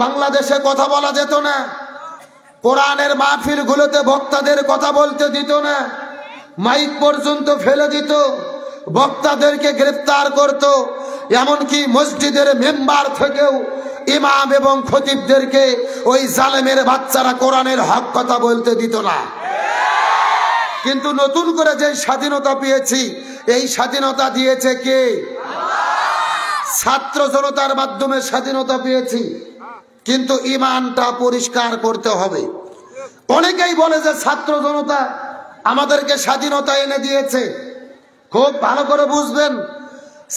বাংলাদেশে কথা বলা যেত না, কোরআনের মাহফিলগুলোতে বক্তাদের কথা বলতে দিত না, মাইক পর্যন্ত ফেলে দিত, বক্তাদেরকে গ্রেফতার করত, এমনকি মসজিদের মেম্বার থেকেও ইমাম এবং খতিবদেরকে ওই জালেমের বাচ্চারা কোরআনের হক কথা বলতে দিত না। কিন্তু নতুন করে যে স্বাধীনতা পেয়েছি, এই স্বাধীনতা দিয়েছে কে? ছাত্র জনতার মাধ্যমে স্বাধীনতা পেয়েছি, কিন্তু ঈমানটা পরিষ্কার করতে হবে। অনেকেই বলে যে ছাত্র জনতা আমাদেরকে স্বাধীনতা এনে দিয়েছে। খুব ভালো করে বুঝবেন,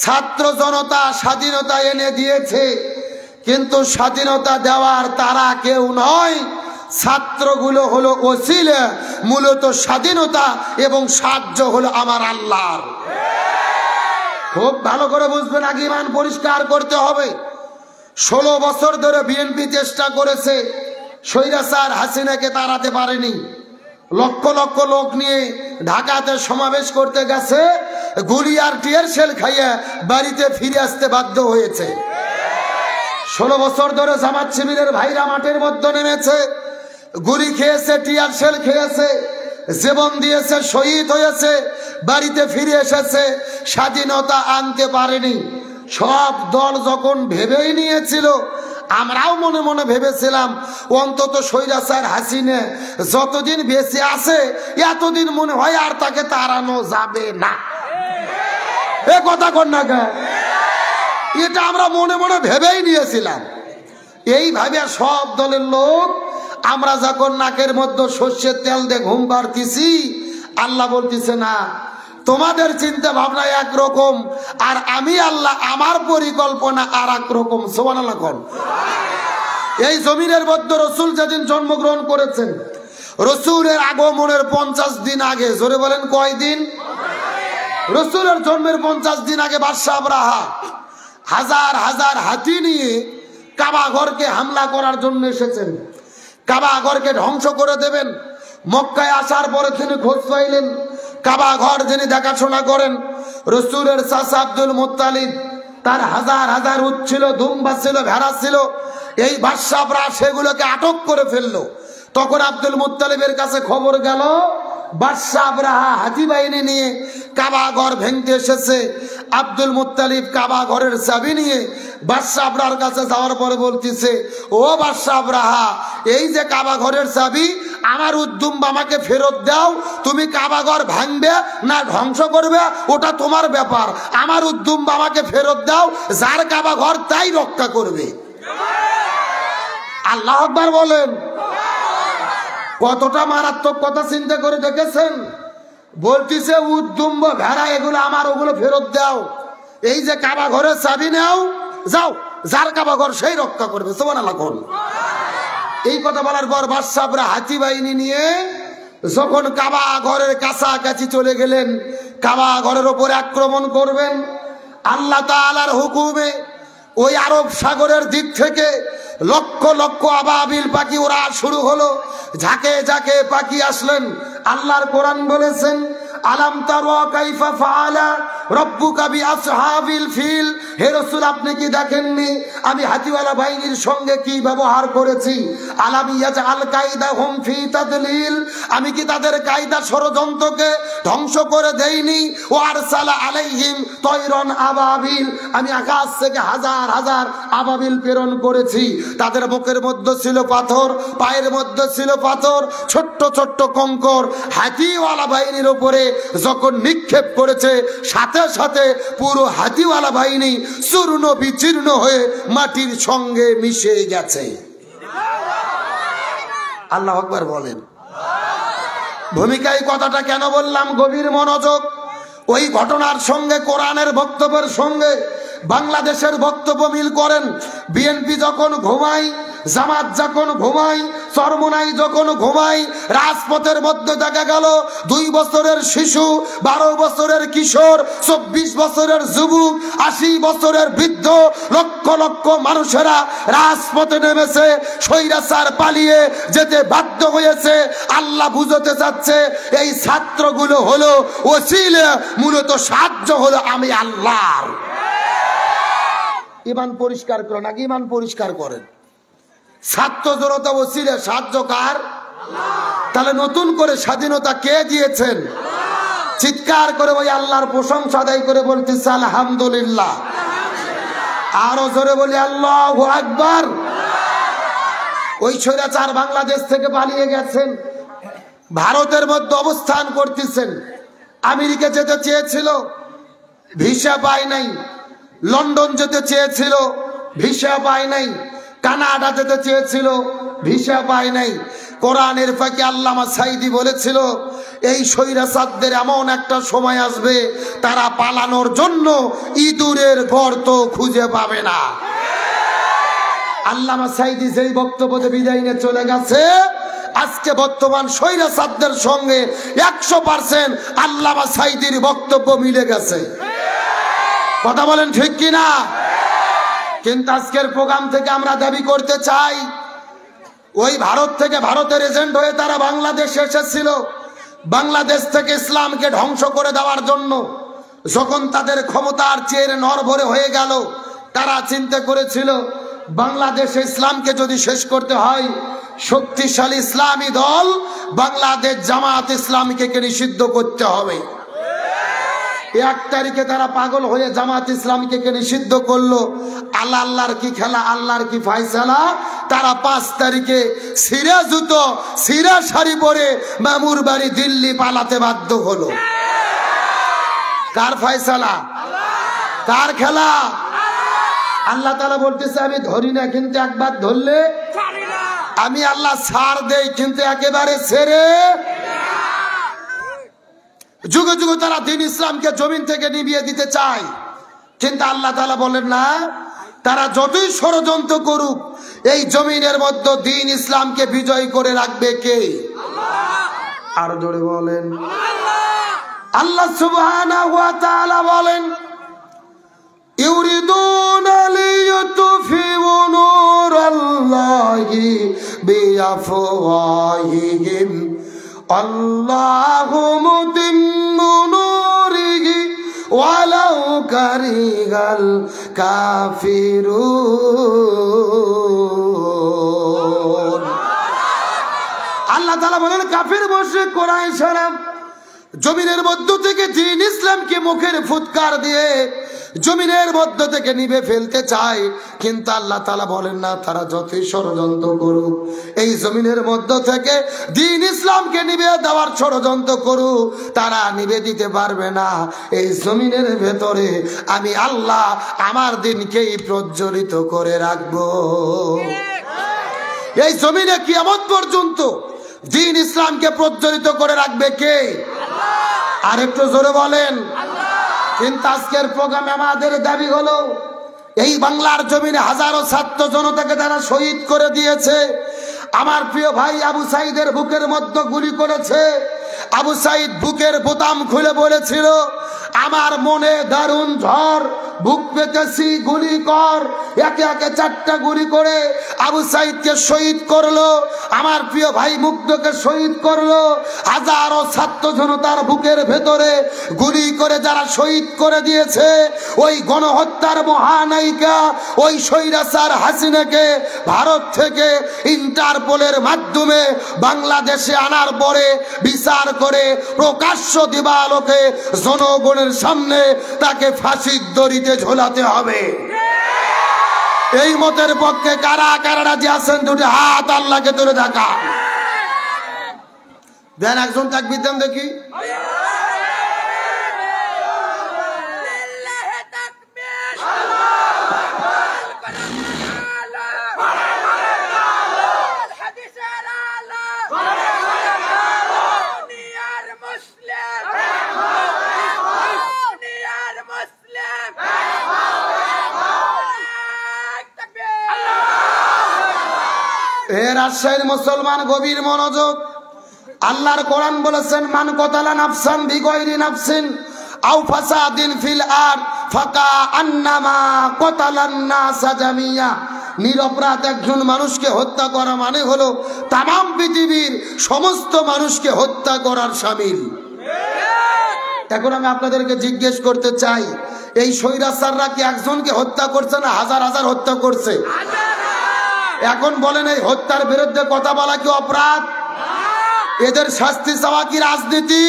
ছাত্র জনতা স্বাধীনতা এনে দিয়েছে, কিন্তু স্বাধীনতা দেওয়ার তারা কেউ নয়। ছাত্রগুলো হলো ওসিলা, মূলত স্বাধীনতা এবং সাহায্য হলো আমার আল্লাহর। খুব ভালো করে বুঝবেন, আগে ঈমান পরিষ্কার করতে হবে। 16 বছর ধরে বিএনপি চেষ্টা করেছে, স্বৈরাচার হাসিনাকে তাড়াতে পারেনি। লক্ষ লক্ষ লোক নিয়ে ঢাকাতে সমাবেশ করতে গেছে, গুলি আর টিয়ার শেল খাইয়ে বাড়িতে ফিরে আসতে বাধ্য হয়েছে। 16 বছর ধরে জামাত শিবিরের ভাইরা মাঠের মধ্যে নেমেছে, গুলি খেয়েছে, টিয়ার শেল খেয়েছে, জীবন দিয়েছে, শহীদ হয়েছে, বাড়িতে ফিরে এসেছে, স্বাধীনতা আনতে পারেনি। সব দল যখন ভেবেই নিয়েছিল, আমরাও মনে মনে ভেবেছিলাম অন্তত স্বৈরাচার হাসিনা যতদিন বেঁচে আছে এতদিন মনে হয় আর তাকে তাড়ানো যাবে না। এ কথা কর না কে? এটা আমরা মনে মনে ভেবেই নিয়েছিলাম। এইভাবে সব দলের লোক, আমরা যখন নাকের মধ্যে সর্ষের তেল দিয়ে ঘুম পাড়তেছি, আল্লাহ বলতেছে না, তোমাদের চিন্তা ভাবনা একরকম, আর আমি আল্লাহ আমার পরিকল্পনা আর এক রকম। সুবহানাল্লাহ। এই জমিনের মধ্যে রসুল যেদিন জন্মগ্রহণ করেছেন, রসুলের আগমনের 50 দিন আগে, জোরে বলেন কয়দিন? রসুলের জন্মের 50 দিন আগে বাদশা আবরাহা হাজার হাজার হাতি নিয়ে কাবা ঘরকে হামলা করার জন্য এসেছেন। কাবা ঘরকে ধ্বংস করে দেবেন। মক্কায় আসার পরে তিনি খোঁজ পাইলেন, কাবা ঘর যিনি দেখাশোনা করেন রসুলের চাচা আব্দুল মুত্তালিব, তার হাজার হাজার উট ছিল, দুম্বা ছিল, ভেড়া ছিল। এই বাদশাহরা সেগুলোকে আটক করে ফেললো। তখন আব্দুল মুত্তালিবের কাছে খবর গেল, বাদশাহরা হাতি বাহিনী নিয়ে কাবা ঘর ভেঙতে এসেছে। আব্দুল মুত্তালিব কাবা ঘরের চাবি নিয়ে বাদশাহর কাছে যাওয়ার পরে বলতেছে, ও বাদশাহরা, এই যে কাবা ঘরের চাবি, আমার উদ্দুম্ব আমাকে ফেরত দাও। তুমি কাবা ঘর ভাঙবে না ধ্বংস করবে ওটা তোমার ব্যাপার, আমার উদ্দুম্ব আমাকে ফেরত দাও, যার কাবা ঘর তাই রক্ষা করবে। আল্লাহু আকবার বলেন। কতটা মারাত্মক কথা চিন্তা করে দেখেছেন? বলতেছে উদ্দুম্ব, ভেড়া এগুলো আমার, ওগুলো ফেরত দাও, এই যে কাবা ঘরের চাবি নাও, যাও, যার কাবা ঘর সেই রক্ষা করবে। সুবহানাল্লাহ। এই কথা বলার পর বাদশাহরা হাতি বাহিনী নিয়ে যখন কাবা ঘরের কাছাকাছি চলে গেলেন, কাবা ঘরের উপর আক্রমণ করবেন, আল্লাহ তাআলার হুকুমে ওই আরব সাগরের দিক থেকে লক্ষ লক্ষ আবাবিল পাখি ওরা শুরু হলো। ঝাঁকে ঝাঁকে পাখি আসলেন। আল্লাহর কোরআন বলেছেন, আলাম তারা কাইফা ফাআলা রাব্বুকা বিআসহাবিল ফিল। হে রাসূল, আপনি কি দেখেননি আমি হাতিওয়ালা বাহিনীর সঙ্গে কি ব্যবহার করেছি? আলাম ইয়াজআল কাইদাহুম ফি তাদলিল, আমি কি তাদের কায়দা ষড়যন্ত্রকে ধ্বংস করে দেইনি? ও আরসালা আলাইহিম তায়রান আবাবিল, আমি আকাশ থেকে হাজার হাজার আবাবিল প্রেরণ করেছি। তাদের বুকের মধ্যে ছিল পাথর, পায়ের মধ্যে ছিল পাথর, ছোট্ট ছোট্ট কঙ্কর। হাতিওয়ালা বাহিনীর উপরে যখন নিক্ষেপ করেছে, সাথে সাথে পুরো হাতিওয়ালা বাহিনী চূর্ণ বিচীর্ণ হয়ে মাটির সঙ্গে মিশে গেছে। আল্লাহু আকবার বলেন। ভূমিকায় কথাটা কেন বললাম? গভীর মনোযোগ। ওই ঘটনার সঙ্গে কোরআনের বক্তব্যের সঙ্গে বাংলাদেশের বক্তব্য মিল করেন। বিএনপি যখন ঘুমায়, জামাত যখন ঘুমায়, চরমোনাই যখন ঘুমায়, রাজপথের মধ্যে দেখা গেল 2 বছরের শিশু, 12 বছরের কিশোর, 24 বছরের যুবক, 80 বছরের বৃদ্ধ, লক্ষ লক্ষ মানুষেরা রাজপথে নেমেছে। স্বৈরাচার পালিয়ে যেতে বাধ্য হয়েছে। আল্লাহ বুঝাতে চাচ্ছে, এই ছাত্রগুলো হলো ওসিলা, মূলত সাহায্য হলো আমি আল্লাহর। ঈমান পরিষ্কার করেন, আগে ঈমান পরিষ্কার করেন। ছাত্র জনতা ওসিলে সাহায্য কার? তাহলে নতুন করে স্বাধীনতা কে দিয়েছেন? চিৎকার করে ওই আল্লাহর প্রশংসা আদায় করে বলতেছে আলহামদুলিল্লাহ। আরো জোরে বলি আল্লাহু আকবার। ওই স্বৈরাচার বাংলাদেশ থেকে পালিয়ে গেছেন, ভারতের মধ্যে অবস্থান করতেছেন। আমেরিকা যেতে চেয়েছিল, ভিসা পায় নাই। লন্ডন যেতে চেয়েছিল, ভিসা পায় নাই। কানাডা যেতে চেয়েছিল, ভিসা পায় নাই। কোরআনের ফাঁকে আল্লামা সাঈদী বলেছিল, এই স্বৈরাচারদের এমন একটা সময় আসবে তারা পালানোর জন্য ইঁদুরের গর্ত খুঁজে পাবে না। আল্লামা সাঈদী যেই বক্তব্যে বিদায় নিয়ে চলে গেছে, আজকে বর্তমান স্বৈরাচারদের সঙ্গে 100% আল্লামা সাঈদীর বক্তব্য মিলে গেছে। কথা বলেন ঠিক কিনা? কিন্তু আজকের প্রোগ্রাম থেকে আমরা দাবি করতে চাই, ওই ভারত থেকে ভারতের এজেন্ট হয়ে তারা বাংলাদেশে এসেছিল বাংলাদেশ থেকে ইসলামকে ধ্বংস করে দেওয়ার জন্য। যখন তাদের ক্ষমতার চেয়ে নড়বড়ে হয়ে গেল, তারা চিন্তা করেছিল বাংলাদেশে ইসলামকে যদি শেষ করতে হয়, শক্তিশালী ইসলামী দল বাংলাদেশ জামাত ইসলামীকে নিষিদ্ধ করতে হবে। 1 তারিখে তারা পাগল হয়ে জামাত ইসলামীকে নিষিদ্ধ করলো। আল্লাহর কি খেলা, আল্লাহর কি ফয়সালা। তারা 5 তারিখে সিরা জুতো সিরা শাড়ি পরে মামুর বাড়ি দিল্লি পালাতে বাধ্য হলো। কার ফয়সালা, কার খেলা? আল্লাহ তাআলা বলতেছে আমি ধরি না, কিন্তু একবার ধরলে আমি আল্লাহ ছাড় দেই, কিন্তু একেবারে ছেড়ে। যুগে যুগে তারা দ্বীন ইসলামকে জমিন থেকে নিভিয়ে দিতে চায়, কিন্তু আল্লাহ তাআলা বলেন না, তারা যতই ষড়যন্ত্র করুক এই জমিনের মধ্যে দ্বীন ইসলামকে বিজয় করে রাখবে কে? আর জোরে বলেন আল্লাহ সুবহানাহু ওয়া তাআলা বলেন, ইউরিদুনা লিয়ুতফিউ নূরাল্লাহি বিআফওয়াহিহিম আল্লাহু মুতিম্মু নূরিহি ওয়ালাউ কারিহাল কাফিরুন। আল্লাহ তাআলা বলেন, কাফির মুশরিক কুরাইশরা জমিনের মধ্য থেকে দ্বীন ইসলামকে মুখের ফুৎকার দিয়ে জমিনের মধ্য থেকে নিভে ফেলতে চায়, কিন্তু আল্লাহ তাআলা বলেন না, তারা যতই ষড়যন্ত্র করুক এই জমিনের মধ্য থেকে দ্বীন ইসলামকে নিভে দেওয়ার ষড়যন্ত্র করুক, তারা নিভে দিতে পারবে না। এই জমিনের ভেতরে আমি আল্লাহ আমার দ্বীনকেই প্রজ্বলিত করে রাখবো। এই জমিনে কিয়ামত পর্যন্ত দ্বীন ইসলামকে প্রজ্বলিত করে রাখবে কে? আর একটু জোরে বলেন। কিন্তু আজকের প্রোগ্রামে আমাদের দাবি হলো, এই বাংলার জমিনে হাজারো ছাত্র জনতাকে তারা শহীদ করে দিয়েছে। আমার প্রিয় ভাই আবু সাঈদের বুকের মধ্যে গুলি করেছে। আবু সাঈদ বুকের বোতাম খুলে বলেছিল, আমার মনে দারুণ ঝড়, বুক পেতেছি, গুলি কর। একে একে 4টা গুলি করে আবু সাঈদকে শহীদ করলো। আমার প্রিয় ভাই মুগ্ধকে শহীদ করলো। হাজারো ছাত্র জনতার বুকের ভেতরে গুলি করে যারা শহীদ করে দিয়েছে, ওই গণহত্যার মহানায়িকা ওই স্বৈরাচার হাসিনাকে ভারত থেকে ইন্টারপোলের মাধ্যমে বাংলাদেশে আনার পরে বিচার করে প্রকাশ্য দিবালোকে জনগণের সামনে তাকে ফাঁসির দড়িতে ঝোলাতে হবে। এই মতের পক্ষে কারা কারা রাজি আছেন? দুটি হাত আল্লাহকে তুলে দেখা দেন। একজন তাকবীর দেন দেখি। রাজশাহীর মুসলমান গভীর মনোযোগ। আল্লাহর কোরআন বলেছেন, মান কতালা নাফসান বিগয়রি নাফসিন আও ফাসাদিন ফিল আরদ ফাকা আন্নামা কতালান নাসা জামিয়া। নিরপরাধ একজন মানুষকে হত্যা করা মানে হলো তামাম পৃথিবীর সমস্ত মানুষকে হত্যা করার শামিল। এখন আমি আপনাদেরকে জিজ্ঞেস করতে চাই, এই স্বৈরাচাররা কি একজনকে হত্যা করছে না হাজার হাজার হত্যা করছে? এখন বলেন এই হত্যার বিরুদ্ধে কথা বলা কি অপরাধ? এদের শাস্তি চাওয়া কি রাজনীতি?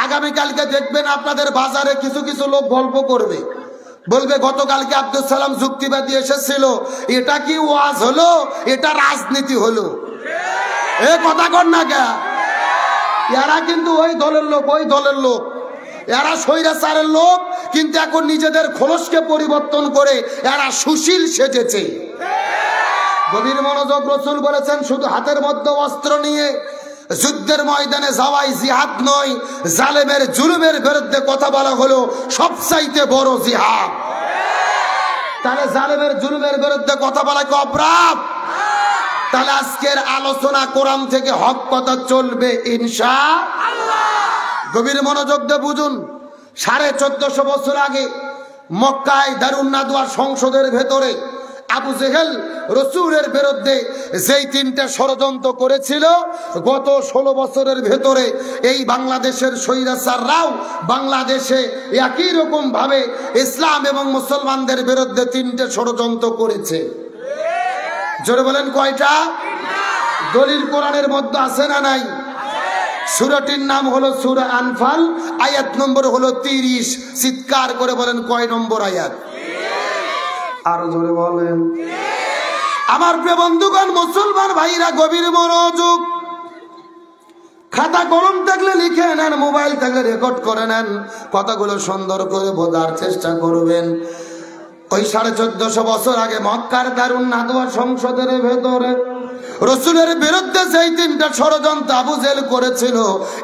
আগামীকালকে দেখবেন আপনাদের বাজারে কিছু কিছু লোক গল্প করবে, বলবে গতকালকে আব্দুল সালাম যুক্তিবাদী এসেছিল, এটা কি ওয়াজ হলো, এটা রাজনীতি হলো। এ কথা কর না কে? এরা কিন্তু ওই দলের লোক, এরা স্বৈরাচারের লোক, কিন্তু এখন নিজেদের খোলসকে পরিবর্তন করে এরা সুশীল সেজেছে। গভীর মনোযোগ। রাসূল বলেছেন শুধু হাতের মধ্যে অস্ত্র নিয়ে যুদ্ধের ময়দানে যাওয়াই জিহাদ নয়, জালেমের জুলুমের বিরুদ্ধে কথা বলা হলো সবচাইতে বড় জিহাদ। তাহলে জালেমের জুলুমের বিরুদ্ধে কথা বলা কি অপরাধ? তাহলে আজকের আলোচনা কোরআন থেকে হক কথা চলবে ইনশাআল্লাহ। গভীর মনোযোগ দিয়ে বুঝুন। 1450 বছর আগে মক্কায় দারুন নাদওয়া সংসদের ভেতরে আবু জেহেল রাসূলের বিরুদ্ধে যেই 3টা ষড়যন্ত্র করেছিল, গত 16 বছরের ভেতরে এই বাংলাদেশের স্বৈরাচাররাও বাংলাদেশে একই রকম ভাবে ইসলাম এবং মুসলমানদের বিরুদ্ধে 3টে ষড়যন্ত্র করেছে। জোরে বলেন কয়টা? দলিল কোরআনের মধ্যে আছে না নাই? সূরাটির নাম হলো সূরা আনফাল, আয়াত নম্বর হলো 30। চিৎকার করে বলেন কয় নম্বর আয়াত? আরো জোরে বলেন। আমার প্রিয় বন্ধুগণ, মুসলমান ভাইরা গভীর মনোযোগ। খাতা কলম থাকলে লিখে নেন, মোবাইল থাকলে রেকর্ড করে নেন, কথাগুলো সুন্দর করে বোঝার চেষ্টা করবেন। ওই 1450 বছর আগে মক্কার দারুন নাদওয়া সংসদের ভেতরে রাসূলের বিরুদ্ধে যেই 3টা ষড়যন্ত্র আবু জেহেল করেছিল,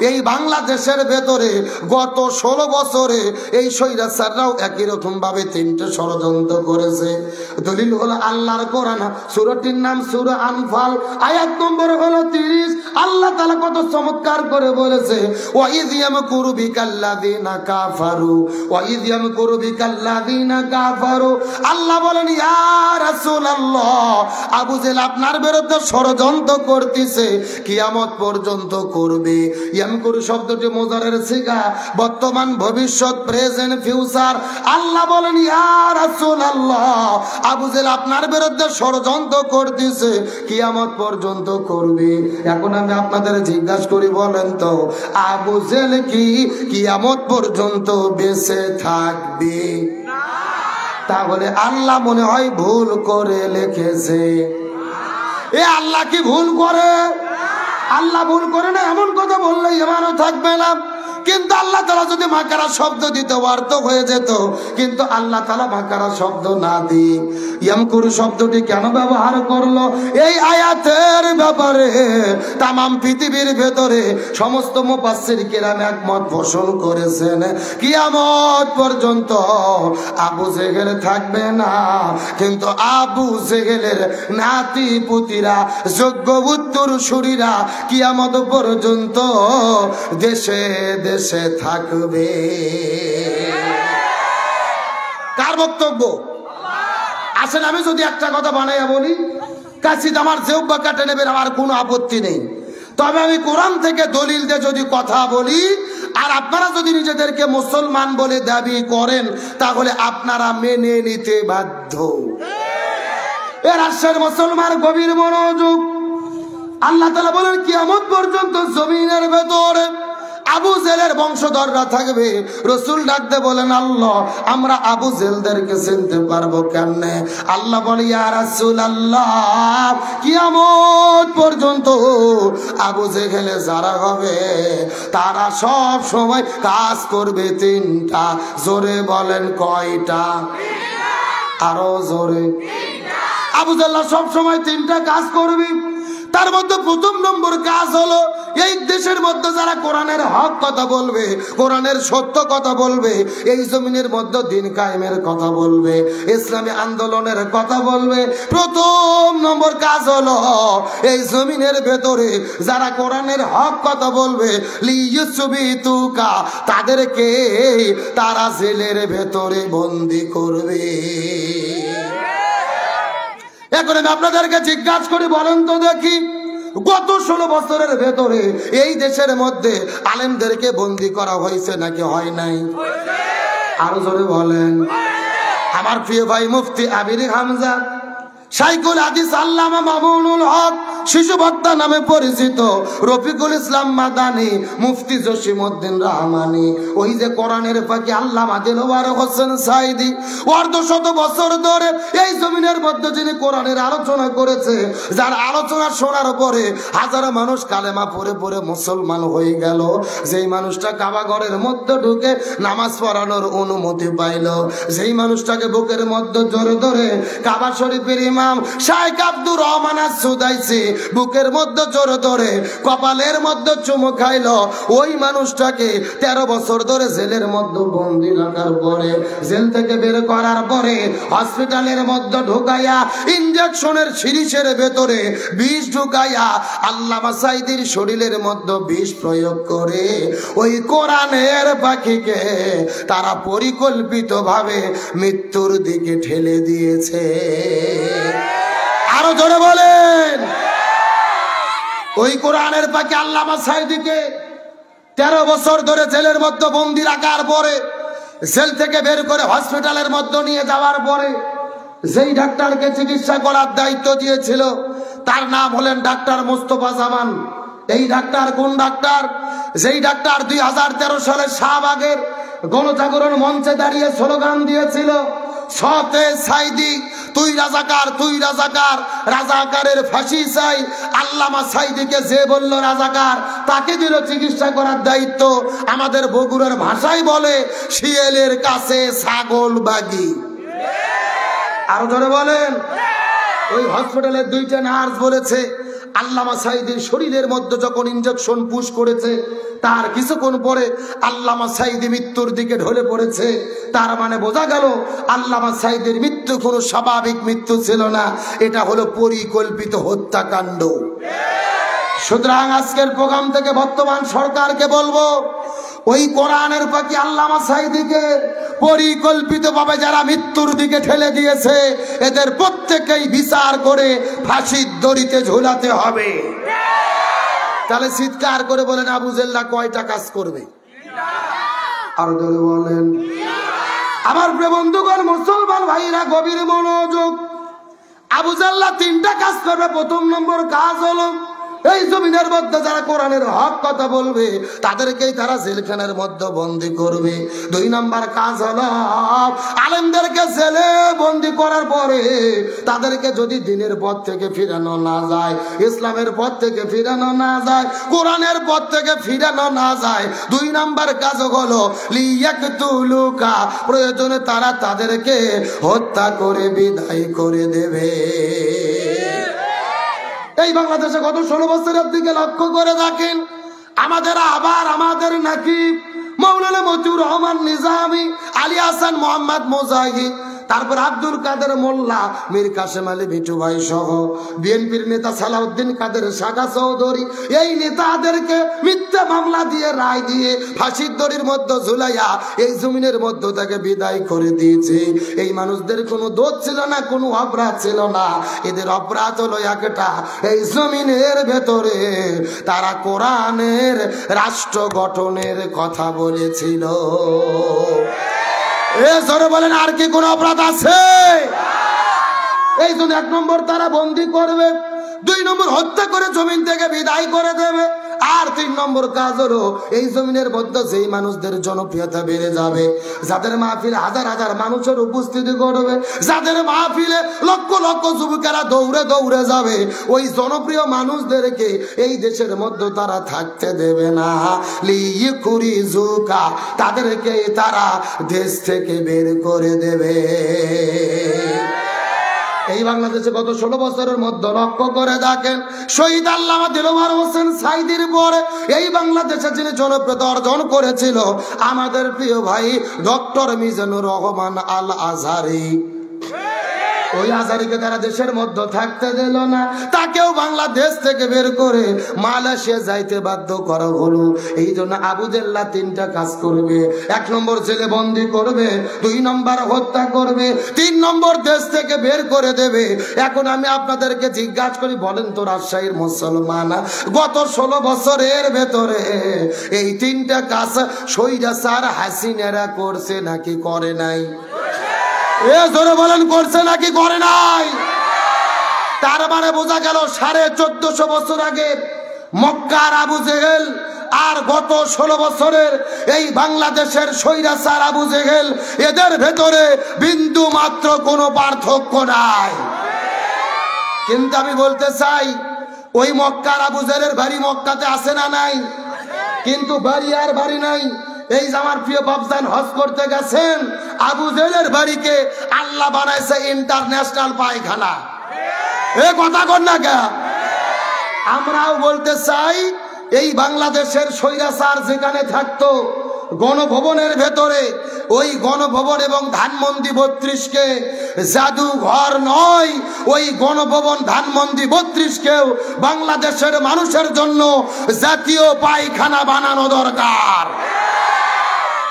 এই বাংলাদেশের ভেতরে গত 16 বছরে এই স্বৈরাচাররাও একই রকম ভাবে 3টে ষড়যন্ত্র করেছে। দলিল হলো আল্লাহর কোরআন, সূরাটির নাম সূরা আনফাল, আয়াত নম্বর হলো 30। আল্লাহ তাআলা কত চমৎকার করে বলেছে, ওয়া ইয ইয়ামকুরু বিকাল্লাযিনা কাফারু, ওয়া ইয ইয়ামকুরু বিকাল্লাযিনা কাফারু। আল্লাহ বলেন ইয়া রাসূলুল্লাহ, আবু জেহেল আপনার বিরুদ্ধে ষড়যন্ত্র করতেছে, কিয়ামত পর্যন্ত করবে। ইয়ামকুরু শব্দটি মুজারের সিগা, বর্তমান ভবিষ্যৎ, প্রেজেন্ট ফিউচার। আল্লাহ বলেন ইয়া রাসূলুল্লাহ, আবু জেহেল আপনার বিরুদ্ধে ষড়যন্ত্র করতেছে, কিয়ামত পর্যন্ত করবে। এখন আমি আপনাদের জিজ্ঞাসা করি, বলেন তো আবু জেহেল কি কিয়ামত পর্যন্ত বেঁচে থাকবে? তাহলে আল্লাহ মনে হয় ভুল করে লিখেছে। এ আল্লাহ কি ভুল করে? আল্লাহ ভুল করে না, এমন কথা বললে ইমানও থাকবে না। কিন্তু আল্লাহ তাআলা যদি মাকারা শব্দ দিতে পারত হয়ে যেত, কিন্তু আল্লাহ তাআলা মাকারা শব্দ না দিয়ে ইয়ামকুরু শব্দটি কেন ব্যবহার করলো? এই আয়াতের ব্যাপারে তামাম পৃথিবীর ভেতরে সমস্ত মুফাসসির কিরাম একমত পোষণ করেছেন, কিয়ামত পর্যন্ত আবু জেহেল থাকবে না। কিন্তু আবু জেহেলের নাতি পুতিরা, যোগ্য উত্তরসূরিরা কিয়ামত পর্যন্ত দেশে দেশে থাকবে। কার বক্তব্য? আসেন আমি যদি একটা কথা বানাইয়া বলি, কাশিদ আমার জিহ্বা কাটে নেবেন, আমার কোনো আপত্তি নেই। তবে আমি কোরআন থেকে দলিল দিয়ে যদি কথা বলি, আর আপনারা যদি নিজেদেরকে মুসলমান বলে দাবি করেন, তাহলে আপনারা মেনে নিতে বাধ্য। এ রাষ্ট্রের মুসলমান গভীর মনোযোগ। আল্লাহ তাআলা বলেন কিয়ামত পর্যন্ত জমিনের ভেতরে আবু জেহেলের বংশধররা থাকবে। রাসূল ডাকতে বলেন আল্লাহ, আমরা আবু জেহেলদেরকে চিনতে পারবো কেমনে? আল্লাহ বলে ইয়া রাসূলুল্লাহ, কিয়ামত পর্যন্ত আবু জেহেল যারা হবে তারা সব সময় কাজ করবে 3টা। জোরে বলেন কয়টা? আরো জোরে। আবু জেহেল সব সময় 3টা কাজ করবে। তার মধ্যে প্রথম নম্বর কাজ হলো, এই দেশের মধ্যে যারা কোরআনের হক কথা বলবে, কোরআনের সত্য কথা বলবে, এই জমিনের মধ্যে দিন কায়েমের কথা বলবে, ইসলামী আন্দোলনের কথা বলবে, প্রথম নম্বর কাজ হলো এই জমিনের ভেতরে যারা কোরআনের হক কথা বলবে, লিইউসবিতুকা, তাদেরকে তারা জেলের ভেতরে বন্দী করবে। এখন আমি আপনাদেরকে জিজ্ঞাসা করি, বলেন তো দেখি, গত 16 বছরের ভেতরে এই দেশের মধ্যে আলেমদেরকে বন্দী করা হয়েছে নাকি হয় নাই? আরো জোরে বলেন। আমার প্রিয় ভাই মুফতি আমির হামজা শাইখুল হাদিস আল্লামা মামুনুল হক শিশু বক্তা নামে পরিচিত, রফিকুল ইসলাম মাদানী, মুফতি জসিমউদ্দিন রহমানী, ওই যে কোরআনের পাখি আল্লামা দিলওয়ার হোসেন সাইদি অর্ধশত বছর ধরে এই জমিনের মধ্যে যিনি কোরআনের আলোচনা করেছে, যার আলোচনা শোনার পরে হাজারো মানুষ কালেমা পড়ে পড়ে মুসলমান হয়ে গেল, যেই মানুষটা কাবা ঘরের মধ্যে ঢুকে নামাজ পড়ানোর অনুমতি পাইল, যেই মানুষটাকে বুকের মধ্যে জোরে ধরে কাবা শরীফের ইমাম শাইখ আব্দুর রহমান সুদাইসি বুকের মধ্যে জোরে ধরে কপালের মধ্যে চুমু খাইল, ওই মানুষটাকে 13 বছর ধরে জেলের মধ্যে বন্দী রাখার পরে, জেল থেকে বের করার পরে হসপিটালের মধ্যে ঢুকাইয়া ইনজেকশনের সিরিজের ভেতরে বিষ ঢুকাইয়া আল্লামা সাইদির শরীরের মধ্যে বিষ প্রয়োগ করে ওই কোরআনের পাখিকে তারা পরিকল্পিতভাবে মৃত্যুর দিকে ঠেলে দিয়েছে। আরো জোরে বলেন। ওই কোরআনের পাখি আল্লামা সাইদিকে 13 বছর ধরে জেলের মধ্যে বন্দী রাখার পরে, জেল থেকে বের করে হসপিটালের মধ্যে নিয়ে যাওয়ার পরে যেই ডাক্তারকে চিকিৎসা করার দায়িত্ব দিয়েছিল তার নাম হলেন ডাক্তার মোস্তফা জামান। এই ডাক্তার কোন ডাক্তার? যেই ডাক্তার 2013 সালে শাহবাগের গণজাগরণ মঞ্চে দাঁড়িয়ে স্লোগান দিয়েছিল, সতে সাইদি তুই রাজাকার, তুই রাজাকার, রাজাকারের ফাঁসি চাই। আল্লামা সাইদিকে যে বলল রাজাকার, তাকে দিল চিকিৎসা করার দায়িত্ব। আমাদের বগুড়ার ভাষায় বলে শিয়ালের কাছে ছাগল বাগি। আরো জোরে বলেন। ওই হসপিটালের 2টা নার্স বলেছে আল্লামা সাইদির শরীরের মধ্যে যখন ইনজেকশন পুশ করেছে তার কিছুক্ষণ পরে আল্লামা সাইদি মৃত্যুর দিকে ঢলে পড়েছে। তার মানে বোঝা গেল আল্লামা সাইদির মৃত্যু কোনো স্বাভাবিক মৃত্যু ছিল না, এটা হলো পরিকল্পিত হত্যাকাণ্ড। সুতরাং আজকের প্রোগ্রাম থেকে বর্তমান সরকারকে বলবো, ওই কোরআনের পাখি আল্লামা সাইদিকে পরিকল্পিতভাবে যারা মৃত্যুর দিকে ঠেলে দিয়েছে এদের প্রত্যেককেই বিচার করে ফাঁসির দড়িতে ঝুলাতে হবে। তাহলে চিৎকার করে বলেন আবু জেল্লা কয়টা কাজ করবে? আর ধরে বলেন। আমার প্রিয় বন্ধুগণ, মুসলমান ভাইরা গভীর মনোযোগ। আবু জেল্লা 3টা কাজ করবে। প্রথম নম্বর কাজ হলো এই জমিনের মধ্যে যারা কোরআনের হক কথা বলবে তাদেরকেই তারা জেলখানার মধ্যে বন্দী করবে। 2 নম্বর কাজ হলো আলেমদেরকে জেলে বন্দী করার পরে তাদেরকে যদি দিনের পথ থেকে ফিরানো না যায়, ইসলামের পথ থেকে ফিরানো না যায়, কোরআনের পথ থেকে ফিরানো না যায়, 2 নম্বর কাজ হলো লিয়াকতুলুকা, প্রয়োজনে তারা তাদেরকে হত্যা করে বিদায় করে দেবে। এই বাংলাদেশে গত 16 বছরের দিকে লক্ষ্য করে দেখেন, আমাদের নাকি মৌলানা মতিউর রহমান নিজামী, আলী হাসান মোহাম্মদ মুজাহিদ, তারপর আব্দুল কাদের মোল্লা, মীর কাসেম আলী মিঠু ভাই সহ বিএনপির নেতা সালাউদ্দিন কাদের শাখা চৌধুরী, এই নেতাদেরকে মিথ্যা মামলা দিয়ে রায় দিয়ে ফাঁসির দড়ির মধ্যে ঝুলাইয়া এই জমিনের মধ্যে তাকে বিদায় করে দিয়েছে। এই মানুষদের কোনো দোষ ছিল না, কোনো অপরাধ ছিল না। এদের অপরাধ হলো একটা, এই জমিনের ভেতরে তারা কোরআনের রাষ্ট্র গঠনের কথা বলেছিল। বলেন আর কি কোন অপরাধ আছে? এই জন্য 1 নম্বর তারা বন্দী করবে, 2 নম্বর হত্যা করে জমিন থেকে বিদায় করে দেবে, আর 3 নম্বর কাজ হলো এই জমিনের মধ্যে যেই মানুষদের জনপ্রিয়তা বেড়ে যাবে, যাদের মাহফিলে হাজার হাজার মানুষের উপস্থিতি করবে, যাদের মাহফিলে লক্ষ লক্ষ যুবকেরা দৌড়ে দৌড়ে যাবে, ওই জনপ্রিয় মানুষদেরকে এই দেশের মধ্যে তারা থাকতে দেবে না। লিইখুরিজুকা, তাদেরকে তারা দেশ থেকে বের করে দেবে। এই বাংলাদেশে গত 16 বছরের মধ্যে লক্ষ্য করে দেখেন, শহীদ আল্লামা দিলওয়ার হোসেন সাইদির পরে এই বাংলাদেশে যিনি জনপ্রিয়তা অর্জন করেছিল আমাদের প্রিয় ভাই ডক্টর মিজানুর রহমান আল আজহারি। ওই আজহারিকে তারা দেশের মধ্যে থাকতে দিল না, তাকেও বাংলাদেশ থেকে বের করে মালয়েশিয়া যাইতে বাধ্য করা হলো। এই জন্য আবু জেল্লা 3টা কাজ করবে। 1 নম্বর জেলে বন্দি করবে, 2 নম্বর হত্যা করবে, 3 নম্বর দেশ থেকে বের করে দেবে। এখন আমি আপনাদেরকে জিজ্ঞাসা করি, বলেন তো রাজশাহীর মুসলমান গত 16 বছরের ভেতরে এই 3টা কাজ স্বৈরাচার হাসিনারা করছে নাকি করে নাই? বলেন করছে নাকি করে নাই? তার মানে বোঝা গেল 1450 বছর আগে মক্কার আবু জেহেল আর গত 16 বছরের এই বাংলাদেশের স্বৈরাচার আবু জেহেল, এদের ভেতরে বিন্দু মাত্র কোনো পার্থক্য নাই। কিন্তু আমি বলতে চাই, ওই মক্কার আবু জেহেলের বাড়ি মক্কাতে আছে না নাই? কিন্তু বাড়ি আর বাড়ি নাই। এই যে আমার প্রিয় বাপজান হজ করতে গেছেন, আবু জেহেলের বাড়িকে আল্লাহ বানাইছে ইন্টারন্যাশনাল পায়খানা। এ কথা কর না কে? আমরাও বলতে চাই, এই বাংলাদেশের স্বৈরাচার যেখানে থাকতো গণভবনের ভেতরে, ওই গণভবন এবং ধানমন্ডি 32কে জাদুঘর নয়, ওই গণভবন ধানমন্ডি 32কেও বাংলাদেশের মানুষের জন্য জাতীয় পায়খানা বানানো দরকার।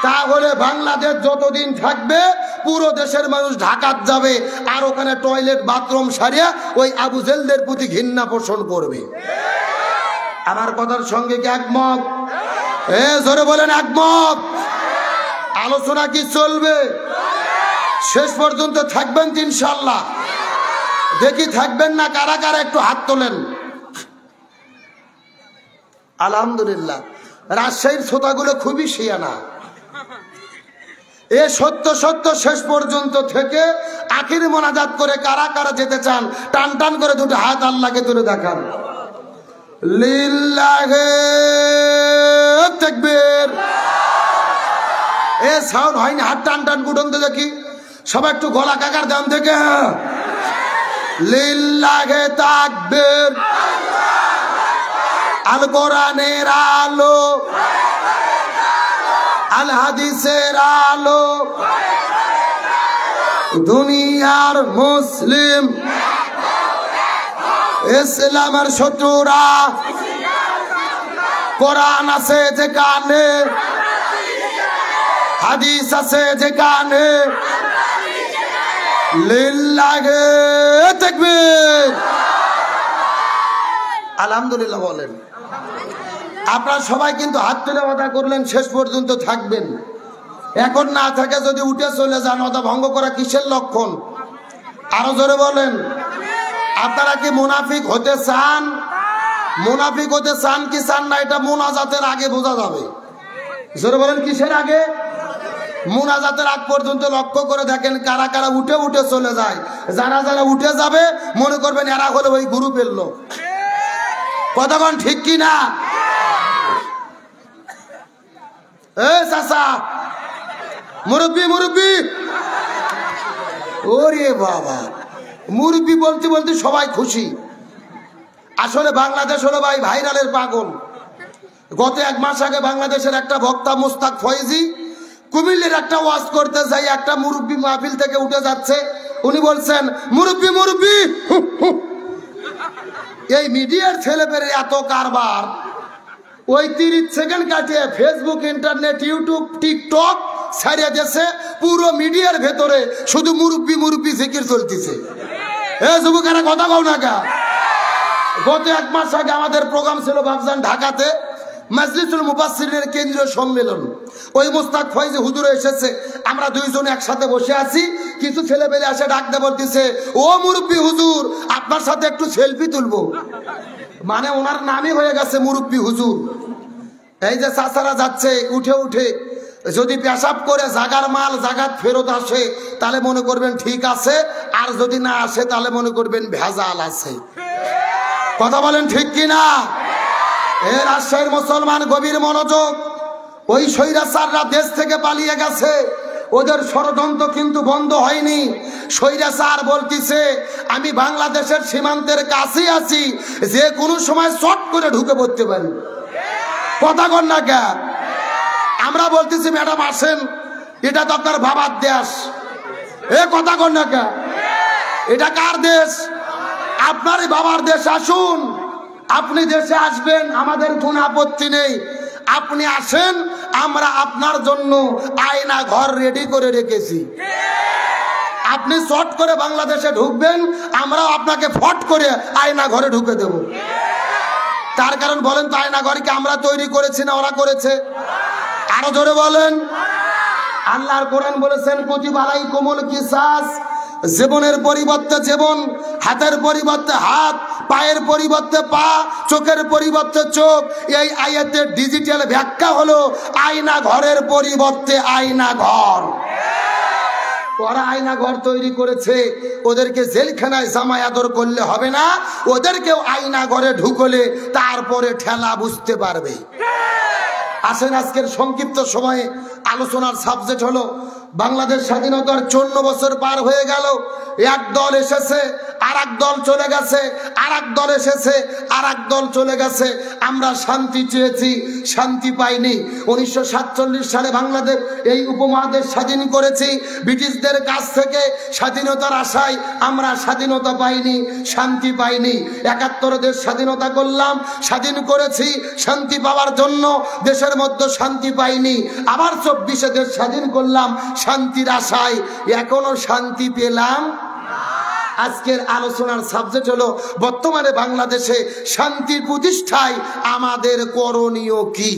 তাহলে বাংলাদেশ যতদিন থাকবে পুরো দেশের মানুষ ঢাকাত যাবে, আর ওখানে টয়লেট বাথরুম সারিয়া ওই আবু জেহেলদের প্রতি ঘৃণা পোষণ করবে। আমার কথার সঙ্গে কি একমত? জোরে বলেন একমত। আলোচনা কি চলবে? শেষ পর্যন্ত থাকবেন তো ইনশাআল্লাহ? দেখি থাকবেন না কারা কারা, একটু হাত তোলেন। আলহামদুলিল্লাহ, রাজশাহীর শ্রোতাগুলো খুবই শিয়ানা। এ সত্য সত্য শেষ পর্যন্ত থেকে আখিরি মোনাজাত করে কারা কারা যেতে চান, টান টান করে দুটো হাত আল্লাহকে তুলে দেখান। লিল্লাহে তাকবীর। এ সাউন্ড হয়নি, হাত টান টান গুডন তো দেখি সবাই একটু গলা কাকার দাম থেকে। লিল্লাহে তাকবীর। আল কোরআনের আলো, আল হাদিসের আলো, দুনিয়ার মুসলিম ইসলামের শত্রুরা কোরআন আছে যেখানে, হাদিস আছে যেখানে, লিল্লাহে তাকবীর। আলহামদুলিল্লাহ বলেন। আপনারা সবাই কিন্তু হাত তুলে ওয়াদা করলেন শেষ পর্যন্ত থাকবেন। এখন না থাকে যদি উঠে চলে যান, ওটা ভঙ্গ করা কিসের লক্ষণ? আরো জোরে বলেন। আপনারা কি মুনাফিক হতে চান? মুনাফিক হতে চান কি চান না, এটা মুনাজাতের আগে বোঝা যাবে। জোরে বলেন, কিসের আগে? মুনাজাতের আগ পর্যন্ত লক্ষ্য করে দেখেন কারা কারা উঠে উঠে চলে যায়। যারা যারা উঠে যাবে মনে করবেন এরা হলো ওই গ্রুপের লোক। কতক্ষণ ঠিক কি না? এ চাচা, মুরব্বি মুরব্বি, ওরে বাবা, মুরব্বি বলতে বলতে সবাই খুশি। আসলে বাংলাদেশ হলো ভাই ভাইরালের পাগল। গত 1 মাস আগে বাংলাদেশের একটা বক্তা মুস্তাক ফয়েজি কুমিল্লার একটা ওয়াজ করতে যাই, একটা মুরব্বি মাহফিল থেকে উঠে যাচ্ছে। উনি বলছেন, মুরব্বি মুরব্বি। এই মিডিয়ার ছেলেপেলে এত কারবার, ওই 30 সেকেন্ড কাটিয়ে ফেসবুক, ইন্টারনেট, ইউটিউব, টিকটক ছাড়িয়ে দিয়েছে। পুরো মিডিয়ার ভেতরে শুধু মুরব্বি মুরব্বি জিকির চলতেছে। এ যুবকেরা কথা কও না কা? গত 1 মাস আগে আমাদের প্রোগ্রাম ছিল বাবজান ঢাকাতে, মাজলিসুল মুফাসসিরিনের কেন্দ্রীয় সম্মেলন। ওই মুস্তাক ফয়েজি হুজুর এসেছে, আমরা দুইজন একসাথে বসে আছি। কিছু ছেলে পেলে আসে ডাক দিয়ে বলতেছে, ও মুরব্বি হুজুর, আপনার সাথে একটু সেলফি তুলবো। মানে ওনার নামই হয়ে গেছে মুরব্বি হুজুর। এই যে চাচারা যাচ্ছে উঠে উঠে, যদি পেশাব করে জাগার মাল জাগাত ফেরত আসে তাহলে মনে করবেন ঠিক আছে, আর যদি না আসে তাহলে মনে করবেন ভেজাল আছে। কথা বলেন ঠিক কিনা? এ রাজশাহীর মুসলমান গভীর মনোযোগ। ওই স্বৈরাচাররা দেশ থেকে পালিয়ে গেছে, ওদের ষড়যন্ত্র কিন্তু বন্ধ হয়নি। স্বৈরাচার বলতেছে আমি বাংলাদেশের সীমান্তের কাছে আছি, যে কোনো সময় চট করে ঢুকে পড়তে পারি। কথা কন না কে? আমরা বলতেছি ম্যাডাম আসেন, এটা তো আপনার বাবার দেশ। এ কথা কন না কে? এটা কার দেশ? আপনারই বাবার দেশ। আসুন, আপনি দেশে আসবেন, আমাদের কোনো আপত্তি নেই। আপনি আসেন, আমরা আপনার জন্য আয়না ঘর রেডি করে রেখেছি। আপনি চট করে বাংলাদেশে ঢুকবেন, আমরাও আপনাকে ফট করে আয়না ঘরে ঢুকে দেব। তার কারণ বলেন তো, আয়না ঘর কি আমরা তৈরি করেছি না ওরা করেছে? আরো জোরে বলেন। আল্লাহর কোরআন বলেছেন কুতিবা আলাইকুমুল কিসাস, জীবনের পরিবর্তে জীবন, হাতের পরিবর্তে হাত, পায়ের পরিবর্তে পা, চোখের পরিবর্তে চোখ। এই আয়াতের ডিজিটাল ব্যাখ্যা হলো আয়না ঘরের পরিবর্তে আয়না ঘর। ওরা আয়না ঘর তৈরি করেছে, ওদেরকে জেলখানায় জামাই আদর করলে হবে না, ওদেরকেও আয়না ঘরে ঢুকলে তারপরে ঠেলা বুঝতে পারবে। আসেন আজকের সংক্ষিপ্ত সময়ে আলোচনার সাবজেক্ট হলো বাংলাদেশ স্বাধীনতার 54 বছর পার হয়ে গেল। এক দল এসেছে, আর এক দল চলে গেছে, আর এক দল এসেছে, আর এক দল চলে গেছে। আমরা শান্তি চেয়েছি, শান্তি পাইনি। 1947 সালে বাংলাদেশ এই উপমহাদেশ স্বাধীন করেছি ব্রিটিশদের কাছ থেকে। স্বাধীনতার আশায় আমরা স্বাধীনতা পাইনি, শান্তি পাইনি। 71 দেশ স্বাধীনতা করলাম, স্বাধীন করেছি শান্তি পাওয়ার জন্য, দেশের মধ্যে শান্তি পাইনি। আবার 24 দেশ স্বাধীন করলাম শান্তির আশায়, এখনো শান্তি পেলাম। আজকের আলোচনার সাবজেক্ট হলো বর্তমানে বাংলাদেশে শান্তির প্রতিষ্ঠায় আমাদের করণীয় কি।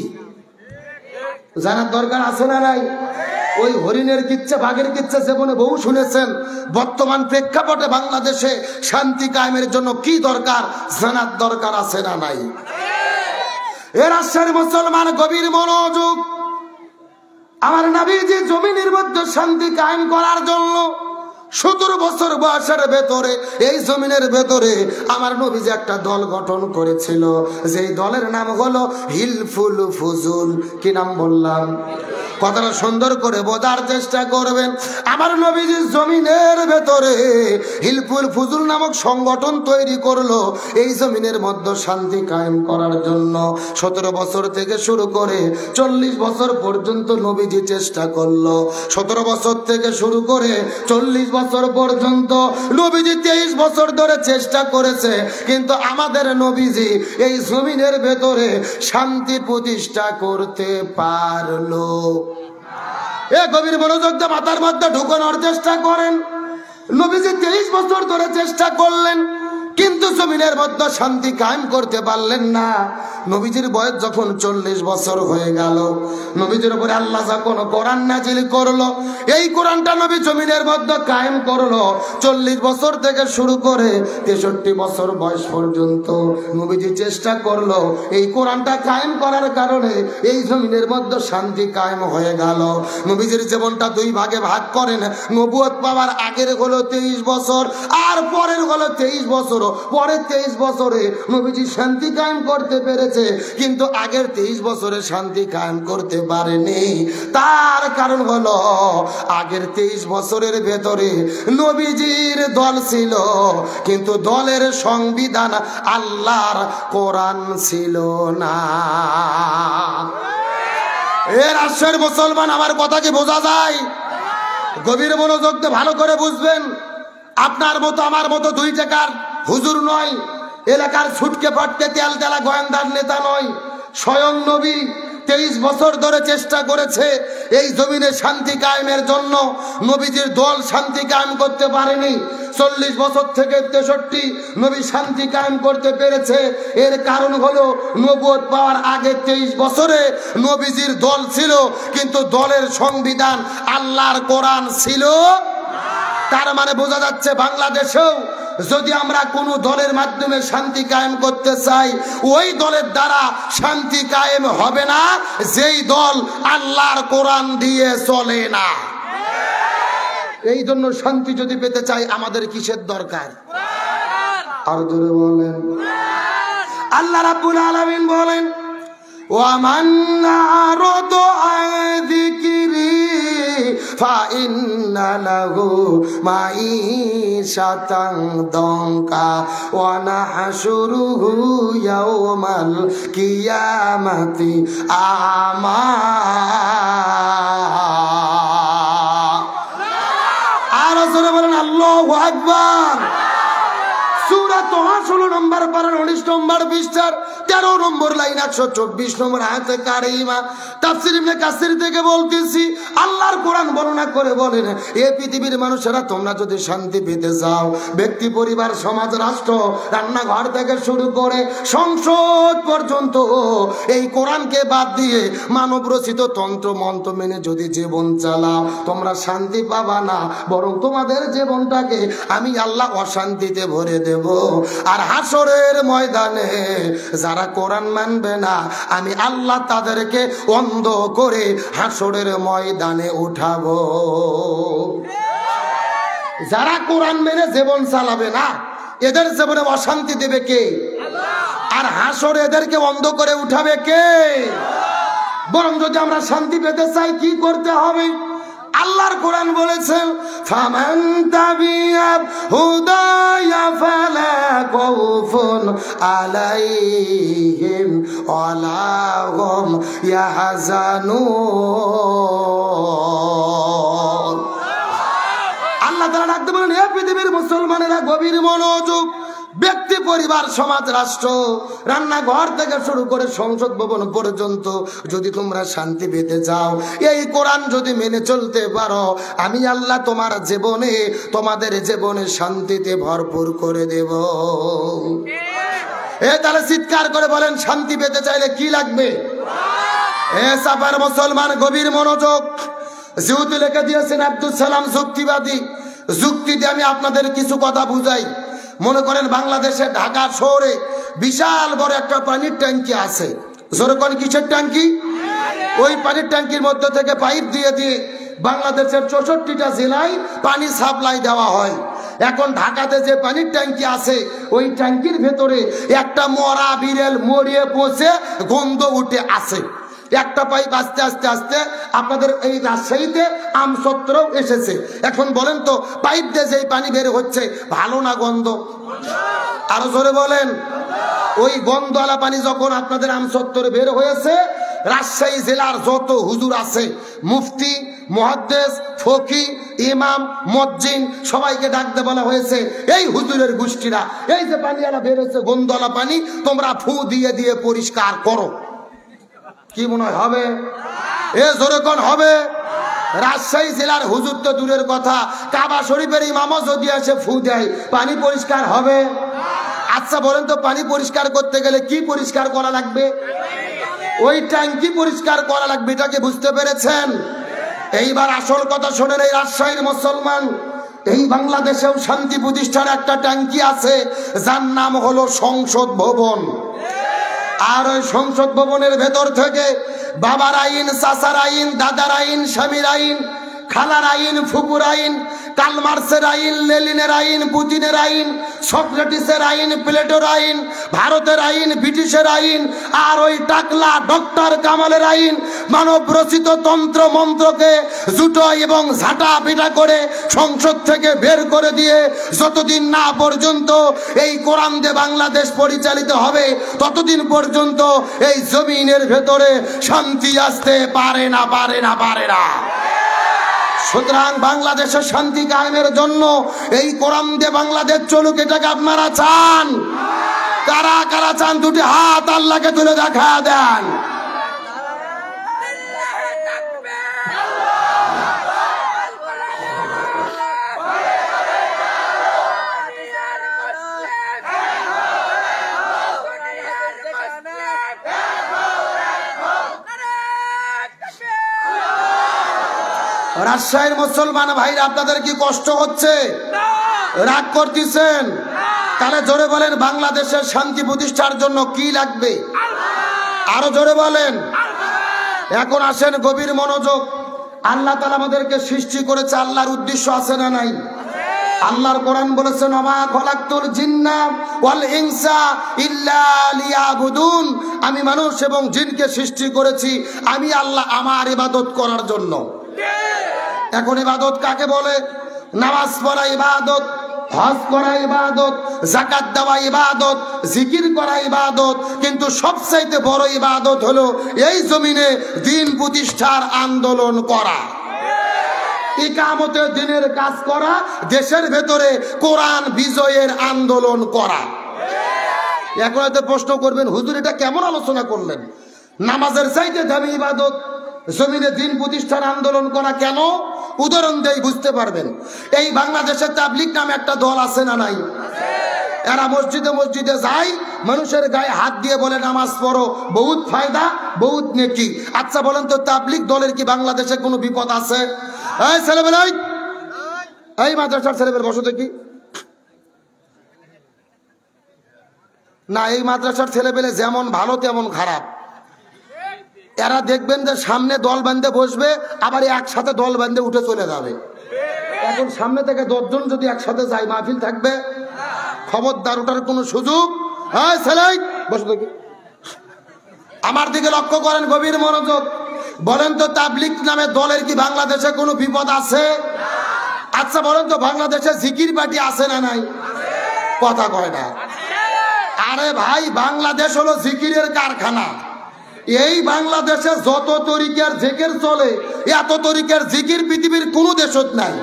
জানার দরকার আছে না নাই? ওই হরিণের কিচ্ছা, বাঘের কিচ্ছা জীবনে বহু শুনেছেন। বর্তমান প্রেক্ষাপটে বাংলাদেশে শান্তি কায়েমের জন্য কি দরকার জানার দরকার আছে না নাই? এ রাষ্ট্রের মুসলমান গভীর মনোযোগ। আমার নবীজি জমিনের মধ্যে শান্তি কায়েম করার জন্য 17 বছর বয়সের ভেতরে এই জমিনের ভেতরে আমার নবীজি একটা দল গঠন করেছিল, যেই দলের নাম হলো হিলফুল ফুজুল। কি নাম বললাম? কথাটা সুন্দর করে বোঝার চেষ্টা করবেন। আমার নবীজি জমিনের ভেতরে হিলফুল ফুজুল নামক সংগঠন তৈরি করলো এই জমিনের মধ্যে শান্তি কায়েম করার জন্য। 17 বছর থেকে শুরু করে 40 বছর পর্যন্ত নবীজি চেষ্টা করলো। 17 বছর থেকে শুরু করে 40 বছর পর্যন্ত নবীজি 23 বছর ধরে চেষ্টা করেছে, কিন্তু আমাদের নবীজি এই জমিনের ভেতরে শান্তি প্রতিষ্ঠা করতে পারলো। এ গভীর মনোযোগ দিয়ে মাথার মধ্যে ঢুকানোর চেষ্টা করেন। নবীজি 23 বছর ধরে চেষ্টা করলেন, কিন্তু জমিনের মধ্যে শান্তি কায়েম করতে পারলেন না। নবীজির বয়স যখন 40 বছর হয়ে গেল, নবীজির উপরে আল্লাহ যখন কোরআন নাজিল করলো, এই কোরআনটা নবী জমিনের মধ্যে কায়েম করলো। 40 বছর থেকে শুরু করে 63 বছর বয়স পর্যন্ত নবীজি চেষ্টা করলো এই কোরআনটা কায়েম করার কারণে এই জমিনের মধ্যে শান্তি কায়েম হয়ে গেল। নবীজির জীবনটা 2 ভাগে ভাগ করেন। নবুয়ত পাওয়ার আগের হলো 23 বছর, আর পরের হলো 23 বছর। পরের 23 বছরে নবীজি শান্তি কায়েম করতে পেরেছে, কিন্তু আগের 23 বছরে শান্তি কায়েম করতে পারেনি। তার কারণ হলো আগের 23 বছরের ভেতরে নবীজির দল ছিল, কিন্তু দলের সংবিধান আল্লাহর কোরআন ছিল না। এর রাষ্ট্রের মুসলমান, আমার কথা কি বোঝা যায়? গভীর মনোযোগ দিয়ে ভালো করে বুঝবেন। আপনার মতো আমার মতো 2 টাকার হুজুর নয়, এলাকার ছুটকে ফাটকে তেল তেলা গোয়েন্দার নেতা নয়। স্বয়ং নবী 23 বছর ধরে চেষ্টা করেছে এই জমিনে শান্তি কায়েমের জন্য। নবীজির দল শান্তি কায়েম করতে পারেনি। 40 বছর থেকে 63 নবী শান্তি কায়েম করতে পেরেছে। এর কারণ হলো নবুয়ত পাওয়ার আগে 23 বছরে নবীজির দল ছিল, কিন্তু দলের সংবিধান আল্লাহর কোরআন ছিল। তার মানে বোঝা যাচ্ছে বাংলাদেশেও যদি আমরা কোনো দলের মাধ্যমে শান্তি কায়েম করতে চাই, ওই দলের দ্বারা শান্তি কায়েম হবে না যেই দল আল্লাহর কোরআন দিয়ে চলে না। এই জন্য শান্তি যদি পেতে চাই আমাদের কিসের দরকার? আর জোরে বলেন। আল্লাহ রাব্বুল আলামিন বলেন, ওয়ামান আরাদা আন যিকরি ফাইন্না লাহু মাঈশাতান দানকা ওয়া নাহশুরুহু ইয়াওমাল কিয়ামাতি আমা। আর জোরে বলেন আল্লাহু আকবার। সূরা তোহা 16 নম্বর পারার 42 নম্বর পৃষ্ঠার 13 নম্বর লাইন 124 নম্বর আয়াতে কারিমা তাফসীর ইবনে কাসির থেকে বলতেছি, আল্লাহর কোরআন বর্ণনা করে বলেন, এ পৃথিবীর মানুষেরা তোমরা যদি শান্তি পেতে চাও, ব্যক্তি, পরিবার, সমাজ, রাষ্ট্র, রান্নাঘর থেকে শুরু করে সংসদ পর্যন্ত এই কোরআনকে বাদ দিয়ে মানব রচিত তন্ত্র মন্ত্র মেনে যদি জীবন চালাও, তোমরা শান্তি পাবা না, বরং তোমাদের জীবনটাকে আমি আল্লাহ অশান্তিতে ভরে দেব। আর হাসরের ময়দানে যারা কোরআন মানবে না, আমি আল্লাহ তাদেরকে অন্ধ করে হাসরের ময়দানে উঠাবো। যারা কোরআন মেনে জীবন চালাবে না, এদের জীবনে অশান্তি দেবে কে? আর হাসরে এদেরকে অন্ধ করে উঠাবে কে? বরং যদি আমরা শান্তি পেতে চাই কি করতে হবে? আল্লাহর কোরআন বলেছেন, ফামান তাবিয়া হুদায়া ফালা খাউফুন আলাইহিম ওয়ালা হুম ইয়াহজানুন। আল্লাহ তাআলা ডাকতে বলেন, হে পৃথিবীর মুসলমানেরা গভীর মনোযোগ। ব্যক্তি, পরিবার, সমাজ, রাষ্ট্র, রান্নাঘর থেকে শুরু করে সংসদ ভবন পর্যন্ত যদি তোমরা শান্তি পেতে চাও, এই কোরআন যদি মেনে চলতে পারো, আমি আল্লাহ তোমার জীবনে, তোমাদের জীবনে শান্তিতে ভরপুর করে দেব। তাহলে চিৎকার করে বলেন, শান্তি পেতে চাইলে কি লাগবে? সাপার মুসলমান গভীর মনোযোগ। যেহেতু লিখে দিয়েছেন আব্দুল সালাম যুক্তিবাদী, যুক্তিতে আমি আপনাদের কিছু কথা বুঝাই। মনে করেন বাংলাদেশে ঢাকা শহরে বিশাল বড় একটা পানির ট্যাঙ্কি আছে। যেরকম কিসের ট্যাঙ্কি? ওই পানির ট্যাঙ্কির মধ্যে থেকে পাইপ দিয়ে দিয়ে বাংলাদেশের 64টা জেলায় পানি সাপ্লাই দেওয়া হয়। এখন ঢাকাতে যে পানির ট্যাঙ্কি আছে, ওই ট্যাঙ্কির ভেতরে একটা মরা বিড়াল মরিয়ে পচে গন্ধ উঠে আছে। একটা পাইপ আস্তে আস্তে আস্তে আপনাদের এই রাজশাহীতে আমসত্রও এসেছে। এখন বলেন তো, পাইপ দিয়ে যে পানি বের হচ্ছে ভালো না গন্ধ? আরো জোরে বলেন। ওই গন্ধওয়ালা পানি যখন আপনাদের আমসত্তরে বের হয়েছে, রাজশাহী জেলার যত হুজুর আছে, মুফতি, মুহাদ্দিস, ফকি, ইমাম, মুয়াজ্জিন, সবাইকে ডাকতে বলা হয়েছে, এই হুজুরের গোষ্ঠীরা এই যে পানিওয়ালা বের হচ্ছে গন্ধওয়ালা পানি, তোমরা ফু দিয়ে দিয়ে পরিষ্কার করো। কি মনে হয় হবে? যেরকম হবে। রাজশাহী জেলার হুজুর তো দূরের কথা, কাবা শরীফের ইমামও যদি এসে ফু দেয়, পানি পরিষ্কার হবে? আচ্ছা বলেন তো, পানি পরিষ্কার করতে গেলে কি পরিষ্কার করা লাগবে? ওই ট্যাঙ্কি পরিষ্কার করা লাগবে। এটাকে বুঝতে পেরেছেন? এইবার আসল কথা শোনেন। এই রাজশাহীর মুসলমান, এই বাংলাদেশেও শান্তি প্রতিষ্ঠার একটা ট্যাঙ্কি আছে, যার নাম হলো সংসদ ভবন। আর ওই সংসদ ভবনের ভেতর থেকে বাবার আইন, চাচার আইন, দাদার আইন, স্বামীর আইন, খালার আইন, ফুপুর আইন, কার্ল মার্ক্সের আইন, লেনিনের আইন, পুতিনের আইন, সক্রেটিসের আইন, প্লেটোর আইন, ভারতের আইন, ব্রিটিশের আইন, আর ওই টাকলা ডক্টর কামালের আইন, মানব রচিত তন্ত্র মন্ত্রকে জুটো এবং ঝাঁটা পিটা করে সংসদ থেকে বের করে দিয়ে যতদিন না পর্যন্ত এই কোরআন দিয়ে বাংলাদেশ পরিচালিত হবে, ততদিন পর্যন্ত এই জমিনের ভেতরে শান্তি আসতে পারে না, পারে না, পারে না। সুতরাং বাংলাদেশের শান্তি কায়েমের জন্য এই কোরআন দিয়ে বাংলাদেশ চলুক, এটাকে আপনারা চান? কারা কারা চান? দুটি হাত আল্লাহকে তুলে দেখা দেন। রাজশাহীর মুসলমান ভাইরা, আপনাদের কি কষ্ট হচ্ছে? রাগ করতেছেন? তাহলে জোরে বলেন, বাংলাদেশের শান্তি প্রতিষ্ঠার জন্য কি লাগবে? আরো জোরে বলেন। এখন আসেন গভীর মনোযোগ। আল্লাহ তাআলা আমাদেরকে সৃষ্টি করেছে, আল্লাহর উদ্দেশ্য আছে না নাই? আল্লাহর কোরআন বলেছেন, ওমা খলাকতুল জিন্না ওয়াল ইনসা ইল্লা লিয়াবুদুন, আমি মানুষ এবং জিনকে সৃষ্টি করেছি আমি আল্লাহ আমার ইবাদত করার জন্য। এখন ইবাদত কাকে বলে? নামাজ পড়া ইবাদত, হজ করা ইবাদত, যাকাত দেওয়া ইবাদত, জিকির করা ইবাদত, কিন্তু সবচাইতে বড় ইবাদত হলো এই জমিনে দ্বীন প্রতিষ্ঠার আন্দোলন করা, ইকামতে দ্বীনের কাজ করা, দেশের ভেতরে কোরআন বিজয়ের আন্দোলন করা। এখন হয়তো প্রশ্ন করবেন, হুজুর এটা কেমন আলোচনা করলেন? নামাজের চাইতে দামি ইবাদত জমিনে দিন প্রতিষ্ঠান আন্দোলন করা কেন? উদাহরণ দেই, বুঝতে পারবেন। এই বাংলাদেশে তাবলিগ নামে একটা দল আছে না নাই? এরা মসজিদে মসজিদে যায়, মানুষের গায়ে হাত দিয়ে বলে নামাজ পড়ো, বহুত ফায়দা, বহুত নেকি। আচ্ছা বলেন তো, তাবলিগ দলের কি বাংলাদেশে কোনো বিপদ আছে? এই ছেলেবেলা, এই মাদ্রাসার ছেলেবেলা বসো দেখি না, এই মাদ্রাসার ছেলেবেলে যেমন ভালো তেমন খারাপ। এরা দেখবেন যে সামনে দল বান্ধে বসবে, আবার একসাথে দল বান্ধে উঠে চলে যাবে। এখন সামনে থেকে 10 জন যদি একসাথে যায়, মাহফিল থাকবে? খবরদার, ওটার কোনো সুযোগ। হ্যাঁ ছেলে বসো দেখি, আমার দিকে লক্ষ্য করেন, গভীর মনোযোগ। বলেন তো, তাবলিগ নামে দলের কি বাংলাদেশে কোনো বিপদ আছে? আচ্ছা বলেন তো, বাংলাদেশে জিকির পার্টি আছে না নাই? কথা কয় না। আরে ভাই, বাংলাদেশ হলো জিকিরের কারখানা। এই বাংলাদেশে যত তরিকার জিকির চলে, এত তরিকার জিকির পৃথিবীর কোনো দেশত নাই।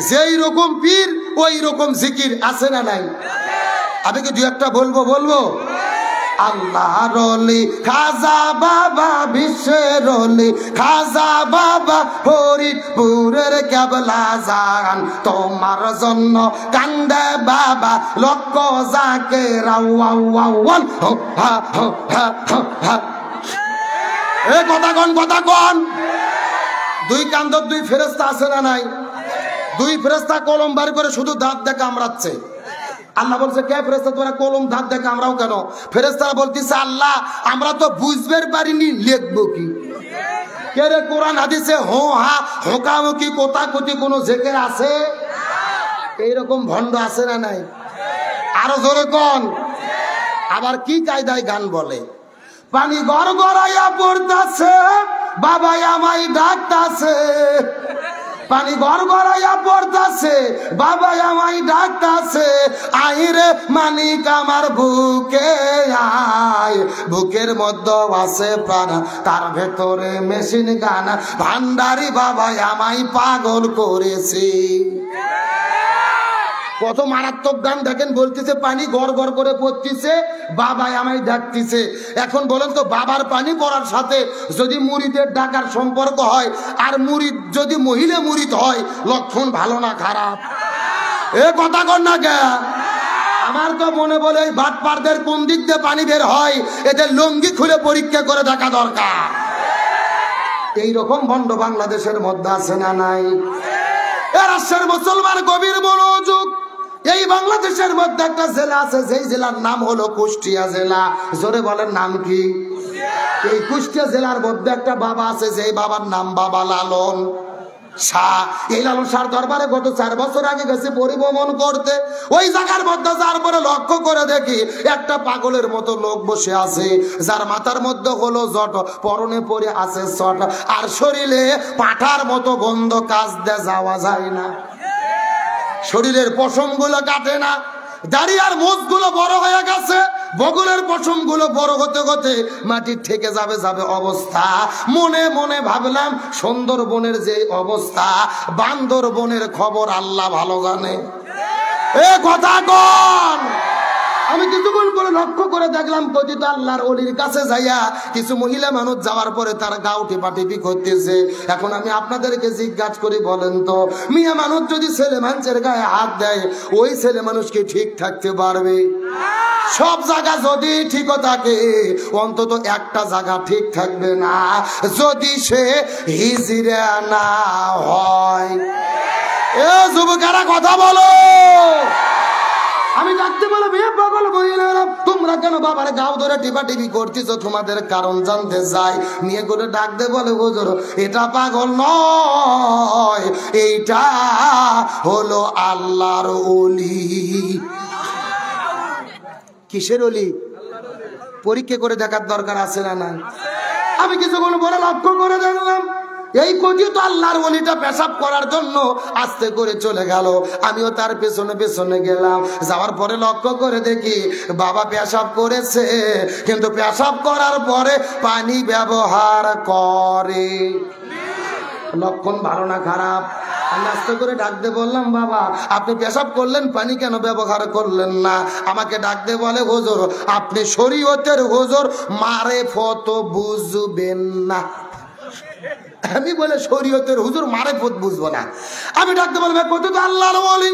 যেই রকম পীর ওই রকম জিকির, আছে না নাই? আমি কি 2-1টা বলবো? আল্লাহর ওলি খাজা বাবা, বিশ্বের ওলি খাজা বাবা, ফরিদপুরের কেবলা জান, তোমার জন্য কান্দে বাবা, লক্ষ জাকের আউয়াল। এ কথা কন। 2 কান্দর 2 ফেরেশতা আছে না নাই? 2 ফেরেশতা কলম বার করে শুধু দাঁত দেখে কামড়াচ্ছে। আল্লাহ বলছে, কে ফেরেশতা তোরা কলম দাঁত দেখে কামড়াও কেন? ফেরেশতারা বলতেছে, আল্লাহ আমরা তো বুঝতে পারিনি, লিখবো কি? কে রে, কোরআন হাদিসে হো হা হোকামুকি কোতাকুতি কোনো জিকির আছে? এইরকম ভণ্ড আছে না নাই? আরো জোরে কোন। আবার কি কায়দায় গান বলে, পানি গড়গড়াইয়া পড়তাছে, বাবা আমায় ডাকতাছে। পানি গড়গড়াইয়া পড়তাছে, বাবা আমায় ডাকতাছে। আইরে মানিক আমার বুকে আয়, বুকের মধ্যে আছে প্রাণ, তার ভেতরে মেশিন গান। ভান্ডারি বাবা আমায় পাগল করেছে। কত মারাত্মক গান দেখেন, বলতেছে পানি গড় গড় করে পড়তেছে, বাবা আমায় ডাকতেছে। এখন বলেন তো, বাবার পানি পড়ার সাথে যদি মুরিদের ডাকার সম্পর্ক হয়, আর মুরিদ যদি মহিলা মুরিদ হয়, লক্ষণ ভালো না খারাপ? এ কথা কর না কে? আমার তো মনে বলে এই বাটপারদের কোন দিক দিয়ে পানি বের হয়, এদের লুঙ্গি খুলে পরীক্ষা করে দেখা দরকার। এইরকম ভণ্ড বাংলাদেশের মধ্যে আছে না নাই? এ রাষ্ট্রের মুসলমান, গভীর মনোযোগ। এই বাংলাদেশের মধ্যে একটা জেলা আছে, যেই জেলার নাম হলো কুষ্টিয়া জেলা। জোরে বলেন, নাম কি? এই কুষ্টিয়া জেলার মধ্যে একটা বাবা আছে, যেই বাবার নাম বাবা লালন শাহ। এই লালন শাহর দরবারে গত 4 বছর আগে গেছে পরিভ্রমণ করতে। ওই জায়গার মধ্যে যার পরে লক্ষ্য করে দেখি একটা পাগলের মতো লোক বসে আছে, যার মাথার মধ্যে হলো জট, পরনে পরে আছে চট, আর শরীরে পাঠার মতো গন্ধ, কাজ দিয়ে যাওয়া যায় না। শরীরের পশম গুলো কাটে না, দাড়ি আর মোজ গুলো বড় হয়ে গেছে, বগলের পশম গুলো বড় হতে হতে মাটির থেকে যাবে অবস্থা। মনে মনে ভাবলাম, সুন্দরবনের যে অবস্থা, বান্দরবনের খবর আল্লাহ ভালো জানে। এ কথা কোন। আমি কিছুক্ষণ পরে লক্ষ্য করে দেখলাম, কথিত আল্লাহর ওলির কাছে যাইয়া কিছু মহিলা মানুষ যাওয়ার পরে তার গাও টিপাটিপি করতেছে। এখন আমি আপনাদেরকে জিজ্ঞাসা করি, বলেন তো, মিয়া মানুষ যদি ছেলে মানুষের গায়ে হাত দেয়, ওই ছেলে মানুষ কি ঠিক থাকতে পারবে? সব জায়গা যদি ঠিক থাকে, অন্তত একটা জায়গা ঠিক থাকবে না, যদি সে হিজড়া না হয়। এ যুবকেরা কথা বলো। আমি ডাকতে বলে, মেয়ে পাগল মহিলারা, তোমরা কেন বাবার গাও ধরে টিপাটিপি করতেছ? তোমাদের কারণ জানতে চাই। মেয়ে করে ডাকতে বলে, হুজুর এটা পাগল নয়, এইটা হলো আল্লাহর ওলি। কিসের ওলি? পরীক্ষা করে দেখার দরকার আছে না না? আমি কিছুক্ষণ পরে লক্ষ্য করে দেখলাম, এই কথিত আল্লাহর ওলিটা পেশাব করার জন্য আস্তে করে চলে গেল। আমিও তার পেছনে পেছনে গেলাম। যাওয়ার পরে লক্ষ্য করে দেখি, বাবা পেশাব করেছে, কিন্তু পেশাব করার পরে পানি ব্যবহার করে। লক্ষণ ভালো না খারাপ? আমি আস্তে করে ডাক দিয়ে বললাম, বাবা আপনি পেশাব করলেন, পানি কেন ব্যবহার করলেন না? আমাকে ডাক দিয়ে বলে, হুজুর আপনি শরীয়তের হুজুর, মারে ফত বুঝবেন না। আমি বলে শরীয়তের হুজুর মারে ফত বুঝবো না? আমি ডাক দিয়ে বলবো, কত তো আল্লাহর ওলি,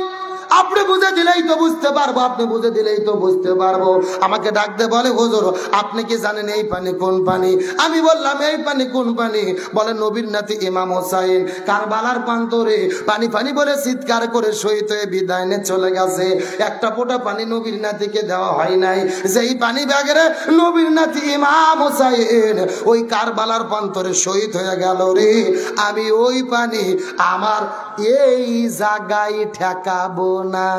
আপনি বুঝে দিলেই তো বুঝতে পারবো, আপনি বুঝে দিলেই তো বুঝতে পারবো। আমাকে ডাকতে বলে, হুজুর আপনি কি জানেন এই পানি কোন পানি? আমি বললাম, এই পানি কোন পানি? বলে নবীর নাতি ইমাম হোসাইন কারবালার প্রান্তরে পানি পানি বলে চিৎকার করে শহীদ হয়ে বিদায় নিয়ে চলে গেছে। একটা ফোঁটা পানি নবীর নাতিকে দেওয়া হয় নাই। যেই পানি ব্যাগেরে নবীর নাতি ইমাম হোসাইন ওই কারবালার প্রান্তরে শহীদ হয়ে গেল রে, আমি ওই পানি আমার এই জায়গায় ঠেকাবো না।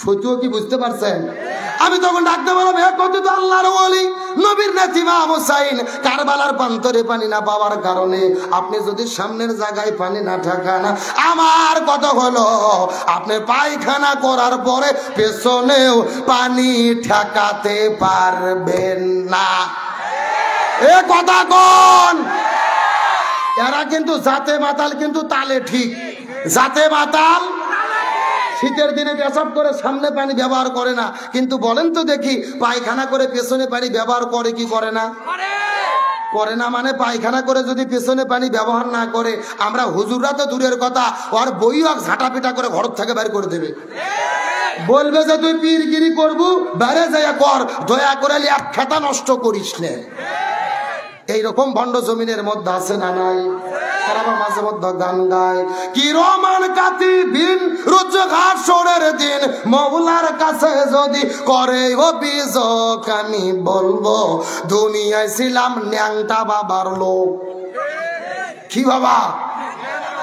ফতুয়া কি বুঝতে পারছেন? আমি তখন ডাকতে বললাম, হে কত তো আল্লাহর ওলি, নবীর নাতি ইমাম হোসাইন কারবালার প্রান্তরে পানি না পাওয়ার কারণে আপনি যদি সামনের জায়গায় পানি না ঠেকান, আমার কথা হলো আপনি পায়খানা করার পরে পেছনেও পানি ঠেকাতে পারবেন না। এ কথা কোন? এরা কিন্তু জাতে মাতাল, কিন্তু তালে ঠিক। জাতে মাতাল, শীতের দিনে পেশাব করে সামনে পানি ব্যবহার করে না, কিন্তু বলেন তো দেখি পায়খানা করে পেছনে পানি ব্যবহার করে কি করে না? করে না। মানে পায়খানা করে যদি পেছনে পানি ব্যবহার না করে, আমরা হুজুররা তো দূরের কথা, ওর বইও ঝাঁটা পিটা করে ঘর থেকে বের করে দেবে। বলবে যে তুই পীরগিরি করবু, বেড়ে যায় কর, দয়া করে এক খেতা নষ্ট করিস না। এইরকম ভণ্ড জমিনের মধ্যে আছে না নাই? মাঝে মধ্যে গান গায়, কি রমান কাতিবিন রোজগার সরের দিন মওলার কাছে যদি করে অভিযোগ, আমি বলবো দুনিয়ায় ছিলাম ন্যাংটা বাবার লোক। কি বাবা?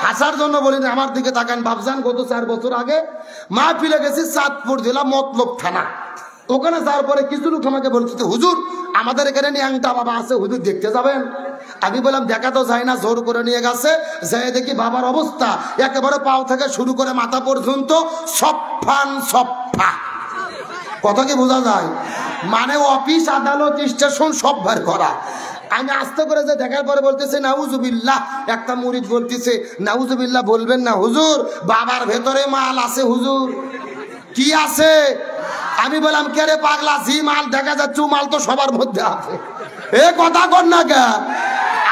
হাসার জন্য বলি না, আমার দিকে তাকান বাবজান। গত 4 বছর আগে মাহফিলে গেছি চাঁদপুর জেলা মতলব থানা। ওখানে যাওয়ার পরে কিছু লোক আমাকে বলছে, হুজুর আমাদের এখানে ন্যাংটা বাবা আছে, হুজুর দেখতে যাবেন? আমি বললাম, দেখা তো যায় না, জোর করে নিয়ে গেছে। যাই দেখি বাবার অবস্থা একেবারে পাও থেকে শুরু করে মাথা পর্যন্ত সফান সফা। কথা কি বোঝা যায়? মানে অফিস আদালত স্টেশন সব বের করা। আমি আস্তে করে যে দেখার পরে বলতেছে নাউজুবিল্লাহ। একটা মুরিদ বলতেছে, নাউজুবিল্লাহ বলবেন না হুজুর, বাবার ভেতরে মাল আছে হুজুর। কি আছে? আমি বললাম, কে রে পাগলা, জি মাল দেখা যাচ্ছে মাল তো সবার মধ্যে আছে। এ কথা কর না কে?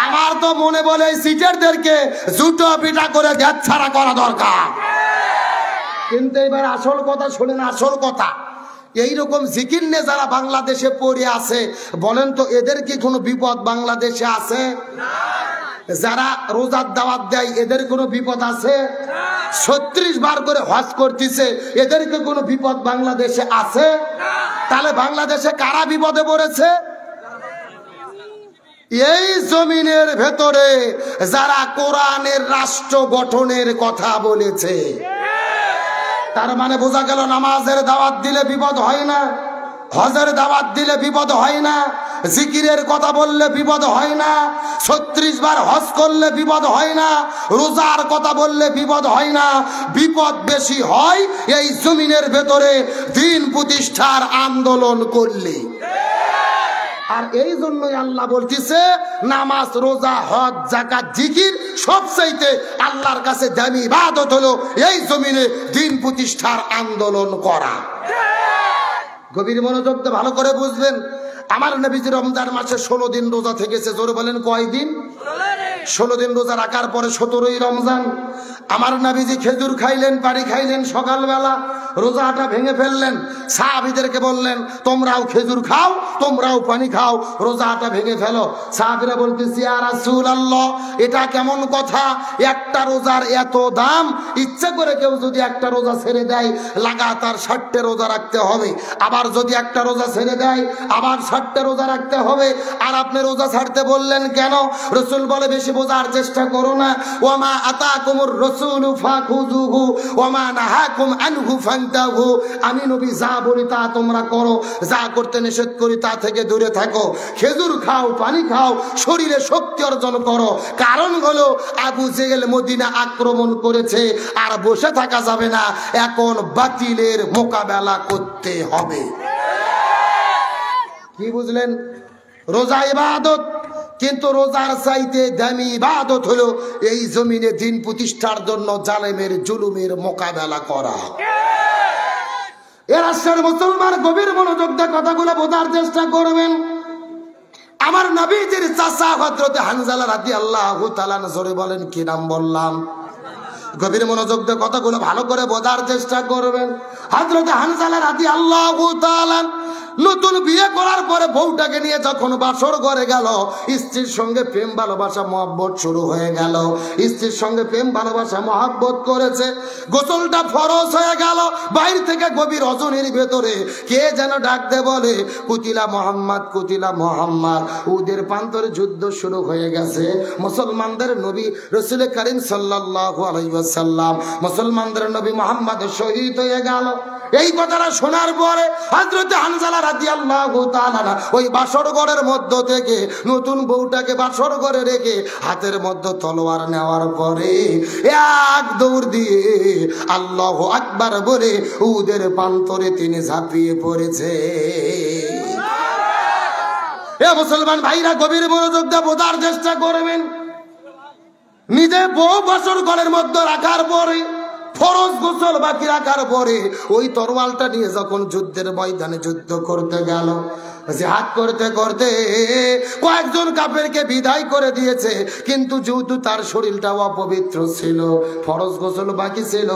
আমার তো মনে বলে সিটারদেরকে জুটো পিটা করে গ্যাস ছাড়া করা দরকার। কিন্তু এবার আসল কথা শোনেন, আসল কথা। এইরকম জিকির নিয়ে যারা বাংলাদেশে পড়ে আছে, বলেন তো এদের কি কোনো বিপদ বাংলাদেশে আছে? যারা রোজার দাওয়াত দেয়, এদের কোনো বিপদ আছে? 36 বার করে হজ করতেছে, এদেরকে কোনো বিপদ বাংলাদেশে আছে? তাহলে বাংলাদেশে কারা বিপদে পড়েছে? এই জমিনের ভেতরে যারা কোরআনের রাষ্ট্র গঠনের কথা বলেছে। তার মানে বোঝা গেল, নামাজের দাওয়াত দিলে বিপদ হয় না, হজের দাওয়াত দিলে বিপদ হয় না, জিকিরের কথা বললে বিপদ হয় না, 36 বার হজ করলে বিপদ হয় না, রোজার কথা বললে বিপদ হয় না। বিপদ বেশি হয় এই জমিনের ভেতরে দিন প্রতিষ্ঠার আন্দোলন করলে। আর এই জন্যই আল্লাহ বলতেছে, নামাজ, রোজা, হজ, যাকাত, জিকির সবচাইতে আল্লাহর কাছে দামি ইবাদত হলো এই জমিনে দিন প্রতিষ্ঠার আন্দোলন করা। গভীর মনোযোগ দিয়ে ভালো করে বুঝবেন। আমার নবীজি রমজান মাসে 16 দিন রোজা থেকেছে। জোরে বলেন কয় দিন? 16 দিন রোজা রাখার পরে 17ই রমজান আমার নবীজি খেজুর খাইলেন, পানি খাইলেন। সকালবেলা রোজাটা ভেঙে ফেললেন, সাহাবীদেরকে বললেন তোমরাও খেজুর খাও, তোমরাও পানি খাও, রোজাটা ভেঙে ফেলো। সাহাবীরা বলতেছে, ইয়া রাসূলুল্লাহ, এটা কেমন কথা? একটা রোজার এত দাম, ইচ্ছা করে কেউ যদি একটা রোজা ছেড়ে দেয় লাগাতার 60টা রোজা রাখতে হবে, আবার যদি একটা রোজা ছেড়ে দেয় আবার 60টা রোজা রাখতে হবে। আর আপনি রোজা ছাড়তে বললেন কেন? রাসূল বলে, বেশি বোঝার চেষ্টা করো না। ওয়ামা আতাকুমুর রাসূলু ফাখুযুহু ওয়ামা নাহাকুম আনহু ফান্তাহু। আমি নবী যা বলি তা তোমরা করো, যা করতে নিষেধ করি তা থেকে দূরে থাকো। খেজুর খাও, পানি খাও, শরীরে শক্তি অর্জন করো। কারণ হলো আবু জেহেল মদিনা আক্রমণ করেছে, আর বসে থাকা যাবে না। এখন বাতিলের মোকাবেলা করতে হবে। কি বুঝলেন? রোজা ইবাদত, কিন্তু রোজার চাইতে দামি ইবাদত হলো এই জমিনে দিন প্রতিষ্ঠার জন্য জালেমের জুলুমের মোকাবেলা করা। এ রাষ্ট্রের মুসলমান গভীর মনোযোগ দিয়ে কথাগুলো বোঝার চেষ্টা করবেন। আমার নবীজির চাচা হযরত হানজালা রাদিয়াল্লাহু তাআলা জোরে বলেন কি নাম বললাম? গভীর মনোযোগ দিয়ে কথাগুলো ভালো করে বোঝার চেষ্টা করবেন। হযরত হানজালা রাদিয়াল্লাহু তাআলা নতুন বিয়ে করার পরে বউটাকে নিয়ে যখন বাসর ঘরে গেল, স্ত্রীর সঙ্গে প্রেম ভালোবাসা মহব্বত শুরু হয়ে গেল। স্ত্রীর সঙ্গে প্রেম ভালোবাসা মহব্বত করেছে, গোসলটা ফরজ হয়ে গেল। বাইরে থেকে গভীর রজনীর ভেতরে কে যেন ডাক দে বলে, কুতিলা মোহাম্মদ, কুতিলা মোহাম্মদ। উদের প্রান্তরে যুদ্ধ শুরু হয়ে গেছে। মুসলমানদের নবী রাসূল করিম সাল্লাল্লাহু আলাইহি ওয়াসাল্লাম, মুসলমানদের নবী মুহাম্মদ শহীদ হয়ে গেল। এই কথাটা শোনার পরে হযরত হানজালা রাদিয়াল্লাহু তাআলা ওই বাসর ঘরের মধ্য থেকে নতুন বউটাকে বাসর ঘরে রেখে হাতের মধ্যে তলোয়ার নেওয়ার পরে এক দৌড় দিয়ে আল্লাহু আকবার বলে উদের প্রান্তরে তিনি ঝাঁপিয়ে পড়েছে। এ মুসলমান ভাইরা গভীর মনোযোগ দিয়ে বোঝার চেষ্টা করবেন। নিজে বউ বাসর ঘরের মধ্যে রাখার পরে, ফরজ গোসল বাকি রাখার পরে ওই তরোয়ালটা নিয়ে যখন যুদ্ধের ময়দানে যুদ্ধ করতে গেল, জিহাদ করতে করতে কয়েকজন কাফেরকে বিদায় করে দিয়েছে। কিন্তু যেহেতু তার শরীরটা অপবিত্র ছিল, ফরজ গোসল বাকি ছিল,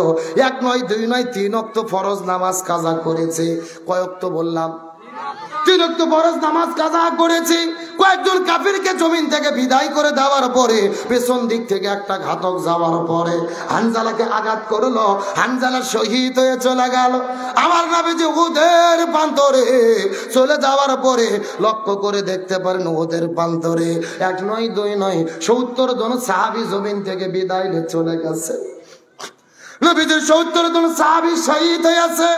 1 নয় 2 নয় 3 ওয়াক্ত ফরজ নামাজ কাজা করেছে। কয় ওয়াক্ত বললাম? 3 ওয়াক্ত ফরজ নামাজ কাজা করেছে। কয়েকজন কাফিরকে জমিন থেকে বিদায় করে দেওয়ার পরে পেছন দিক থেকে একটা ঘাতক যাওয়ার পরে হানজালাকে আঘাত করলো। হানজালা শহীদ হয়ে চলে গেল। আমার নবীজি উহুদের প্রান্তরে চলে যাওয়ার পরে লক্ষ্য করে দেখতে পারেন উহুদের প্রান্তরে 1 নয় 2 নয় 70 জন সাহাবী জমিন থেকে বিদায় নিয়ে চলে গেছে। নবীজির 70 জন সাহাবী শহীদ হয়েছে।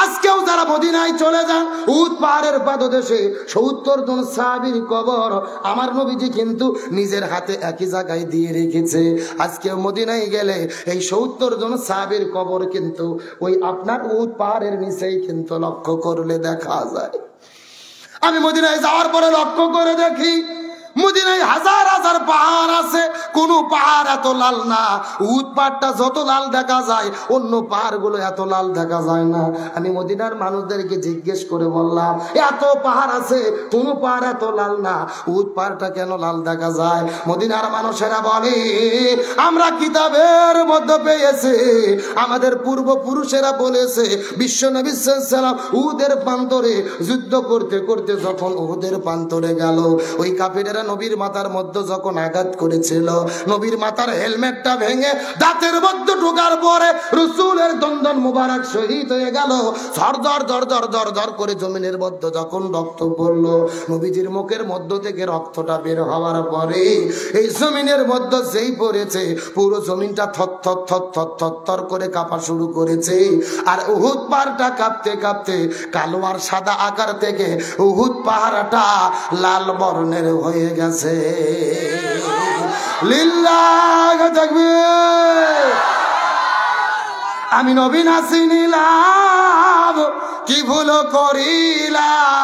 আজকেও যারা মদিনায় চলে যান, উহুদ পাহাড়ের পাদদেশে 70 জন সাহাবীর কবর আমার নবীজি কিন্তু নিজের হাতে একই জায়গায় দিয়ে রেখেছে। আজকেও মদিনায় গেলে এই 70 জন সাহাবীর কবর কিন্তু ওই আপনার উহুদ পাহাড়ের নিচেই কিন্তু লক্ষ্য করলে দেখা যায়। আমি মদিনায় যাওয়ার পরে লক্ষ্য করে দেখি মদিনায় হাজার হাজার পাহাড় আছে, কোন পাহাড় এত লাল না। উহুদ পাহাড়টা যত লাল দেখা যায় অন্য পাহাড়গুলো এত লাল দেখা যায় না। আমি মদিনার মানুষদেরকে জিজ্ঞেস করে বললাম, এত পাহাড় আছে কোন পাহাড় এত লাল না, উহুদ পাহাড়টা কেন লাল দেখা যায়? মদিনার মানুষেরা বলে, আমরা কিতাবের মধ্যে পেয়েছি, আমাদের পূর্বপুরুষেরা বলেছে বিশ্ব নবী সাল্লাল্লাহু আলাইহি ওয়াসাল্লাম উহুদের প্রান্তরে যুদ্ধ করতে করতে যখন উহুদের প্রান্তরে গেল, ওই কাফিরেরা নবীর মাথার মধ্যে যখন আঘাত করেছিল, নবীর মাথার হেলমেটটা ভেঙে দাঁতের মধ্যে ঢোকার পরে রাসূলের দন্দন মুবারক শহীদ হয়ে গেল। ঝরঝর ঝরঝর ঝরঝর করে জমিনের মধ্যে যখন রক্ত পড়লো, নবীজির মুখের মধ্য থেকে রক্তটা বের হওয়ার পরে এই জমিনের মধ্যে যেই পড়েছে পুরো জমিনটা থরথর থরথর থরথর করে কাঁপা শুরু করেছে। আর উহুদ পাহাড়টা কাঁপতে কাঁপতে কালো আর সাদা আকার থেকে উহুদ পাহাড়টা লাল বর্ণের হয়ে গেছে। লিল্লাহ তাকবীর। আমি নবী না চিনিলাম, কি ভুল করিলাম।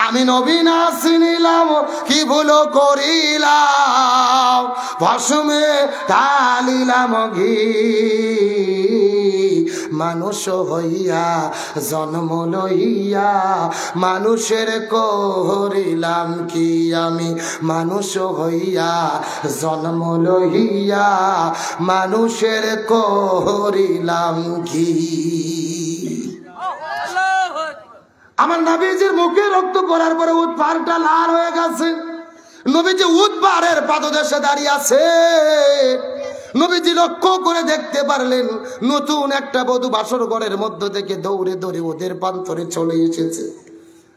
আমি নবী না চিনিলাম, কি ভুল করিলাম। ভস্মে ঢালিলাম ঘি, মানুষ হইয়া জন্ম লইয়া মানুষের করিলাম কি। আমি মানুষ হইয়া জন্ম লইয়া মানুষের করিলাম কি। আমার নবীজির মুখে রক্ত পড়ার পরে উহুদ পাহাড়টা লাল হয়ে গেছে। নবীজি উহুদ পাহাড়ের পাদদেশে দাঁড়িয়ে আছে। নবীজি লক্ষ্য করে দেখতে পারলেন নতুন একটা বধূ বাসর ঘরের মধ্য থেকে দৌড়ে দৌড়ে ওদের প্রান্তরে চলে এসেছে।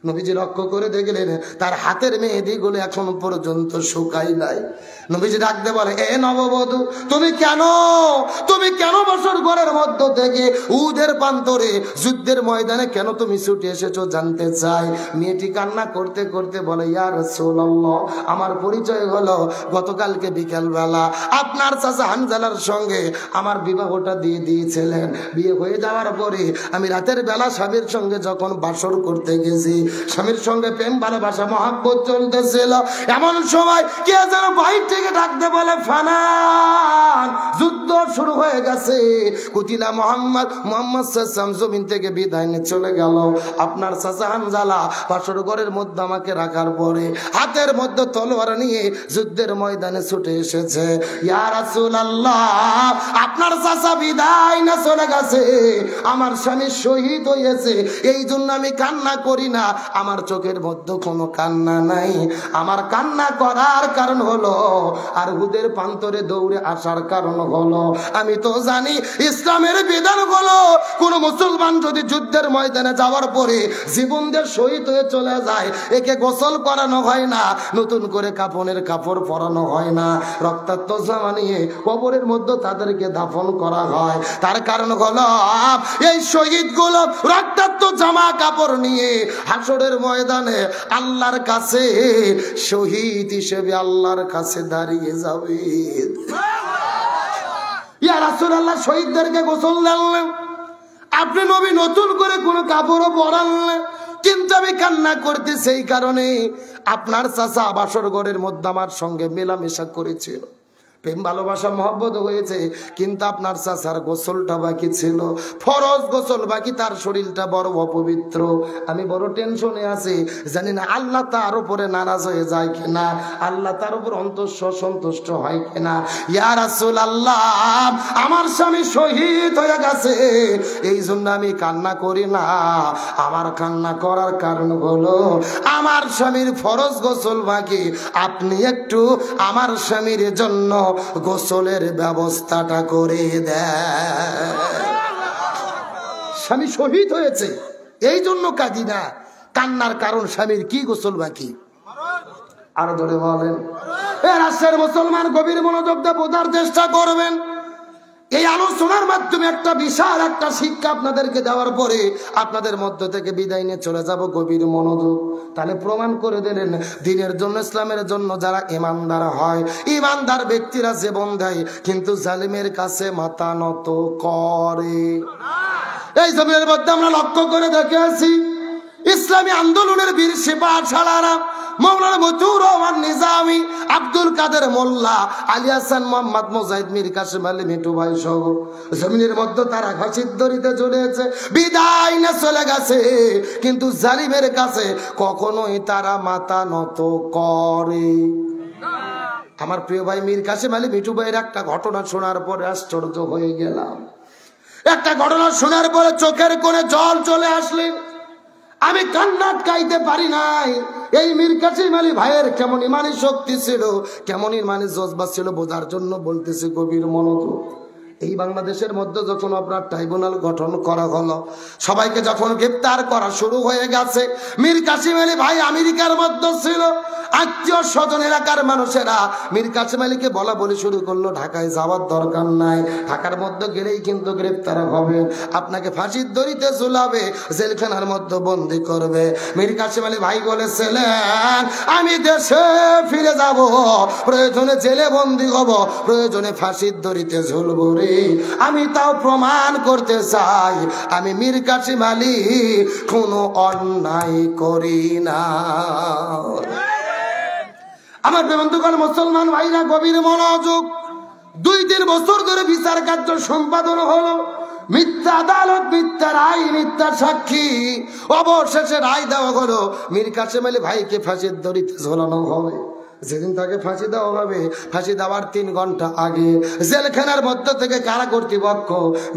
নবীজি লক্ষ্য করে দেখলেন তার হাতের মেহেদিগুলো এখন পর্যন্ত শুকাই নাই। নবীজি ডাকতে বলে, এ নববধূ, তুমি কেন বাসর ঘরের মধ্য থেকে উহুদের প্রান্তরে যুদ্ধের ময়দানে কেন তুমি ছুটে এসেছো জানতে চাই। মেয়েটি কান্না করতে করতে বলে, ইয়া রাসূলুল্লাহ, আমার পরিচয় হলো গতকালকে বিকেল বেলা আপনার চাচা হানজালার সঙ্গে আমার বিবাহটা দিয়ে দিয়েছিলেন। বিয়ে হয়ে যাওয়ার পরে আমি রাতের বেলা স্বামীর সঙ্গে যখন বাসর করতে গেছি, স্বামীর সঙ্গে প্রেম ভালোবাসা মহাব্বত চলতেছিল। এমন সময় কে যেন বাইর থেকে ডাকতে বলে, ফানান, যুদ্ধ শুরু হয়ে গেছে। কুতিলা মোহাম্মদ সাল্লাল্লাহু জমিন থেকে বিদায় নিয়ে চলে গেল। আপনার চাচা হানজালা বাসর ঘরের মধ্যে আমাকে রাখার পরে হাতের মধ্যে তলোয়ার নিয়ে যুদ্ধের ময়দানে ছুটে এসেছে। ইয়া রাসূলুল্লাহ, আপনার চাচা বিদায় না চলে গেছে, আমার স্বামী শহীদ হয়েছে, এই জন্য আমি কান্না করি না। আমার চোখের মধ্যে কোনো কান্না নাই। আমার কান্না করার কারণ হলো, আর হুদের প্রান্তরে দৌড়ে আসার কারণ হলো, আমি তো জানি ইসলামের বিধান হলো কোন মুসলমান যদি যুদ্ধের ময়দানে যাওয়ার পরে জীবন দিয়ে শহীদ হয়ে চলে যায়, একে গোসল করানো হয় না, নতুন করে কাফনের কাপড় পরানো হয় না, রক্তাক্ত জামা নিয়ে কবরের মধ্যে তাদেরকে দাফন করা হয়। তার কারণ হলো এই শহীদগুলো রক্তাক্ত জামা কাপড় নিয়ে হাসরের ময়দানে আল্লাহর কাছে শহীদ হিসেবে আল্লাহর কাছে দাঁড়িয়ে যাবে। ইয়া রাসূলুল্লাহ, শহীদদেরকে গোসল দেন, আপনি নবী নতুন করে কোনো কাপড়ও পরালেন, কিন্তু আমি কান্না করতে সেই কারণে আপনার চাচা বাসর ঘরের মধ্যে আমার সঙ্গে মেলামেশা করেছিল, প্রেম ভালোবাসা মহব্বত হয়েছে, কিন্তু আপনার চাচার গোসলটা বাকি ছিল, ফরজ গোসল বাকি, তার শরীরটা বড় অপবিত্র। আমি বড় টেনশনে আছি, জানি না আল্লাহ তার উপরে নারাজ হয়ে যায় কিনা, আল্লাহ তার উপর সন্তুষ্ট হয় কিনা। ইয়া রাসূলুল্লাহ, আমার স্বামী শহীদ হয়ে গেছে, এই জন্য আমি কান্না করি না। আমার কান্না করার কারণ হলো আমার স্বামীর ফরজ গোসল বাকি, আপনি একটু আমার স্বামীর জন্য গোসলের ব্যবস্থাটা করে দেন। স্বামী শহীদ হয়েছে এই জন্য কাঁদি না, কান্নার কারণ স্বামীর কি গোসল বাকি। আরো ধরে বলেন, রাষ্ট্রের মুসলমান গভীর মনোযোগ দিয়ে বোঝার চেষ্টা করবেন। এই আলোচনার মাধ্যমে একটা বিশাল একটা শিক্ষা আপনাদেরকে দেওয়ার পরে আপনাদের মধ্য থেকে বিদায় নিয়ে চলে যাব। গভীর মনোযোগ, তাহলে প্রমাণ করে দিলেন দ্বীনের জন্য, ইসলামের জন্য যারা ইমানদার হয়, ইমানদার ব্যক্তিরা জীবন দেয়, কিন্তু জালিমের কাছে মাথা নত করে। এই জমির মধ্যে আমরা লক্ষ্য করে দেখে আছি, ইসলামী আন্দোলনের বীর সিপাহী সালারা মৌলানা মতিউর রহমান নিজামী, আব্দুল কাদের মোল্লা, আলী হাসান মোহাম্মদ মুজাহিদ, মীর কাসেম আলী মিঠু ভাই সহ জমিনের মধ্যে তারা ফাঁসির দড়িতে চলেছে, বিদায় না চলে গেছে, কিন্তু জালিমের কাছে কখনোই তারা মাথা নত করে। আমার প্রিয় ভাই মীর কাসেম আলী মিঠু ভাইয়ের একটা ঘটনা শোনার পরে আশ্চর্য হয়ে গেলাম। একটা ঘটনা শোনার পরে চোখের কোণে জল চলে আসলেন। আমি কান্না আটকাইতে পারি নাই। এই মীর কাসেম আলী ভাইয়ের কেমন ইমানি শক্তি ছিল, কেমন ইমানি জজবা ছিল, বোঝার জন্য বলতেছি গভীর মনোযোগ। এই বাংলাদেশের মধ্যে যখন আপনার ট্রাইব্যুনাল গঠন করা হলো, সবাইকে যখন গ্রেপ্তার করা শুরু হয়ে গেছে, মীর কাসেম আলী ভাই আমেরিকার মধ্যে ছিল, আত্মীয় স্বজন এলাকার মানুষেরা মীর কাসেম আলীকে বলা বলি শুরু করলো, ঢাকায় যাওয়ার দরকার নাই, ঢাকার মধ্যে গেলেই কিন্তু গ্রেপ্তার হবে, আপনাকে ফাঁসির দড়িতে ঝুলাবে, জেলখানার মধ্যে বন্দি করবে। মীর কাসেম আলী ভাই বলেছিলেন, আমি দেশে ফিরে যাব, প্রয়োজনে জেলে বন্দি হব, প্রয়োজনে ফাঁসির দড়িতে ঝুলবো রে, আমি তাও প্রমাণ করতে চাই আমি মীর কাসেম আলী কোনো অন্যায় করি না। আমার বন্ধুগণ, মুসলমান ভাইরা গভীর মনোযোগ। 2-3 বছর ধরে বিচার কার্য সম্পাদন হলো, মিথ্যা আদালত, মিথ্যা রায়, মিথ্যা সাক্ষী, অবশেষে রায় দেওয়া হলো মীর কাসেম আলী ভাইকে ফাঁসির দড়িতে ঝোলানো হবে। যেদিন তাকে ফাঁসি দেওয়া হবে, ফাঁসি দেওয়ার 3 ঘন্টা আগে জেলখানার মধ্য থেকে কারা কর্তৃপক্ষ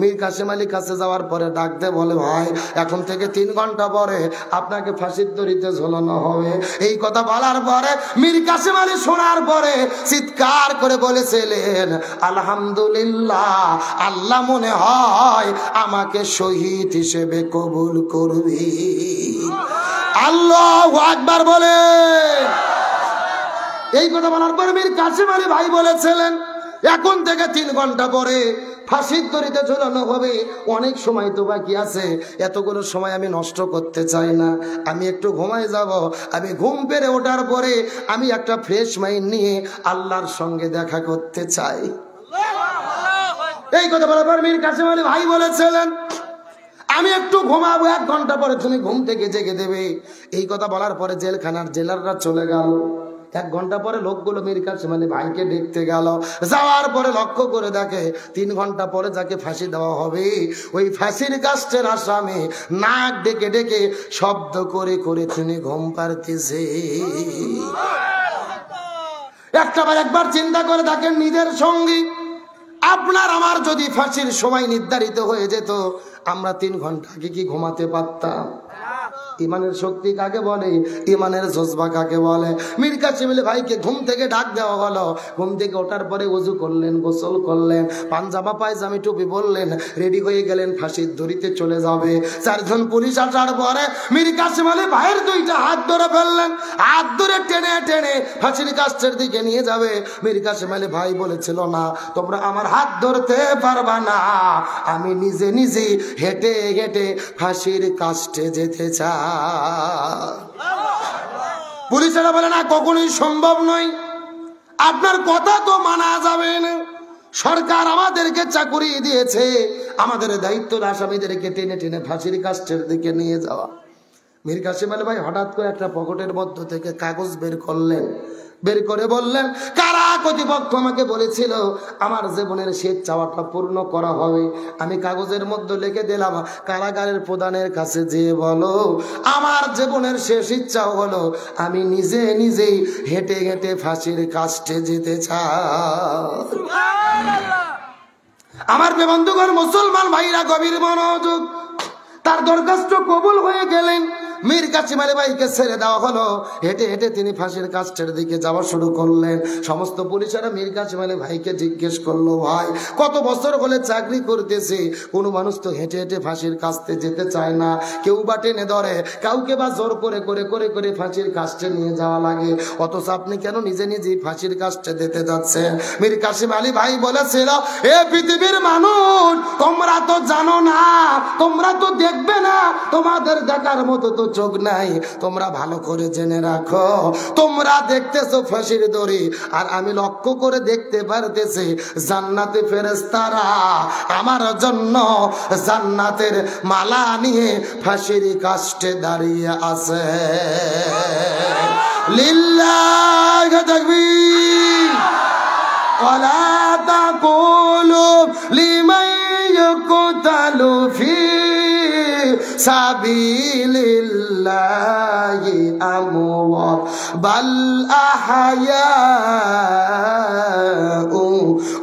মীর কাসেম আলীর কাছে যাওয়ার পরে ডাক দেয়, বলে ভাই এখন থেকে 3 ঘন্টা পরে আপনাকে ফাঁসির দড়িতে ঝোলানো হবে। এই কথা বলার পরে মীর কাসেম আলী শোনার পরে চিৎকার করে বলেছিলেন, আলহামদুলিল্লাহ, আল্লাহ মনে হয় আমাকে শহীদ হিসেবে কবুল করবে। আল্লাহু আকবার বলে। এই কথা বলার পরে মীর কাসেম আলী ভাই বলেছিলেন, এখন থেকে 3 ঘন্টা পরে ফাঁসির দড়িতে ঝোলানো হবে। অনেক সময় তো বাকি আছে, এতগুলো সময় আমি নষ্ট করতে চাই না, আমি একটু ঘুমায় যাব। আমি ঘুম পেরে ওঠার পরে আমি একটা ফ্রেশ মাইন্ড নিয়ে আল্লাহর সঙ্গে দেখা করতে চাই। এই কথা বলার পর মীর কাসেম আলী ভাই বলেছিলেন, আমি একটু ঘুমাবো, 1 ঘন্টা পরে তুমি ঘুম থেকে জেগে দেবে। এই কথা বলার পরে জেলখানার জেলাররা চলে গেল। 1 ঘন্টা পরে লোকগুলো মীর কাসেম আলী ভাইকে দেখতে গেল। যাওয়ার পরে লক্ষ্য করে দেখে 3 ঘন্টা পরে যাকে ফাঁসি দেওয়া হবে ওই ফাঁসির কাষ্ঠের আসামে নাক ডেকে ডেকে শব্দ করে করে তিনি ঘুম পাড়তেছে। একবার চিন্তা করে দেখেন, নিজের সঙ্গী আপনার আমার যদি ফাঁসির সময় নির্ধারিত হয়ে যেত, আমরা 3 ঘন্টা আগে কি ঘুমাতে পারতাম? ইমানের শক্তি কাকে বলে, ইমানের জজবা কাকে বলে? মীর কাসেম আলী ভাইকে ঘুম থেকে ডাক দেওয়া হলো। ঘুম থেকে ওঠার পরে ওযু করলেন, গোসল করলেন, পাঞ্জামা পায়জামি টুপি বললেন, রেডি হয়ে গেলেন, ফাঁসির দড়িতে চলে যাবে। 4 জন পুলিশ আসার পরে মীর কাসেম আলী ভাইয়ের 2টা হাত ধরে ফেললেন। হাত ধরে টেনে টেনে ফাঁসির কাষ্ঠের দিকে নিয়ে যাবে। মীর কাসেম আলী ভাই বলেছিল, না, তোমরা আমার হাত ধরতে পারবা না, আমি নিজে নিজে হেঁটে হেঁটে ফাঁসির কাষ্ঠে যেতে চাই। পুলিশেরা বলে, না, কখনোই সম্ভব নয়, আপনার কথা তো মানা যাবে না। সরকার আমাদেরকে চাকরি দিয়েছে, আমাদের দায়িত্ব আসামিদেরকে টেনে টেনে ফাঁসির কাষ্ঠের দিকে নিয়ে যাওয়া। মীর কাসেম আলী ভাই হঠাৎ করে একটা পকেটের মধ্য থেকে কাগজ বের করলেন। বের করে বললেন, কারা কর্তৃপক্ষ আমাকে বলেছিল আমার জীবনের শেষ চাওয়াটা পূর্ণ করা হবে। আমি কাগজের মধ্যে লিখে দিলাম, কারাগারের প্রধানের কাছে যেয়ে বলো আমার জীবনের শেষ ইচ্ছা হলো আমি নিজে নিজেই হেঁটে হেঁটে ফাঁসির কাষ্ঠে যেতে চাই। আমার বন্ধুগণ, মুসলমান ভাইরা গভীর মনোযোগ, তার দরখাস্ত কবুল হয়ে গেলেন। মীর কাসেম আলী ভাইকে ছেড়ে দেওয়া হলো। হেঁটে হেঁটে তিনি ফাঁসির কাষ্ঠের দিকে যাওয়া শুরু করলেন। সমস্ত পুলিশেরা মীর কাসেম আলী ভাইকে জিজ্ঞেস করলো, ভাই কত বছর হলে চাকরি করতেছে, কোনো মানুষ তো হেঁটে হেঁটে ফাঁসির কাষ্ঠে যেতে চায় না, কেউ বা টেনে ধরে, কাউকে বা জোর করে করে করে করে ফাঁসির কাষ্ঠে নিয়ে যাওয়া লাগে, অথচ আপনি কেন নিজে নিজেই ফাঁসির কাষ্ঠে যেতে যাচ্ছেন? মীর কাসেম আলী ভাই বলেছিল, এ পৃথিবীর মানুষ, তোমরা তো জানো না, তোমরা তো দেখবে না, তোমাদের দেখার মতো তো চোখ নাই, তোমরা ভালো করে জেনে রাখো, তোমরা দেখতেছো ফাঁসির দড়ি, আর আমি লক্ষ্য করে দেখতে পারতেছি জান্নাতে ফেরেশতারা আমার জন্য জান্নাতের মালা নিয়ে ফাঁসির কাষ্ঠে দাঁড়িয়ে আছে। লিল্লাহি তাকবীর। ওয়ালা তাকুলু লিমান ইয়ুকতালু ফি সাবিলিল্লাহি আমওয়াত বাল আহয়াউ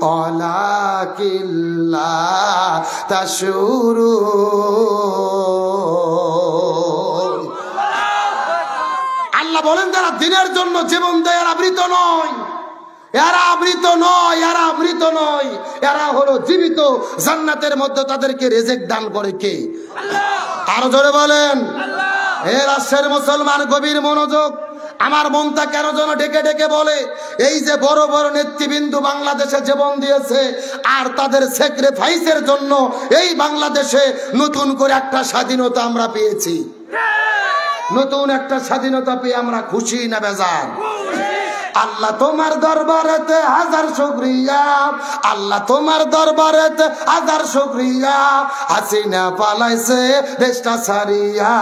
ওয়ালাকিন লা তাশউরুন। আল্লাহ বলেন, যারা দিনের জন্য জীবন দেয় এরা মৃত নয়, এরা মৃত নয়, এরা মৃত নয়, এরা হলো জীবিত। জান্নাতের মধ্যে তাদেরকে রিজিক দান করে কে? আল্লাহ। আরো জোরে বলেন, হে রাষ্ট্রের মুসলমান, গভীর মনোযোগ। আমার মনটা কেন যেন ডেকে ডেকে বলে, এই যে বড় বড় নেতৃবৃন্দ বাংলাদেশে জীবন দিয়েছে, আর তাদের স্যাক্রিফাইসের জন্য এই বাংলাদেশে নতুন করে একটা স্বাধীনতা আমরা পেয়েছি। নতুন একটা স্বাধীনতা পেয়ে আমরা খুশি না বেজার? আল্লাহ তোমার দরবারেতে হাজার শুকরিয়া, আল্লাহ তোমার দরবারেতে হাজার শুকরিয়া। হাসিনা পালাইছে দেশটা ছাড়িয়া,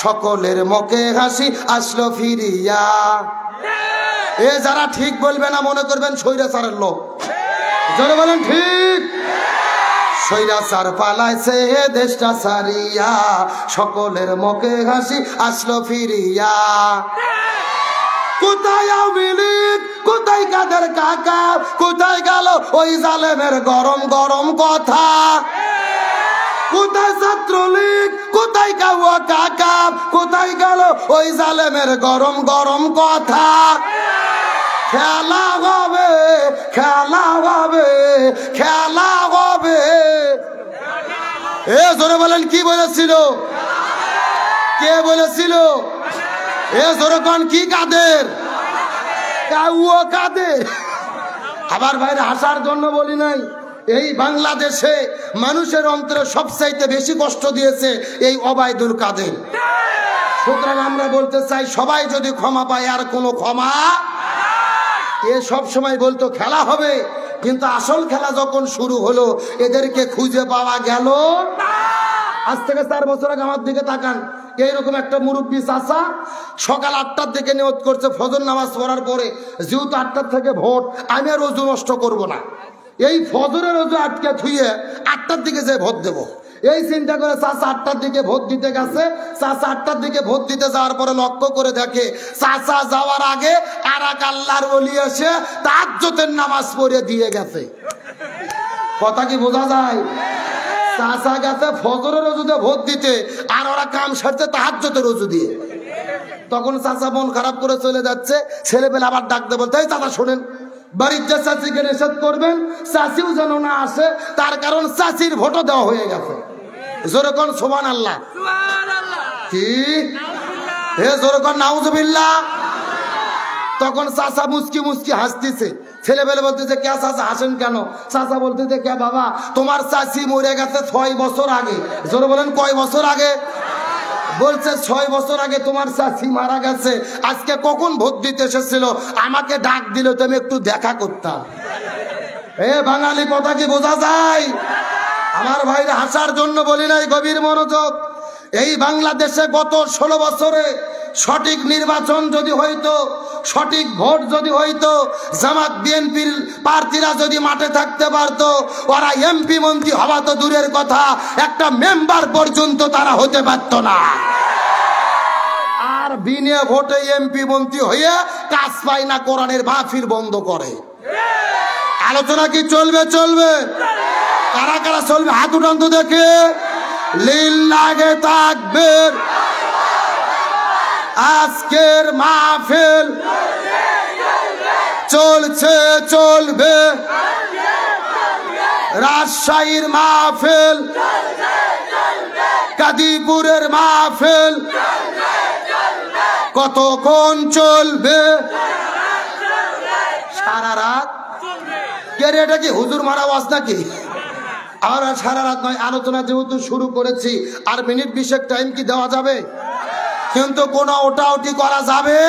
সকলের মুখে হাসি আসলো ফিরিয়া। এ যারা ঠিক বলবে না মনে করবেন স্বৈরাচারের লোক। যারা বলেন ঠিক, স্বৈরাচার পালাইছে দেশটা ছাড়িয়া, সকলের মুখে হাসি আসলো ফিরিয়া। কোথায় আওয়ামী লীগ, কোথায় কাদের কাকা, কোথায় গেল ওই জালেমের গরম গরম কথা? কোথায় ছাত্রলীগ, কোথায় কাউয়া কাকা, কোথায় গেল ওই জালেমের গরম গরম কথা? খেলা হবে, খেলা হবে, খেলা হবে। এ জোরে বলেন, কি বলেছিল? কে বলেছিল? এ জোরকন কি কাদের? কাউয়া কাদের? আবার ভাইরা হাসার জন্য বলি নাই, এই বাংলাদেশে মানুষের অন্তরে সবচাইতে বেশি কষ্ট দিয়েছে এই ওবায়দুল কাদের। সুতরাং আমরা বলতে চাই, সবাই যদি ক্ষমা পায় আর কোনো ক্ষমা। এ সব সময় বলতো খেলা হবে, কিন্তু আসল খেলা যখন শুরু হলো এদেরকে খুঁজে পাওয়া গেল। আজ থেকে 4 বছর আগে আমার দিকে তাকান, এইরকম একটা মুরব্বী চাচা সকাল 8টার দিকে নিয়ত করছে ফজর নামাজ পড়ার পরে, যেহেতু 8টার থেকে ভোট, আমি আর রোজু নষ্ট করব না, এই ফজরের রোজু আটকে থুয়ে 8টার দিকে যে ভোট দেব। এই চিন্তা করে চাচা 8টার দিকে ভোট দিতে গেছে। চাচা 8টার দিকে ভোট দিতে যাওয়ার পরে লক্ষ্য করে দেখে চাচা যাওয়ার আগে আর এক আল্লাহর ওলি এসে তাহাজ্জুদের নামাজ পড়ে দিয়ে গেছে। কথা কি বোঝা যায়? চাচা গেছে ফজরের রোজুতে ভোট দিতে, আর ওরা কাম সারছে তাহাজ্জুদের রোজু দিয়ে। তখন চাচা মন খারাপ করে চলে যাচ্ছে, ছেলেবেলা আবার ডাকতে বলতে, এই চাচা শোনেন, বাড়ির যে চাচিকে নিষেধ করবেন, চাচিও যেন না আসে, তার কারণ চাচির ভোটও দেওয়া হয়ে গেছে। জোরে কোন সুবহানাল্লাহ। কি হে জোরে কোন নাউজুবিল্লাহ। তখন চাচা মুচকি মুচকি হাসতেছে, ছেলেবেলে বলতেছে কে চাচা হাসেন কেন? চাচা বলতেছে কে বাবা, তোমার চাচি মরে গেছে 6 বছর আগে। জোরে বলেন কয় বছর আগে? বলছে 6 বছর আগে তোমার চাচি মারা গেছে। আজকে কখন ভোট দিতে এসেছিল, আমাকে ডাক দিল তো আমি একটু দেখা করতাম। এ বাঙালি কথা কি বোঝা যায়? আমার ভাইরা হাসার জন্য বলি নাই, গভীর মনোযোগ। এই বাংলাদেশে গত 16 বছরে সঠিক নির্বাচন যদি হইতো, সঠিক ভোট যদি হইতো, জামাত বিএনপির প্রার্থীরা যদি মাঠে থাকতে পারতো, ওরা এমপি মন্ত্রী হওয়া তো দূরের কথা, একটা মেম্বার পর্যন্ত তারা হতে পারত না। আর বিনা ভোটে এমপি মন্ত্রী হয়ে কাজ পায় না, কোরআনের মাহফিল বন্ধ করে। আলোচনা কি চলবে? চলবে। কারা কারা চলবে হাত উঠান তো দেখে। লিল্লাহে তাকবীর। আজকের মাহফিল চলছে চলবে, রাজশাহীর মাহফিল, কাদিপুরের মাহফিল কতক্ষণ চলবে? সারা রাত। কে রে, এটা কি হুজুর মারা ওয়াজ নাকি? আর সারা রাত নয়, আলোচনা যেহেতু শুরু করেছি, আর মিনিট 20 টাইম কি দেওয়া যাবে? কিন্তু কোন ওটাউটি করা যাবে?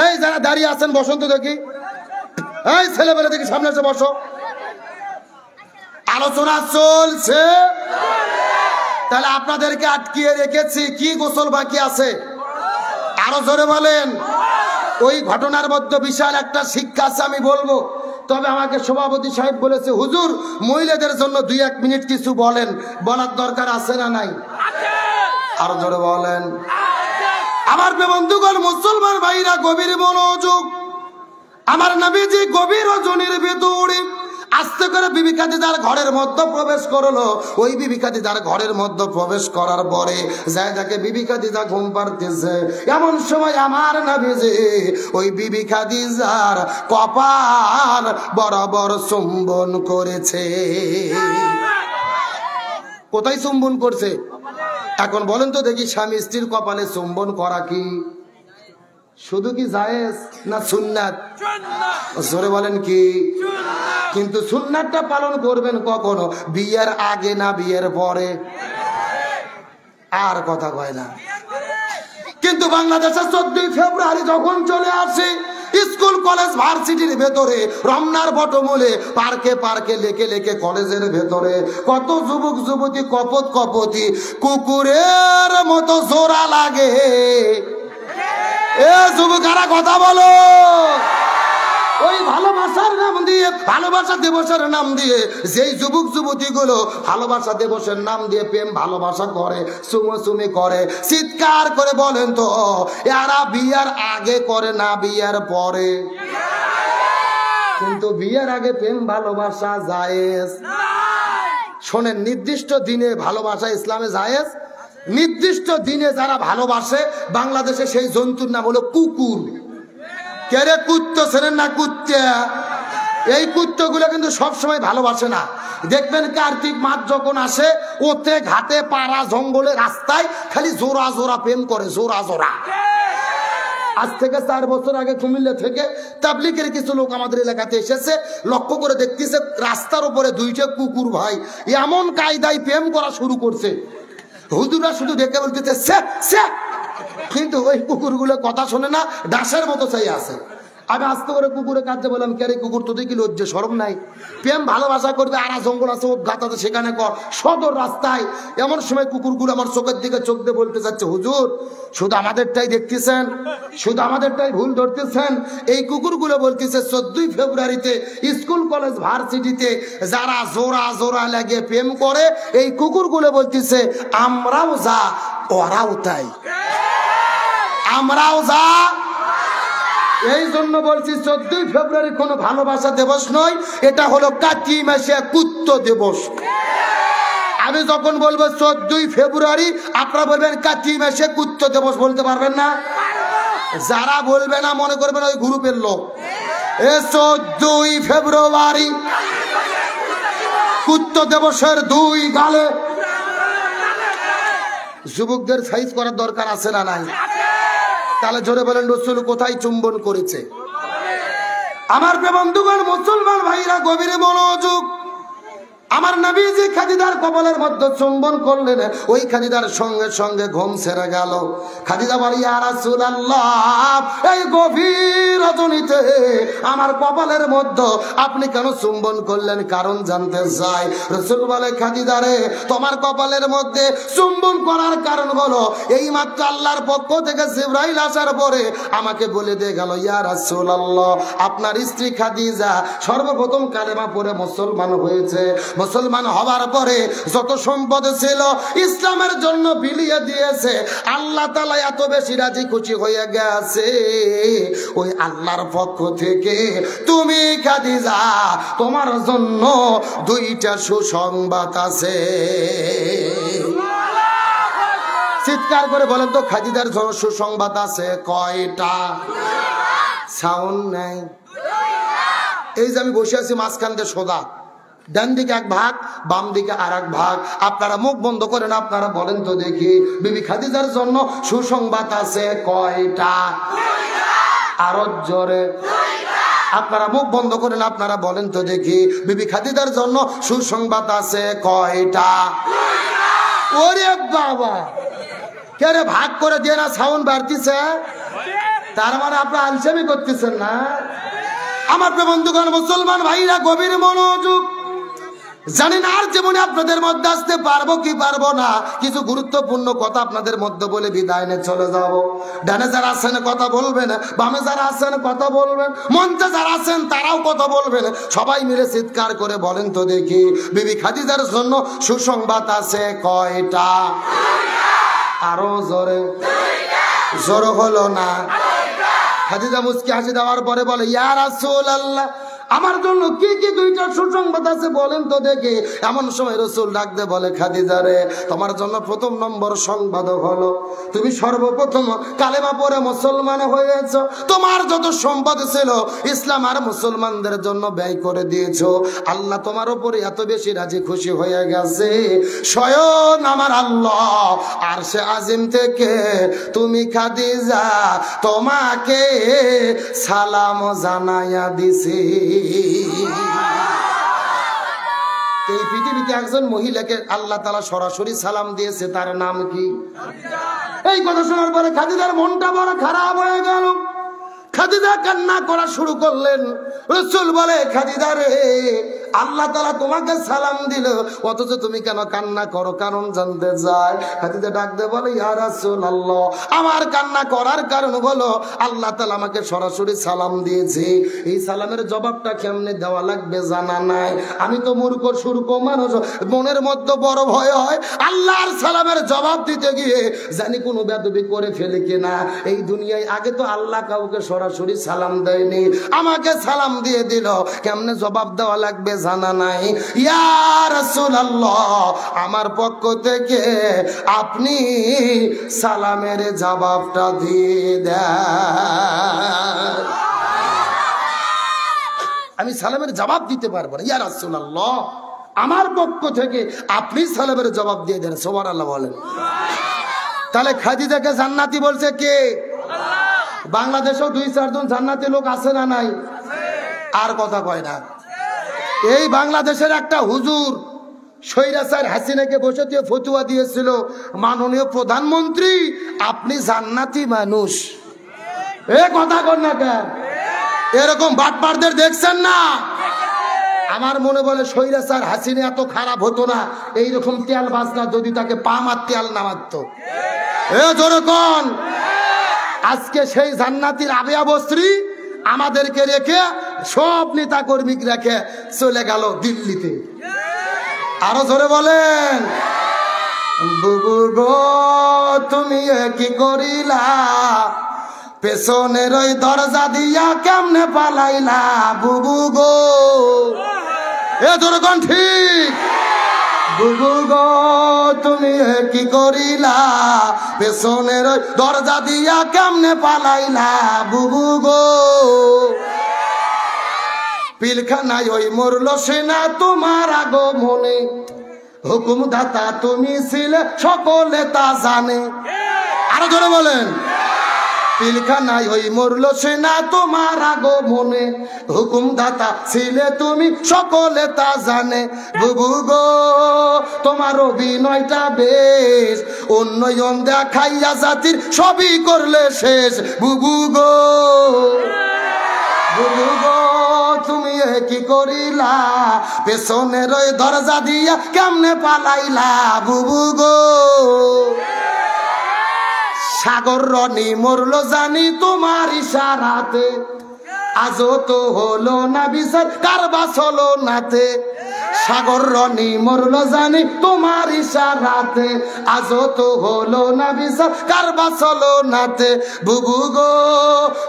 এই যারা দাঁড়িয়ে আছেন বসন্ত দেখি, এই ছেলেবেলা দেখি সামনে এসে বসো। আলোচনা চলছে, তাহলে আপনাদেরকে আটকিয়ে রেখেছি, কি গোসল বাকি আছে? আরো জোরে বলেন। ওই ঘটনার মধ্যে বিশাল একটা শিক্ষা আছে, আমি বলবো। তবে আমাকে সভাপতি সাহেব বলেছে, হুজুর মহিলাদের জন্য 2-1 মিনিট কিছু বলেন। বলার দরকার আছে না নাই? আরো জোরে বলেন। আমার বন্ধুগণ, মুসলমান ভাইরা, গভীর মনোযোগ। আমার নবীজি গভীর রজনীর ভেতরে আস্তে করে বিবি খাদিজার ঘরের মধ্যে প্রবেশ করলো। ওই বিবি খাদিজার ঘরের মধ্যে প্রবেশ করার পরে যায় দেখে বিবি খাদিজা ঘুম পাড়তেছে। এমন সময় আমার নবীজি ওই বিবি খাদিজার কপাল বরাবর চুম্বন করেছে। কোথায় চুম্বন করছে? এখন বলেন তো দেখি, স্বামী স্ত্রীর কপালে চুম্বন করা কি শুধু কি জায়েজ না সুন্নাত? জোরে বলেন কি? কিন্তু সুন্নাতটা পালন করবেন কখনো? বিয়ের আগে না বিয়ের পরে? আর কথা কয় না। কিন্তু বাংলাদেশে 14 ফেব্রুয়ারি যখন চলে আসে, স্কুল কলেজ ভার্সিটির ভেতরে, রমনার বটমূলে, পার্কে পার্কে, লেকে লেকে, কলেজের ভেতরে কত যুবক যুবতী কপত কপতি কুকুরের মতো জোড়া লাগে। এ যুবকেরা কথা বলো। ওই ভালোবাসার নাম দিয়ে, ভালোবাসা দিবসের নাম দিয়ে যেই যুবক যুবতী গুলো ভালোবাসা দিবসের নাম দিয়ে প্রেম ভালোবাসা করে, চুমোচুমি করে, চিৎকার করে বলেন তো এরা বিয়ার আগে করে না বিয়ার পরে? কিন্তু বিয়ের আগে প্রেম ভালোবাসা জায়েজ। শোনেন, নির্দিষ্ট দিনে ভালোবাসা ইসলামে জায়েজ। নির্দিষ্ট দিনে যারা ভালোবাসে, বাংলাদেশে সেই জন্তুর নাম হলো কুকুর। কেরে কুত্ত ছেড়েন না কুত্তা। এই কুত্তগুলো কিন্তু সবসময় ভালোবাসে না। দেখবেন কার্তিক মাস যখন আসে, ওতে ঘাটে পাড়া জঙ্গলে রাস্তায় খালি জোড়া জোড়া প্রেম করে, জোড়া জোড়া। আজ থেকে 4 বছর আগে কুমিল্লা থেকে তাবলিগের কিছু লোক আমাদের এলাকাতে এসেছে, লক্ষ্য করে দেখতেছে রাস্তার উপরে 2টা কুকুর ভাই এমন কায়দায় প্রেম করা শুরু করছে। হুজুরা শুধু দেখে বলতেছে সে সে, কিন্তু ওই কুকুরগুলো কথা শোনে না, ডাসের মতো চাই আছে। আমি আস্তে করে কুকুরে কাঁদতে বললাম, কে রে কুকুর, তোদের কি লজ্জা শরম নাই? প্রেম ভালোবাসা করবে, আড়া জঙ্গল আছে ঘাট আছে সেখানে কর, সদর রাস্তায়। এমন সময় কুকুরগুলো আমার চোখের দিকে চোখ দিয়ে বলতে চাচ্ছে, হুজুর শুধু আমাদেরটাই দেখতেছেন, শুধু আমাদেরটাই ভুল ধরতেছেন। এই কুকুরগুলো বলতেছে 14ই ফেব্রুয়ারিতে স্কুল কলেজ ভার্সিটিতে যারা জোড়া জোড়া লাগে প্রেম করে, এই কুকুরগুলো বলতেছে আমরাও যা ওরাও তাই, আমরাও যা। এই জন্য বলছি 14ই ফেব্রুয়ারি কোনো ভালোবাসা দিবস নয়, এটা হলো কাতি মাসে কুত্ত দিবস। আমি যখন বলবো 14ই ফেব্রুয়ারি, আপনারা বলবেন কাতি মাসে কুত্ত দিবস, বলতে পারবেন না? যারা বলবে না মনে করবেন ওই গ্রুপের লোক। 14ই ফেব্রুয়ারি কুত্ত দিবসের 2 গালে। যুবকদের সাইজ করার দরকার আছে না নাই? তাহলে জোরে বলেন, রসুল কোথায় চুম্বন করেছে? আমার বন্ধুগণ, মুসলমান ভাইরা গভীরে মনোযোগ। আমার নবীজি খাদিজার কপালের মধ্যে চুম্বন করলেন, ওই খাদিজার সঙ্গে সঙ্গে ঘুম ছেড়ে গেল। খাদিজা বলে, ইয়া রাসূলুল্লাহ, এই গভীর রজনীতে আমার কপালের মধ্যে আপনি কেন চুম্বন করলেন? কারণ জানতে চাই। রাসূল বলে, খাদিজা রে, তোমার কপালের মধ্যে চুম্বন করার কারণ হলো এই মাত্র আল্লাহর পক্ষ থেকে জিবরাইল আসার পরে আমাকে বলে দিয়ে গেল, ইয়া রাসূলুল্লাহ, আপনার স্ত্রী খাদিজা সর্বপ্রথম কালেমা পড়ে মুসলমান হয়েছে। মুসলমান হওয়ার পরে যত সম্পদ ছিল ইসলামের জন্য বিলিয়ে দিয়েছে। আল্লাহ তাআলা এত বেশি রাজি খুশি হয়ে গেছে, ওই আল্লাহর পক্ষ থেকে তুমি খাদিজা, তোমার জন্য 2টা সুসংবাদ আছে। চিৎকার করে বলেন তো, খাদিজার জন্য সুসংবাদ আছে কয়টা? সাউন্ড নাই। এই যে আমি বসে আছি মাঝখান দিয়ে সোজা, ডান দিকে এক ভাগ, বাম দিকে আর এক ভাগ। আপনারা মুখ বন্ধ করেন, আপনারা বলেন তো দেখি, বিবি খাদিজার জন্য সুসংবাদ আছে কয়টা? আরো জোরে। আপনারা মুখ বন্ধ করেন, আপনারা বলেন তো দেখি, বিবি খাদিজার জন্য সুসংবাদ আছে কয়টা? ওরে বাবা, কে রে, ভাগ করে দিয়ে না সাউন্ড বাড়তিছে? তার মানে আপনারা আলসেমি করতেছেন না? আমার বন্ধুগণ, মুসলমান ভাইরা গভীর মনোযোগ। জানি না আর জীবনে আপনাদের মধ্যে আসতে পারবো কি পারবো না, কিছু গুরুত্বপূর্ণ কথা আপনাদের মধ্যে বলে বিদায় নিয়ে চলে যাব। ডানে যারা আছেন কথা বলবেন, বামে যারা আছেন কথা বলবেন, মঞ্চে যারা আছেন তারাও কথা বলবেন। সবাই মিলে চিৎকার করে বলেন তো দেখি, বিবি খাদিজার জন্য সুসংবাদ আছে কয়টা? আরো জোরে। জোর হলো না। খাদিজা মুচকি হাসি দেওয়ার পরে বলে, ইয়া রাসূলুল্লাহ, আমার জন্য কি কি 2টা সুসংবাদ আছে বলেন তো দেখি। এমন সময় রাসূল ডাক দিয়ে বলে, খাদিজা রে, তোমার জন্য প্রথম নম্বর সংবাদ হলো তুমি সর্বপ্রথম কালেমা পড়ে মুসলমান হয়েছো। তোমার যত সম্পদ ছিল ইসলাম আর মুসলমানদের জন্য ব্যয় করে দিয়েছো। আল্লাহ তোমার উপরে এত বেশি রাজি খুশি হয়ে গেছে, স্বয়ং আমার আল্লাহ আরশে আজিম থেকে তুমি খাদিজা, তোমাকে সালাম জানাইয়া দিছি। এই পৃথিবীতে একজন মহিলাকে আল্লাহ তাআলা সরাসরি সালাম দিয়েছে, তার নাম কি? এই কথা শোনার পরে খাদিজার মনটা বড় খারাপ হয়ে গেল। খাদিজা কান্না করা শুরু করলেন। রাসূল বলে, খাদিজা রে, আল্লাহ তাআলা তোমাকে সালাম দিল, অথচ তুমি কেন কান্না করো? কারণ জানতে চায়। খাদিজা ডাক দিয়ে বলে, ইয়া রাসূলুল্লাহ, আমার কান্না করার কারণ হলো আল্লাহ তাআলা আমাকে সরাসরি সালাম দিয়েছে। এই সালামের জবাবটা কেমনে দেওয়া লাগবে জানা নাই। আমি তো মূর্খ সূর্খ মানুষ, মনের মধ্যে বড় ভয় হয় আল্লাহর সালামের জবাব দিতে গিয়ে জানি কোনো বেয়াদবি করে ফেলে কিনা। এই দুনিয়ায় আগে তো আল্লাহ কাউকে সরাসরি সালাম দেয়নি, আমাকে সালাম দিয়ে দিল, কেমনে জবাব দেওয়া লাগবে জানা নাই। ইয়া রাসূলুল্লাহ, আমার পক্ষ থেকে আপনি সালামের জবাবটা দিয়ে দেন। আমি সালামের জবাব দিতে পারবো না। ইয়া রাসূলুল্লাহ, আমার পক্ষ থেকে আপনি সালামের জবাব দিয়ে দেন। সুবহানাল্লাহ বলেন। তাহলে খাদিজাকে জান্নাতি বলছে কে? বাংলাদেশেও 2-4 জন জান্নাতি লোক আছে না নাই? আর কথা কয় না। এই বাংলাদেশের একটা হুজুর স্বৈরাচার হাসিনাকে বসে দিয়ে ফতুয়া দিয়েছিল, মাননীয় প্রধানমন্ত্রী আপনি জান্নাতি মানুষ। এ কথা কর না কেন? এরকম বাটপারদের দেখছেন না? আমার মনে বলে স্বৈরাচার হাসিনা এত খারাপ হতো না এইরকম তেল বাজনা যদি তাকে পামার তেল না মারতো। যেরকম আজকে সেই জান্নাতির আবিয়া বস্ত্রী আমাদেরকে রেখে সব নেতা কর্মী রেখে চলে গেল দিল্লিতে। আরো জোরে বলেন, বুবু গো তুমি কি করিলা, পেছনের ওই দরজা দিয়া কেমনে পালাইলা বুবু গো। যেরকম ঠিক, বুবু গো তুমি কি করিলা, পেছনের ওই দরজা দিয়া কেমনে পালাইলা বুবু গো। পিলখানায় ওই মরল সেনা তোমার আগমনে, হুকুম দাতা তুমি ছিলে সকলে তা জানে। আরো জোরে বলেন, পিলখানায় ওই মরল সেনা তোমার আগমনে, হুকুম দাতা ছিলে তুমি সকলে তা জানে। বুবু গো তোমার অভিনয়টা বেশ, উন্নয়ন দেখাইয়া জাতির সবই করলে শেষ বুবু গো। বুবু গো তুমি কি করিলা, পেছনের ওই দরজা দিয়া কেমনে পালাইলা বুবু গো। সাগর রনি মরলো জানি তোমার ইশারাতে, আজও তো হলো না বিচার কারবাস হলো নাতে। সাগর রনি মরলো জানি তোমার ইশারাতে, আজও তো হলো না বিচার কারবাস হলো নাতে। বুবু গো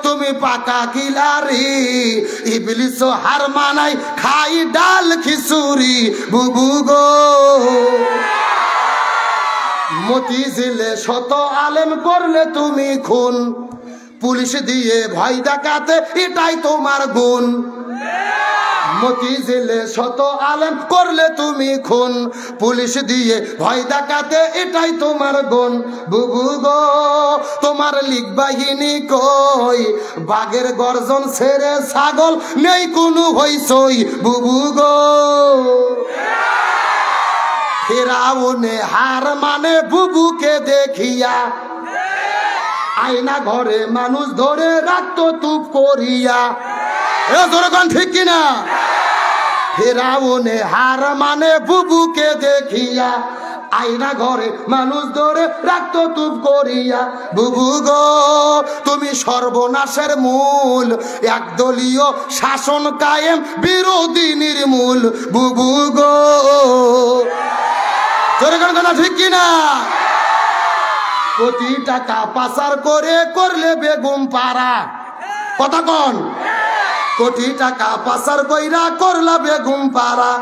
তুমি পাকা কিলারি, ইবলিস হার মানাই খাই ডাল খিচুড়ি বুবু গো। মতিঝিলে শত আলেম করলে তুমি খুন, পুলিশ দিয়ে ভয় দেখাতে এটাই তোমার গুণ। মতিঝিলে শত আলেম করলে তুমি খুন, পুলিশ দিয়ে ভয় দেখাতে এটাই তোমার গুণ। বুবু গো তোমার লিগ বাহিনী কই, বাঘের গর্জন ছেড়ে ছাগল নেই কোনো হইচই বুবু গো। ফেরাউনে হার মানে বুবুকে দেখিয়া, আয়না ঘরে মানুষ ধরে রাখতো তুপ করিয়া। যেরকম ঠিক কিনা? ফেরাউনে হার মানে বুবুকে দেখিয়া, আয়না ঘরে মানুষ ধরে রাখতো তুপ করিয়া। বুবু গো তুমি সর্বনাশের মূল, একদলীয় শাসন কায়েম বিরোধী নির্মূল বুবু গো। কথা ঠিক কিনা? কোটি টাকা পাচার করে করলে বেগম পাড়া, কথা কন। কোটি টাকা পাচার কইরা করলা বেগম পাড়া,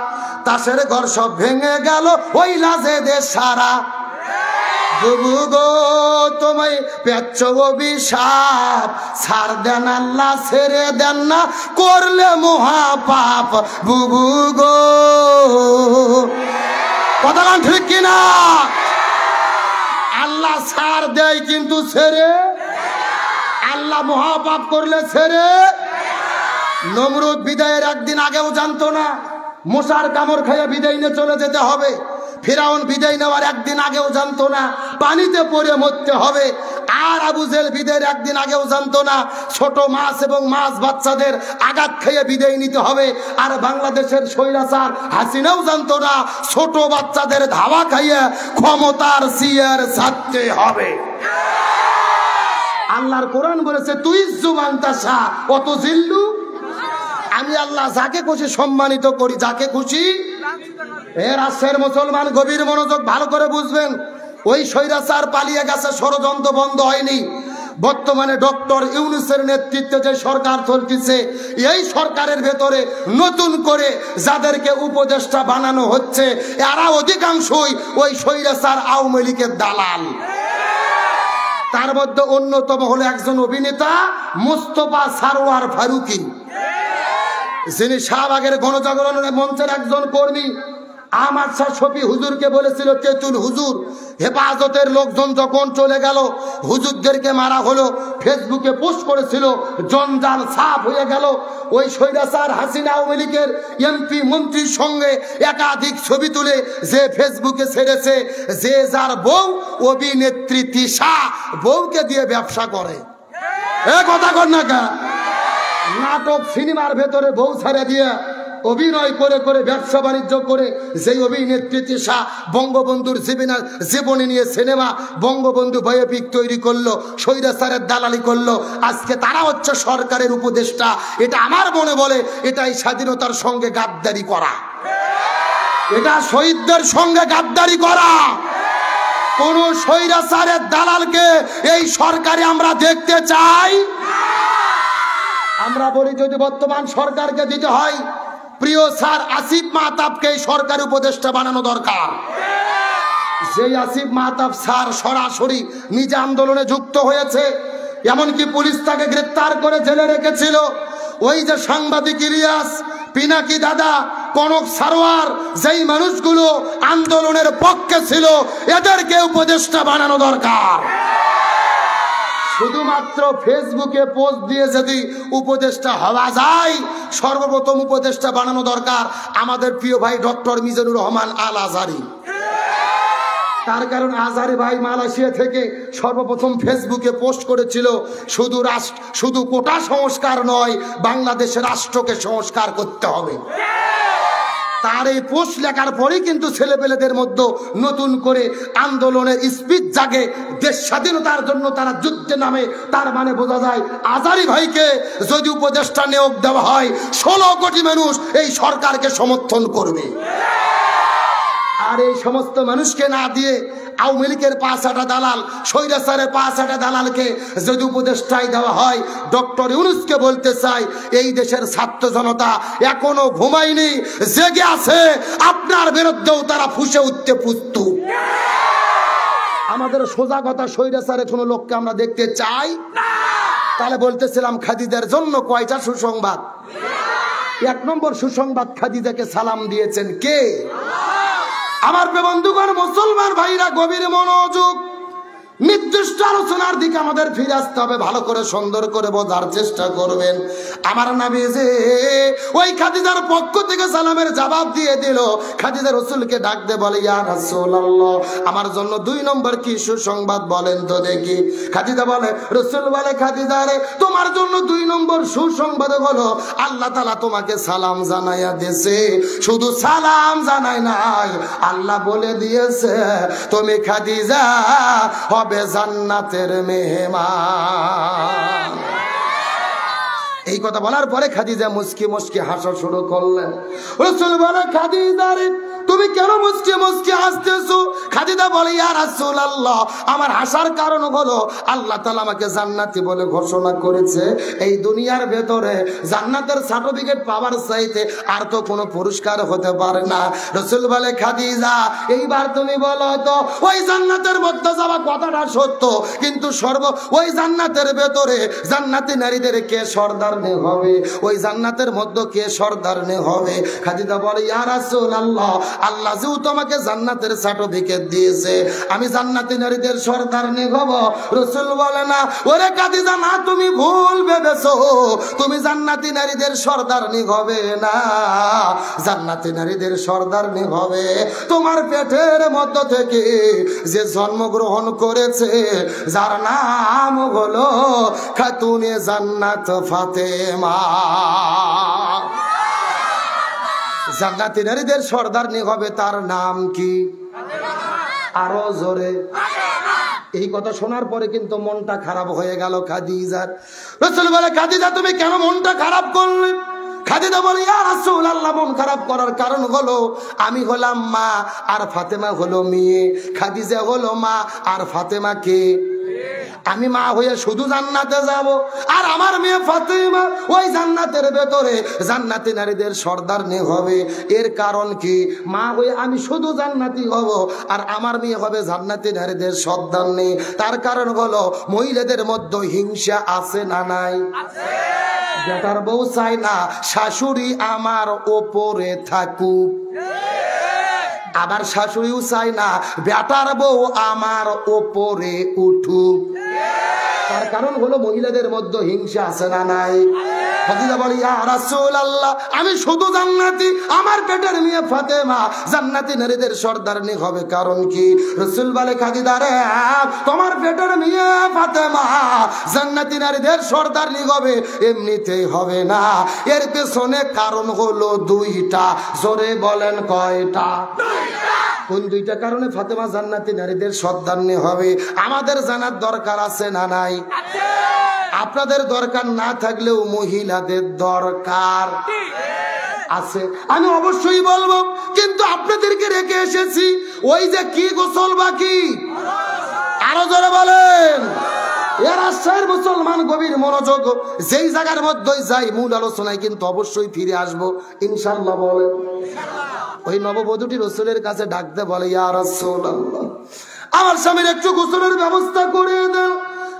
তাসের ঘর সব ভেঙে গেল ওই লাজে দেশ সারা। বুবু গো তোমায় পেচ্ছ অভিশাপ, ছাড় দেন আল্লাহ ছেড়ে দেন না করলে মহাপাপ বুবু গো। কথা ঠিক কিনা? আল্লাহ ছাড় দেয় কিন্তু ছেড়ে, আল্লাহ মহাপাপ করলে ছেড়ে। নমরুদ বিদায়ের একদিন আগেও জানতো না মশার কামড় খাইয়ে বিদায় নিয়ে চলে যেতে হবে। ফিরাউন বিদায় নেওয়ার একদিন আগেও জানতো না পানিতে পড়ে মরতে হবে। আর আবু জেহেল বিদায়ের একদিন আগেও জানতো না ছোট মাছ এবং মাছ বাচ্চাদের আঘাত খেয়ে বিদায় নিতে হবে। আর বাংলাদেশের স্বৈরাচার হাসিনাও জানতো না ছোট বাচ্চাদের ধাওয়া খাইয়ে ক্ষমতার চেয়ার ছাড়তে হবে। আল্লাহর কোরআন বলেছে তুই জুবান্তাসা অত জিল্লু, আমি আল্লাহ যাকে খুশি সম্মানিত করি, যাকে খুশি। রাষ্ট্রের মুসলমান গভীর মনোযোগ ভালো করে বুঝবেন। ওই স্বৈরাচার পালিয়ে গেছে, ষড়যন্ত্র বন্ধ হয়নি। বর্তমানে ডক্টর ইউনূসের নেতৃত্বে যে সরকার চলতেছে, এই সরকারের ভেতরে নতুন করে যাদেরকে উপদেষ্টা বানানো হচ্ছে এরা অধিকাংশই ওই স্বৈরাচার আওয়ামী লীগের দালাল। তার মধ্যে অন্যতম হলো একজন অভিনেতা মুস্তফা সারোয়ার ফারুকী, যিনি শাহবাগের গণজাগরণ মঞ্চের একজন কর্মী। আহমদ শাহ শফি হুজুরকে বলেছিল তেতুল হুজুর, হেফাজতের লোকজন যখন চলে গেল হুজুরদেরকে মারা হলো, ফেসবুকে পোস্ট করেছিল, জঞ্জাল সাফ হয়ে গেল। ওই স্বৈরাচার হাসিনা আওয়ামী লীগের এমপি মন্ত্রীর সঙ্গে একাধিক ছবি তুলে যে ফেসবুকে ছেড়েছে, যে যার বউ অভিনেত্রী তিশা বউকে দিয়ে ব্যবসা করে। এ কথা কর না কা? নাটক সিনেমার ভেতরে বউ ছাড়া দিয়ে অভিনয় করে করে ব্যবসা বাণিজ্য করে যেই অভিনেত্রী তৃষা বঙ্গবন্ধুর জীবনী নিয়ে সিনেমা বঙ্গবন্ধু বায়োপিক তৈরি করলো, স্বৈরাচারের দালালি করলো, আজকে তারা হচ্ছে সরকারের উপদেষ্টা। এটা আমার মনে বলে এটাই স্বাধীনতার সঙ্গে গাদ্দারি করা, এটা শহীদদের সঙ্গে গাদ্দারি করা। কোন স্বৈরাচারের দালালকে এই সরকারে আমরা দেখতে চাই। আমরা বলি যদি বর্তমান সরকারকে দিতে হয়, প্রিয় স্যার আসিফ মাহতাবকে সরকারি উপদেষ্টা বানানো দরকার। যে আসিফ মাহতাব স্যার সরাসরি নিজে আন্দোলনে যুক্ত হয়েছে, এমনকি পুলিশ তাকে গ্রেফতার করে জেলে রেখেছিল। ওই যে সাংবাদিক ইলিয়াস, পিনাকি দাদা, কনক সারোয়ার, যেই মানুষগুলো আন্দোলনের পক্ষে ছিল, এদেরকে উপদেষ্টা বানানো দরকার। শুধুমাত্র ফেসবুকে পোস্ট দিয়ে যদি উপদেষ্টা হওয়া যায়, সর্বপ্রথম উপদেষ্টা বানানো দরকার আমাদের প্রিয় ভাই ডক্টর মিজানুর রহমান আল আজহারি। তার কারণ আজহারি ভাই মালয়েশিয়া থেকে সর্বপ্রথম ফেসবুকে পোস্ট করেছিল শুধু কোটা সংস্কার নয়, বাংলাদেশের রাষ্ট্রকে সংস্কার করতে হবে। তার এই পোস্ট লেখার পরেই কিন্তু ছেলেপেলেদের মধ্যে নতুন করে আন্দোলনের স্পিচ জাগে, দেশ স্বাধীনতার জন্য তারা যুদ্ধে নামে। তার মানে বোঝা যায় আজহারি ভাইকে যদি উপদেষ্টা নিয়োগ দেওয়া হয়, 16 কোটি মানুষ এই সরকারকে সমর্থন করবে। আর এই সমস্ত মানুষকে না দিয়ে আওয়ামী লীগের 5-8 দালাল, স্বৈরাচারের 5-8 দালালকে যদি উপদেষ্টায় দেওয়া হয়, ডক্টর ইউনূসকে বলতে চাই, এই দেশের ছাত্র জনতা এখনো ঘুমায়নি, জেগে আছে। আপনার বিরুদ্ধেও তারা ফুঁসে উঠতে প্রস্তুত। আমাদের সোজা কথা, স্বৈরাচারের কোনো লোককে আমরা দেখতে চাই। তাহলে বলতেছিলাম খাদিজার জন্য কয়টা সুসংবাদ? 1 নম্বর সুসংবাদ, খাদিজাকে সালাম দিয়েছেন কে? আমার বন্ধুগণ, মুসলমান ভাইরা, গভীর মনোযোগ, নির্দিষ্ট আলোচনার দিকে আমাদের ফিরে আসতে হবে। ভালো করে সুন্দর করে বোঝার চেষ্টা করবেন। আমার নবী যে ওই খাদিজার পক্ষ থেকে সালামের জবাব দিয়ে দিল, খাদিজা রাসূলকে ডাক দে বলে, ইয়া রাসূলুল্লাহ, আমার জন্য 2 নম্বর কি সুসংবাদ বলেন তো দেখি। খাদিজা বলে, রাসূল বলে, খাদিজা রে, তোমার জন্য 2 নম্বর সুসংবাদ হলো আল্লাহ তাআলা তোমাকে সালাম জানাইয়া দিয়েছে। শুধু সালাম জানাই নাই, আল্লাহ বলে দিয়েছে তুমি খাদিজা হবে জান্নাতের মেহমান। এই কথা বলার পরে খাদিজা মুস্কি মুস্কি হাসা শুরু করলেন। রাসূল বলে, খাদিজা রে, তুমি কেন মুস্কি মুস্কি হাসতেছো? খাদিজা বলে, ইয়া রাসূলুল্লাহ, আমার হাসার কারণ হলো আল্লাহ তাআলা আমাকে জান্নাতি বলে ঘোষণা করেছে। এই দুনিয়ার ভেতরে জান্নাতের সার্টিফিকেট পাওয়ার চাইতে আর তো কোনো পুরস্কার হতে পারে না। রাসূল বলে, খাদিজা, এইবার তুমি বলো তো, ওই জান্নাতের মধ্যে যাওয়া কথাটা সত্য, কিন্তু ওই জান্নাতের ভেতরে জান্নাতি নারীদের কে সর্দারনি হবে? ওই জান্নাতের মধ্যে কে সর্দারনি হবে? খাদিজা বলে, ইয়া রাসূলুল্লাহ, আল্লাহ যেহেতু আমাকে জান্নাতের সার্টিফিকেট দিয়েছে, আমি জান্নাতি নারীদের সর্দারনি হব। রাসূল বলে, না ওরে খাদিজা, না, তুমি ভুল ভেবেছো, তুমি জান্নাতি নারীদের সর্দারনি হবে না। জান্নাতি নারীদের সর্দারনি হবে তোমার পেটের মধ্য থেকে যে জন্মগ্রহণ করেছে, যার নাম হলো খাতুনে জান্নাত ফাতেমা। জান্নাতি নারীদের সর্দারনি হবে, তার নাম কি? আরো জোরে। এই কথা শোনার পরে কিন্তু মনটা খারাপ হয়ে গেল খাদিজার। রাসূল বলে, খাদিজা, তুমি কেন মনটা খারাপ করলে? খাদিজা বলে, ইয়া রাসূলুল্লাহ, মন খারাপ করার কারণ হলো আমি হলাম মা আর ফাতেমা হলো মেয়ে। খাদিজা হলো মা আর ফাতেমা কে? আমি মা হয়ে শুধু জান্নাতে যাব, আর আমার মেয়ে ফাতেমা ওই জান্নাতের ভেতরে জান্নাতি নারীদের সর্দারনি হবে। এর কারণ কি? মা হয়ে আমি শুধু জান্নাতি হব, আর আমার মেয়ে হবে জান্নাতি নারীদের সর্দারনি। তার কারণ হলো মহিলাদের মধ্যে হিংসা আছে না নাই? বেটার বউ চাই না শাশুড়ি আমার ওপরে থাকুক, আবার শাশুড়িও চাই না বেটার বউ আমার ওপরে উঠুক। তার কারণ হলো মহিলাদের মধ্যে হিংসা আছে না নাই? খাদিজা বলে ইয়া রাসূলুল্লাহ, আমি শুধু জান্নাতি, আমার পেটের মেয়ে ফাতেমা জান্নাতি নারীদের সর্দারনি হবে, কারণ কি? রাসূল বলে খাদিজা রে, তোমার পেটের মেয়ে ফাতেমা জান্নাতি নারীদের সর্দারনি হবে এমনিতেই হবে না, এর পেছনে কারণ হলো দুইটা। জোরে বলেন কয়টা? কোন দুইটা কারণে ফাতেমা জান্নাতি নারীদের সর্দারনি হবে আমাদের জানার দরকার আছে না নাই? আপনাদের দরকার না থাকলেও মহিলাদের দরকার আছে, আমি অবশ্যই বলবো। কিন্তু আপনাদেরকে রেখে এসেছি ওই যে কি গোসল বাকি, আরো জোরে বলেন। এর আশ্রয়ের মুসলমান গভীর মনোযোগ, যেই জায়গার মধ্যে যাই মূল আলোচনায় কিন্তু অবশ্যই ফিরে আসবো ইনশাআল্লাহ। বলেন ওই নববধূটি রাসূলের কাছে ডাকতে বলে ইয়া রাসূলুল্লাহ, আমার স্বামীর একটু গোসলের ব্যবস্থা করে দেন।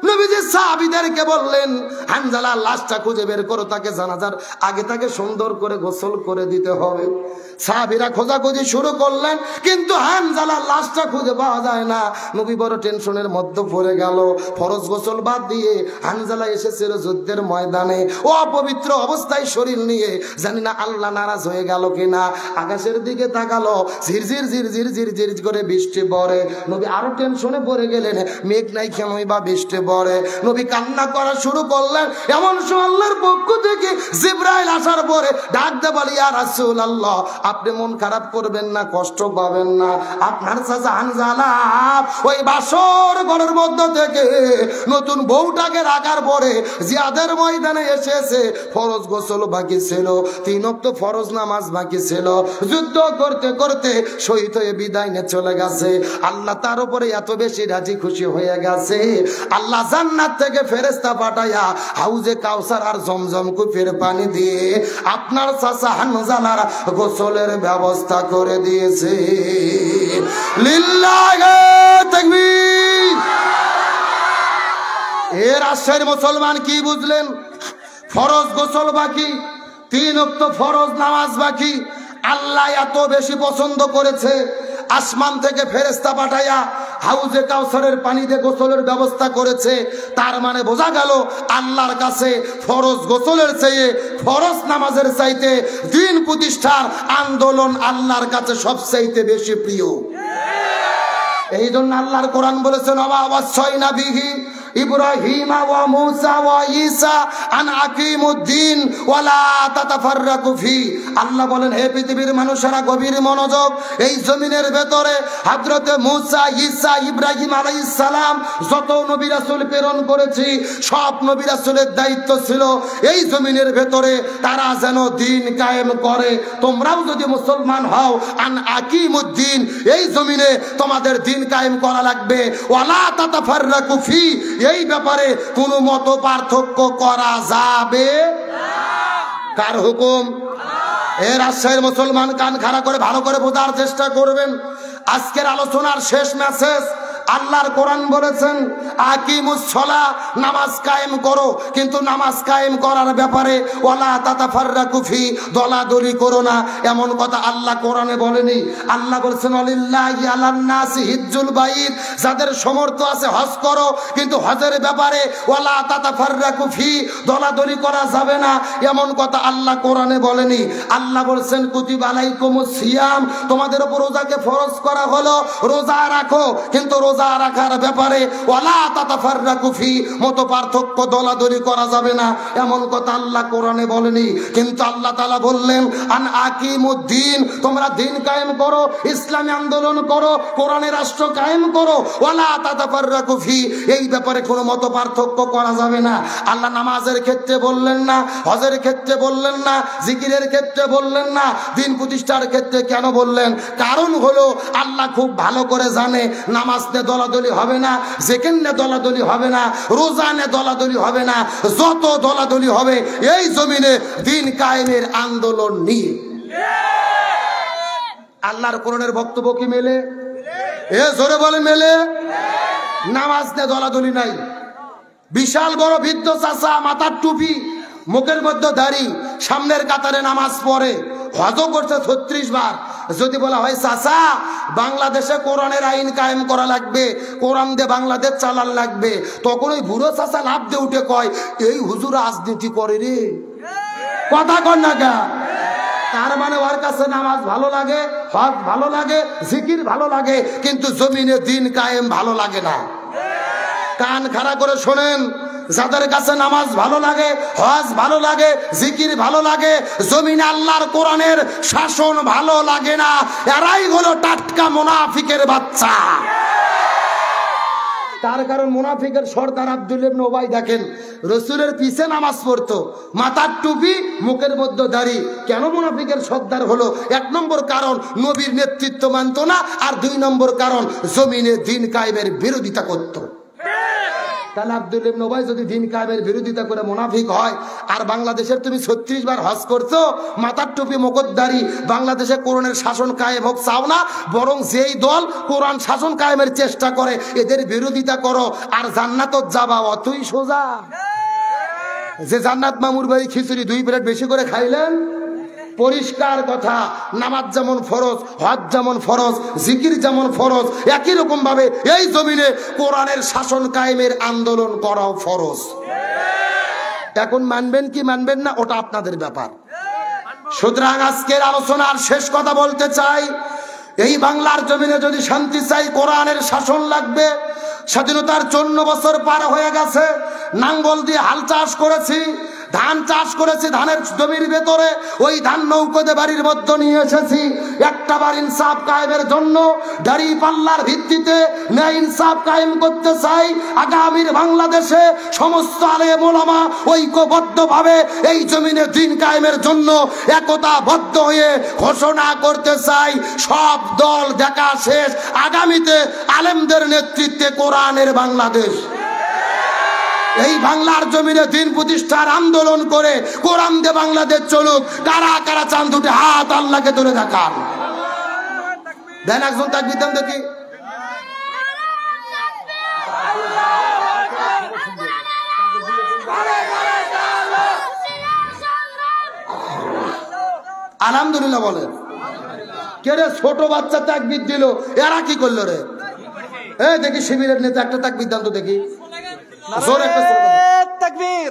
নবীজি সাহাবীদেরকে বললেন হানজালার লাশটা খুঁজে বের করো, তাকে জানাজার আগে তাকে সুন্দর করে গোসল করে দিতে হবে। সাহাবীরা খোঁজাখুঁজি শুরু করলেন, কিন্তু হানজালার লাশটা খুঁজে পাওয়া যায় না। নবী বড় টেনশনের মধ্যে পড়ে গেল। ফরজ গোসল বাদ দিয়ে হানজালা এসেছিল যুদ্ধের ময়দানে, ও অপবিত্র অবস্থায় শরীর নিয়ে, জানি না আল্লাহ নারাজ হয়ে গেল কিনা। আকাশের দিকে তাকালো, ঝিরঝির ঝিরঝির ঝিরঝির করে বৃষ্টি পড়ে। নবী আরো টেনশনে পড়ে গেলেন, মেঘ নাই কেনই বা বৃষ্টি পড়ে। নবী কান্না করা শুরু করলেন। এমন সময় আল্লাহর পক্ষ থেকে জিবরাইল আসার পরে ডাকতে বলে ইয়া রাসূলুল্লাহ, আপনি মন খারাপ করবেন না, কষ্ট পাবেন না। আপনার চাচা হানজালা ওই বাসর ঘরের মধ্যে থেকে নতুন বউটাকে রাখার পরে জিহাদের ময়দানে এসেছে। ফরজ গোসল বাকি ছিল, 3 ওয়াক্ত ফরজ নামাজ বাকি ছিল। যুদ্ধ করতে করতে শহীদ হয়ে বিদায় নিয়ে চলে গেছে। আল্লাহ তার উপরে এত বেশি রাজি খুশি হয়ে গেছে, আল্লাহ জান্নাত থেকে ফেরেশতা পাঠায়া হাউজে কাউসার আর জমজম কুফের পানি দিয়ে আপনার চাচা হানজালার গোসলের ব্যবস্থা করে দিয়েছে। লিল্লাহি তাকবীর। এর আশ্রয়ের মুসলমান কি বুঝলেন? ফরজ গোসল বাকি, 3 ওয়াক্ত ফরজ নামাজ বাকি। আল্লাহ এত বেশি পছন্দ করেছে, আসমান থেকে ফেরেশতা পাঠায়া হাউজে কাউসারের পানি দিয়ে গোসলের ব্যবস্থা করেছে। তার মানে বোঝা গেল আল্লাহর কাছে ফরজ গোসলের চেয়ে, ফরজ নামাজের চাইতে দিন প্রতিষ্ঠার আন্দোলন আল্লাহর কাছে সবচাইতে বেশি প্রিয়। এই জন্য আল্লাহর কোরআন বলেছেন ওয়া ওয়াসাইনা বিহি ইব্রাহিম ওয়া মূসা ওয়া ঈসা আন আকিমুদ্দিন ওয়া লা তাতাফাররাকু ফি। আল্লাহ বলেন হে পৃথিবীর মানুষেরা গভীর মনোযোগ, এই জমিনের ভেতরে হযরতে মূসা, ঈসা, ইব্রাহিম আলাইহিস সালাম যত নবী রাসূল প্রেরণ করেছি, সব নবী রাসূলের দায়িত্ব ছিল এই জমিনের ভেতরে তারা যেন দিন কায়েম করে। তোমরাও যদি মুসলমান হও, আন আকিমুদ্দিন, এই জমিনে তোমাদের দিন কায়েম করা লাগবে। ওয়া লা তাতাফাররাকু ফি, এই ব্যাপারে কোনো মত পার্থক্য করা যাবে না। কার হুকুম? এর আশ্রয়ের মুসলমান কান খাড়া করে ভালো করে বোঝার চেষ্টা করবেন। আজকের আলোচনার শেষ মেসেজ, আল্লাহর কোরআন বলেছেন আকিমুস সালাহ, নামাজ কায়েম করো, কিন্তু নামাজ কায়েম করার ব্যাপারে ওয়ালা তাতাফাররাকু ফি, দলাদলি করো না, এমন কথা আল্লাহ কোরআনে বলেনি। আল্লাহ বলেছেন ওয়ালিল্লাহি আলান নাসি হিজ্জুল বাইত, যাদের সামর্থ্য আছে হজ করো, কিন্তু হজের ব্যাপারে ওয়ালা তাতাফাররাকু ফি, দলাদলি করা যাবে না, এমন কথা আল্লাহ কোরআনে বলেনি। আল্লাহ বলেছেন কুতিবা আলাইকুমুস সিয়াম, তোমাদের উপর রোজাকে ফরজ করা হলো, রোজা রাখো, কিন্তু রোজা রাখার ব্যাপারে ওয়ালা তাতাফাররাকু ফি, মত পার্থক্য দলাদলি করা যাবে না, এমন কথা আল্লাহ কোরআনে বলেনি। কিন্তু আল্লাহ তাআলা বললেন আন আকিমুদ্দিন, তোমরা দিন কায়েম করো, ইসলামী আন্দোলন করো, কোরআনের রাষ্ট্র কায়েম করো, ওয়ালা তাতাফাররাকু ফি, এই ব্যাপারে কোনো মত পার্থক্য করা যাবে না। আল্লাহ নামাজের ক্ষেত্রে বললেন না, হজের ক্ষেত্রে বললেন না, জিকিরের ক্ষেত্রে বললেন না, দিন প্রতিষ্ঠার ক্ষেত্রে কেন বললেন? কারণ হলো আল্লাহ খুব ভালো করে জানে নামাজ নে দলাদলি হবে না, জিকির নে দলাদলি হবে না, রোজা নে দলাদলি হবে না, যত দলাদলি হবে এই জমিনে দিন কায়েমের আন্দোলন নিয়ে। আল্লাহর কোরআনের বক্তব্য কি মেলে? এ জোরে বলে মেলে? নামাজ নে দলাদলি নাই। বিশাল বড় বৃদ্ধ চাচা, মাথার টুপি, মুখের মধ্যে দাড়ি, সামনের কাতারে নামাজ পড়ে, হজও করছে 36 বার। যদি বলা হয় চাচা বাংলাদেশে কোরআনের আইন কায়েম করা লাগবে, কোরআন দিয়ে বাংলাদেশ চালান লাগবে, তখন ওই বুড়ো চাচা লাভ দিয়ে উঠে কয় এই হুজুর রাজনীতি করে রে, কথা কন না গা। তার মানে ওর কাছে নামাজ ভালো লাগে, হজ ভালো লাগে, জিকির ভালো লাগে, কিন্তু জমিনে দিন কায়েম ভালো লাগে না। কান খাড়া করে শোনেন, যাদের কাছে নামাজ ভালো লাগে, হজ ভালো লাগে, জিকির ভালো লাগে, জমিনে আল্লাহর কোরআনের শাসন ভালো লাগে না, এরাই হলো টাটকা মুনাফিকের বাচ্চা। তার কারণ মুনাফিকের সর্দার আব্দুল্লাহ ইবনে উবাই দেখেন রাসূলের পিছে নামাজ পড়তো, মাথার টুপি, মুখের মধ্যে দাড়ি। কেন মুনাফিকের সর্দার হলো? 1 নম্বর কারণ নবীর নেতৃত্ব মানত না, আর 2 নম্বর কারণ জমিনে দিন কায়েমের বিরোধিতা করত। তাহলে আব্দুল্লাহ ইবনে উবাই যদি দিন কায়েমের বিরোধিতা করে মুনাফিক হয়, আর বাংলাদেশের তুমি 36 বার হজ করছো, মাথার টুপি, মুখের দাড়ি, বাংলাদেশে কোরআনের শাসন কায়েম হোক চাও না, বরং যেই দল কোরআন শাসন কায়েমের চেষ্টা করে এদের বিরোধিতা করো, আর জান্নাতত যাবা অতই সোজা। যে জান্নাত মামুর বাড়ি খিচুড়ি 2 প্লেট বেশি করে খাইলেন, পরিষ্কার কথা। নামাজ যেমন ফরজ, হজ যেমন ফরজ, জিকির যেমন ফরজ, একই রকম ভাবে এই জমিনে কোরআনের শাসন কায়েমের আন্দোলন করাও ফরজ। এখন মানবেন কি মানবেন না ওটা আপনাদের ব্যাপার। সুতরাং আজকের আলোচনার শেষ কথা বলতে চাই, এই বাংলার জমিনে যদি শান্তি চাই কোরআনের শাসন লাগবে। স্বাধীনতার 54 বছর পার হয়ে গেছে, নাঙ্গল দিয়ে হাল চাষ করেছি, ধান চাষ করেছি, ধানের জমির ভেতরে ওই ধান নৌকোতে বাড়ির মধ্যে নিয়ে এসেছি একটা বার ইনসাফ কায়েমের জন্য। দাড়ি পাল্লার ভিত্তিতে ন্যায় ইনসাফ কায়েম করতে চাই। আগামীর বাংলাদেশে সমস্ত আলেম ওলামা ঐক্যবদ্ধভাবে এই জমিনে দিন কায়েমের জন্য একতাবদ্ধ হয়ে ঘোষণা করতে চাই, সব দল দেখা শেষ, আগামীতে আলেমদের নেতৃত্বে কোরআনের বাংলাদেশ। এই বাংলার জমিনে দিন প্রতিষ্ঠার আন্দোলন করে কোরআন দিয়ে বাংলাদেশ চলুক। কারা কারা চান দুটি হাত আল্লাহকে ধরে দেখান। দেন একজন তাকবীর দেন দেখি। আলহামদুলিল্লাহ বলেন। কে রে ছোট বাচ্চা তাকবীর দিল, এরা কি করলো রে? এই দেখি শিবিরের নেতা একটা তাকবীর দেন তো দেখি। তাকবীর,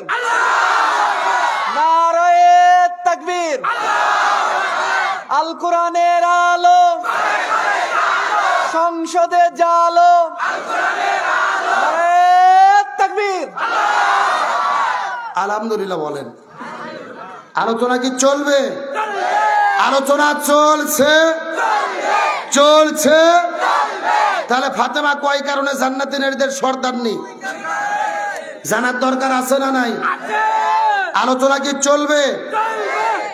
নারায়ে তাকবীর, আল কোরআনের আলো, সংসদে জালো, নারায়ে তাকবীর। আলহামদুলিল্লাহ বলেন। আলোচনা কি চলবে? আলোচনা চলছে, চলছে। তাহলে ফাতেমা কয় কারণে জান্নাতি নারীদের সর্দার নেই? জানার দরকার আছে না নাই? আলোচনা কি চলবে?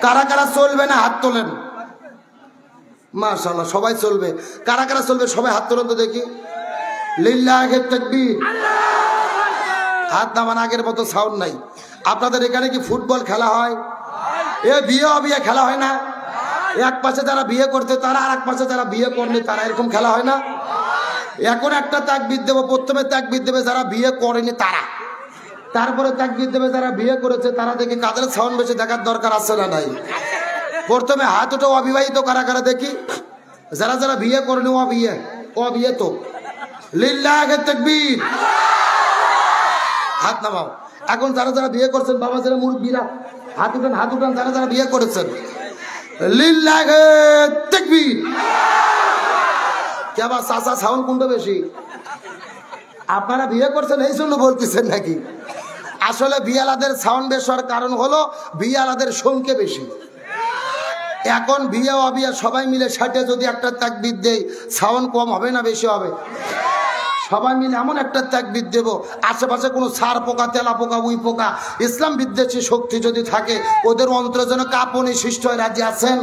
কারা কারা চলবে না হাত তোলেন। মাশাআল্লাহ সবাই চলবে। কারা কারা চলবে সবাই হাত তোলেন তো দেখি। লিল্লাহি তাকবীর। হাত নামান, আগের মতো সাউন্ড নাই। আপনাদের এখানে কি ফুটবল খেলা হয়? এ বিয়ে খেলা হয় না? এক পাশে যারা বিয়ে করতে তারা, আর এক পাশে যারা বিয়ে করেনি তারা, এরকম খেলা হয় না? এখন একটা তাকবীর দেব, প্রথমে তাকবীর দেবে যারা বিয়ে করেনি তারা, তারপরে তাকবীর দেবে যারা বিয়ে করেছে তারা। দেখি কাদের সাউন্ড বেশি, দেখার দরকার আছে না নাই? প্রথমে হাত ওটা অবিবাহিত কারা কারা দেখি। যারা যারা বিয়ে করেনি অবিয়ে তো। লিল্লাহি তাকবীর। হাত নামাও। এখন যারা যারা বিয়ে করছেন, বাবা যারা মুরব্বীরা হাত উঠান, হাত উঠান যারা যারা বিয়ে করেছেন। লিল্লাহি তাকবীর। কে আবার চাচা সাউন্ড কোনটা বেশি? আপনারা বিয়ে করছেন এই জন্য বলতেছেন নাকি? আসলে বিয়ালাদের সাউন্ড বেশি হওয়ার কারণ হলো বিয়ালাদের সংখ্যা বেশি। এখন বিয়ে অবিয়ে সবাই মিলে 60-এ যদি একটা তাকবীর দেই, সাউন্ড কম হবে না বেশি হবে? সবাই মিলে এমন একটা তাকবীর দেব, আশেপাশে কোনো সার পোকা, তেলা পোকা, উই পোকা, ইসলাম বিদ্বেষী শক্তি যদি থাকে ওদের অন্তরে যেন কাঁপুনি সৃষ্টি হয়। রাজি আছেন?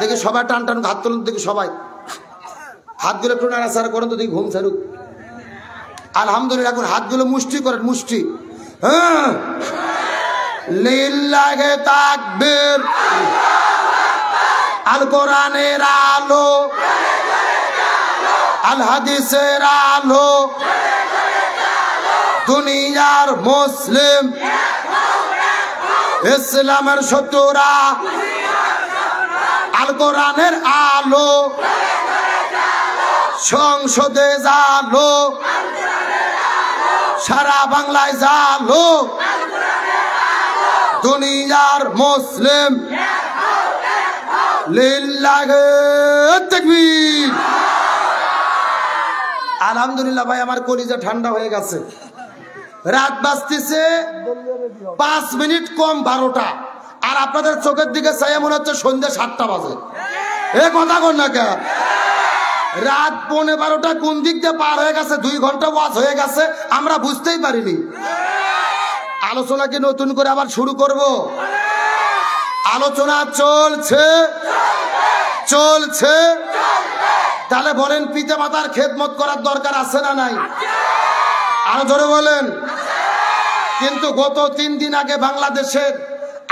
দেখি সবাই টান টান হাত তুলুন দেখি সবাই। হাতগুলো একটু নাড়াচাড়া করেন তো দেখি ঘুম ছাড়ুক। আলহামদুলিল্লাহ। এখন হাতগুলো মুষ্টি করেন, মুষ্টি। হ্যাঁ, লিল্লাহি তাকবীর। আল কোরআনের আলো, আল হাদিসের আলো, দুনিয়ার মুসলিম, ইসলামের শত্রুরা আল কোরআনের আলো সংসদে জালো, সারা বাংলায় জালো, দুনিয়ার মুসলিম লিল্লাহি তাকবীর। আলহামদুলিল্লাহ ভাই, আমার কলিজা ঠান্ডা হয়ে গেছে। রাত বাজতেছে 5 মিনিট কম 12টা, আর আপনাদের চোখের দিকে চাই মনে হচ্ছে সন্ধ্যা 7টা বাজে। এ কথা কন না কে? রাত 11:15 কোন দিক দিয়ে পার হয়ে গেছে, 2 ঘন্টা ওয়াজ হয়ে গেছে, আমরা বুঝতেই পারিনি। আলোচনা কি নতুন করে আবার শুরু করব? আলোচনা চলছে চলছে। তাহলে বলেন, পিতা মাতার খেদমত করার দরকার আছে না নাই? আরো জোরে বলেন। কিন্তু গত 3 দিন আগে বাংলাদেশের